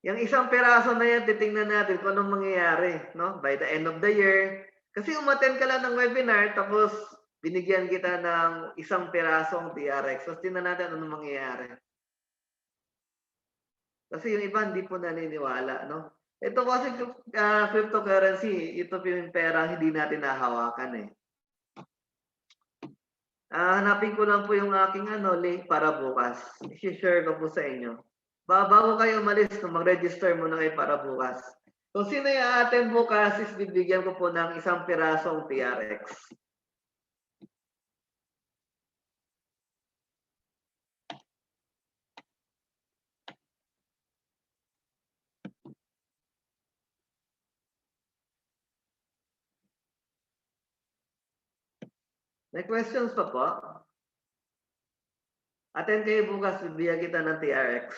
Yung isang piraso na yan, titingnan natin kung anong mangyayari, no? By the end of the year. Kasi umattend ka lang ng webinar, tapos binigyan kita ng isang pirasong TRX. So, tingnan natin anong mangyayari. Kasi yung iba hindi po naniniwala, no? Ito kasi cryptocurrency, ito po yung pera hindi natin nahawakan eh. Hanapin ko lang po yung aking link para bukas. I-share ko po sa inyo. Bago kayo umalis, mag-register muna kayo para bukas. Kung sino yung attend bukas, is bibigyan ko po ng isang pirasong TRX. May questions pa po? Attend kayo bukas, bibigyan kita ng TRX.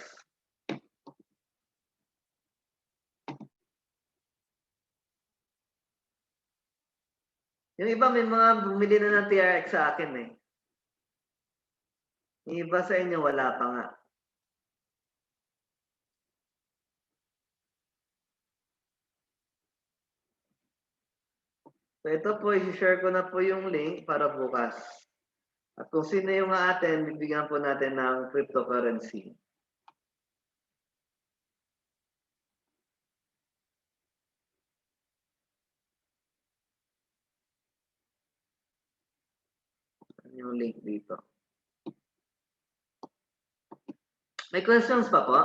Yung iba may mga bumili na ng TRX sa akin eh. Yung iba sa inyo wala pa nga. So ito po, i-share ko na po yung link para bukas. At kung sino yung a-attend, bibigyan po natin ng cryptocurrency. Yung link dito. May questions pa po?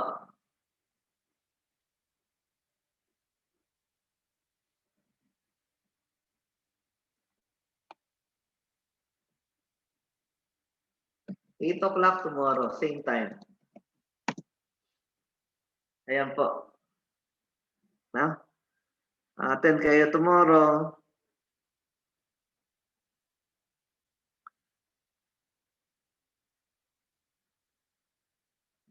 Eight o'clock tomorrow, same time. Ayan po. Na? Attend kayo tomorrow.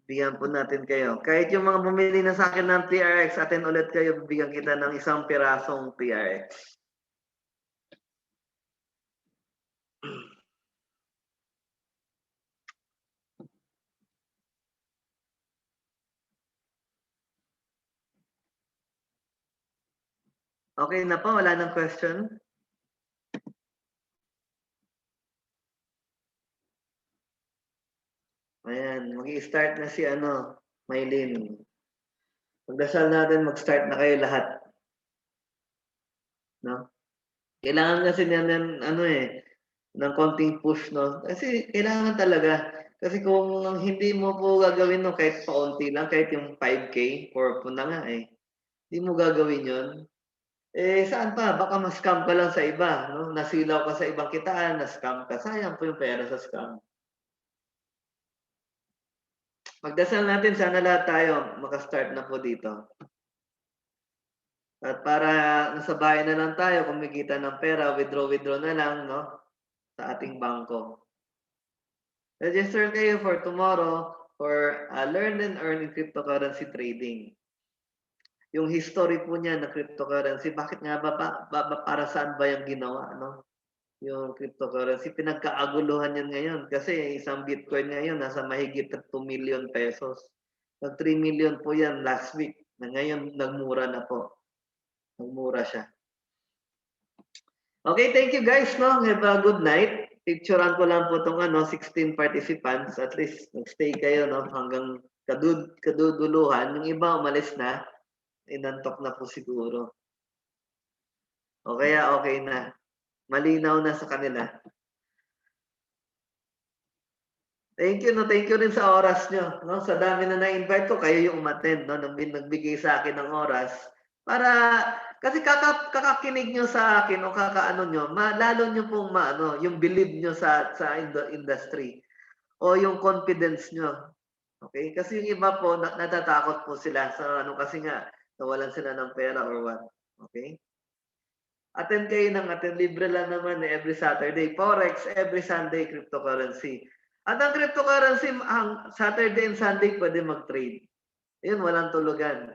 Bigyan po natin kayo. Kahit yung mga bumili na sa akin ng TRX, attend ulit kayo, bigyan kita ng isang pirasong TRX. Okay na po, wala nang question? Ayan, mag-i-start na si Maylin. Magdasal natin, mag-start na kayo lahat. No? Kailangan kasi ng ng konting push, no? Kasi kailangan talaga. Kasi kung hindi mo po gagawin kahit paunti lang, kahit yung 5K, for po na nga eh. Hindi mo gagawin yon. Saan pa? Baka ma-scam ka lang sa iba, no? Nasilaw ka sa ibang kitaan, na-scam ka. Sayang po yung pera sa scam. Magdasal natin, sana lahat tayo makastart na po dito. At para nasa bahay na lang tayo, kumikita ng pera, withdraw na lang, no? Sa ating bangko. Register kayo for tomorrow for learn and earn in cryptocurrency trading. Yung history po niya na cryptocurrency, bakit nga ba para saan ba yung ginawa, no? Yung cryptocurrency, pinagkaaguluhan yan ngayon kasi isang Bitcoin ngayon nasa mahigit 2 million pesos. Nag 3 million po yan last week. Na ngayon nagmura na po. Nagmura siya. Okay, thank you guys, no? Have a good night. Picturean ko lang po itong 16 participants. At least nag-stay kayo, no? Hanggang kaduduluhan. Yung iba umalis na. Inantok na po siguro. O kaya okay na. Malinaw na sa kanila. Thank you, no? Thank you rin sa oras nyo. No? Sa dami na na-invite ko, kayo yung umattend, no? Nagbigay sa akin ng oras. Para, kasi kakakinig nyo sa akin o kakaano nyo, lalo nyo pong yung believe nyo sa industry o yung confidence nyo. Okay? Kasi yung iba po, natatakot po sila sa kasi nga, nawalan sila ng pera or what. Okay? Attend kayo ng attend. Libre lang naman every Saturday. Forex, every Sunday, cryptocurrency. At ang cryptocurrency, ang Saturday and Sunday, pwede mag-trade. Yun, walang tulugan.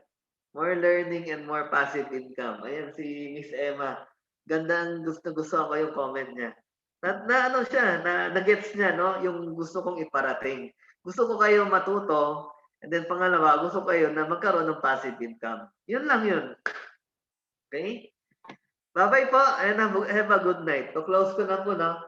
More learning and more passive income. Ayan si Miss Emma. Gandang gusto ako yung comment niya. Na siya, na-gets niya, no? Yung gusto kong iparating. Gusto ko kayo matuto. And then pangalawa, gusto ko kayo na magkaroon ng passive income. Yun lang yun. Okay? Bye-bye po and have a good night. To close ko na po, no?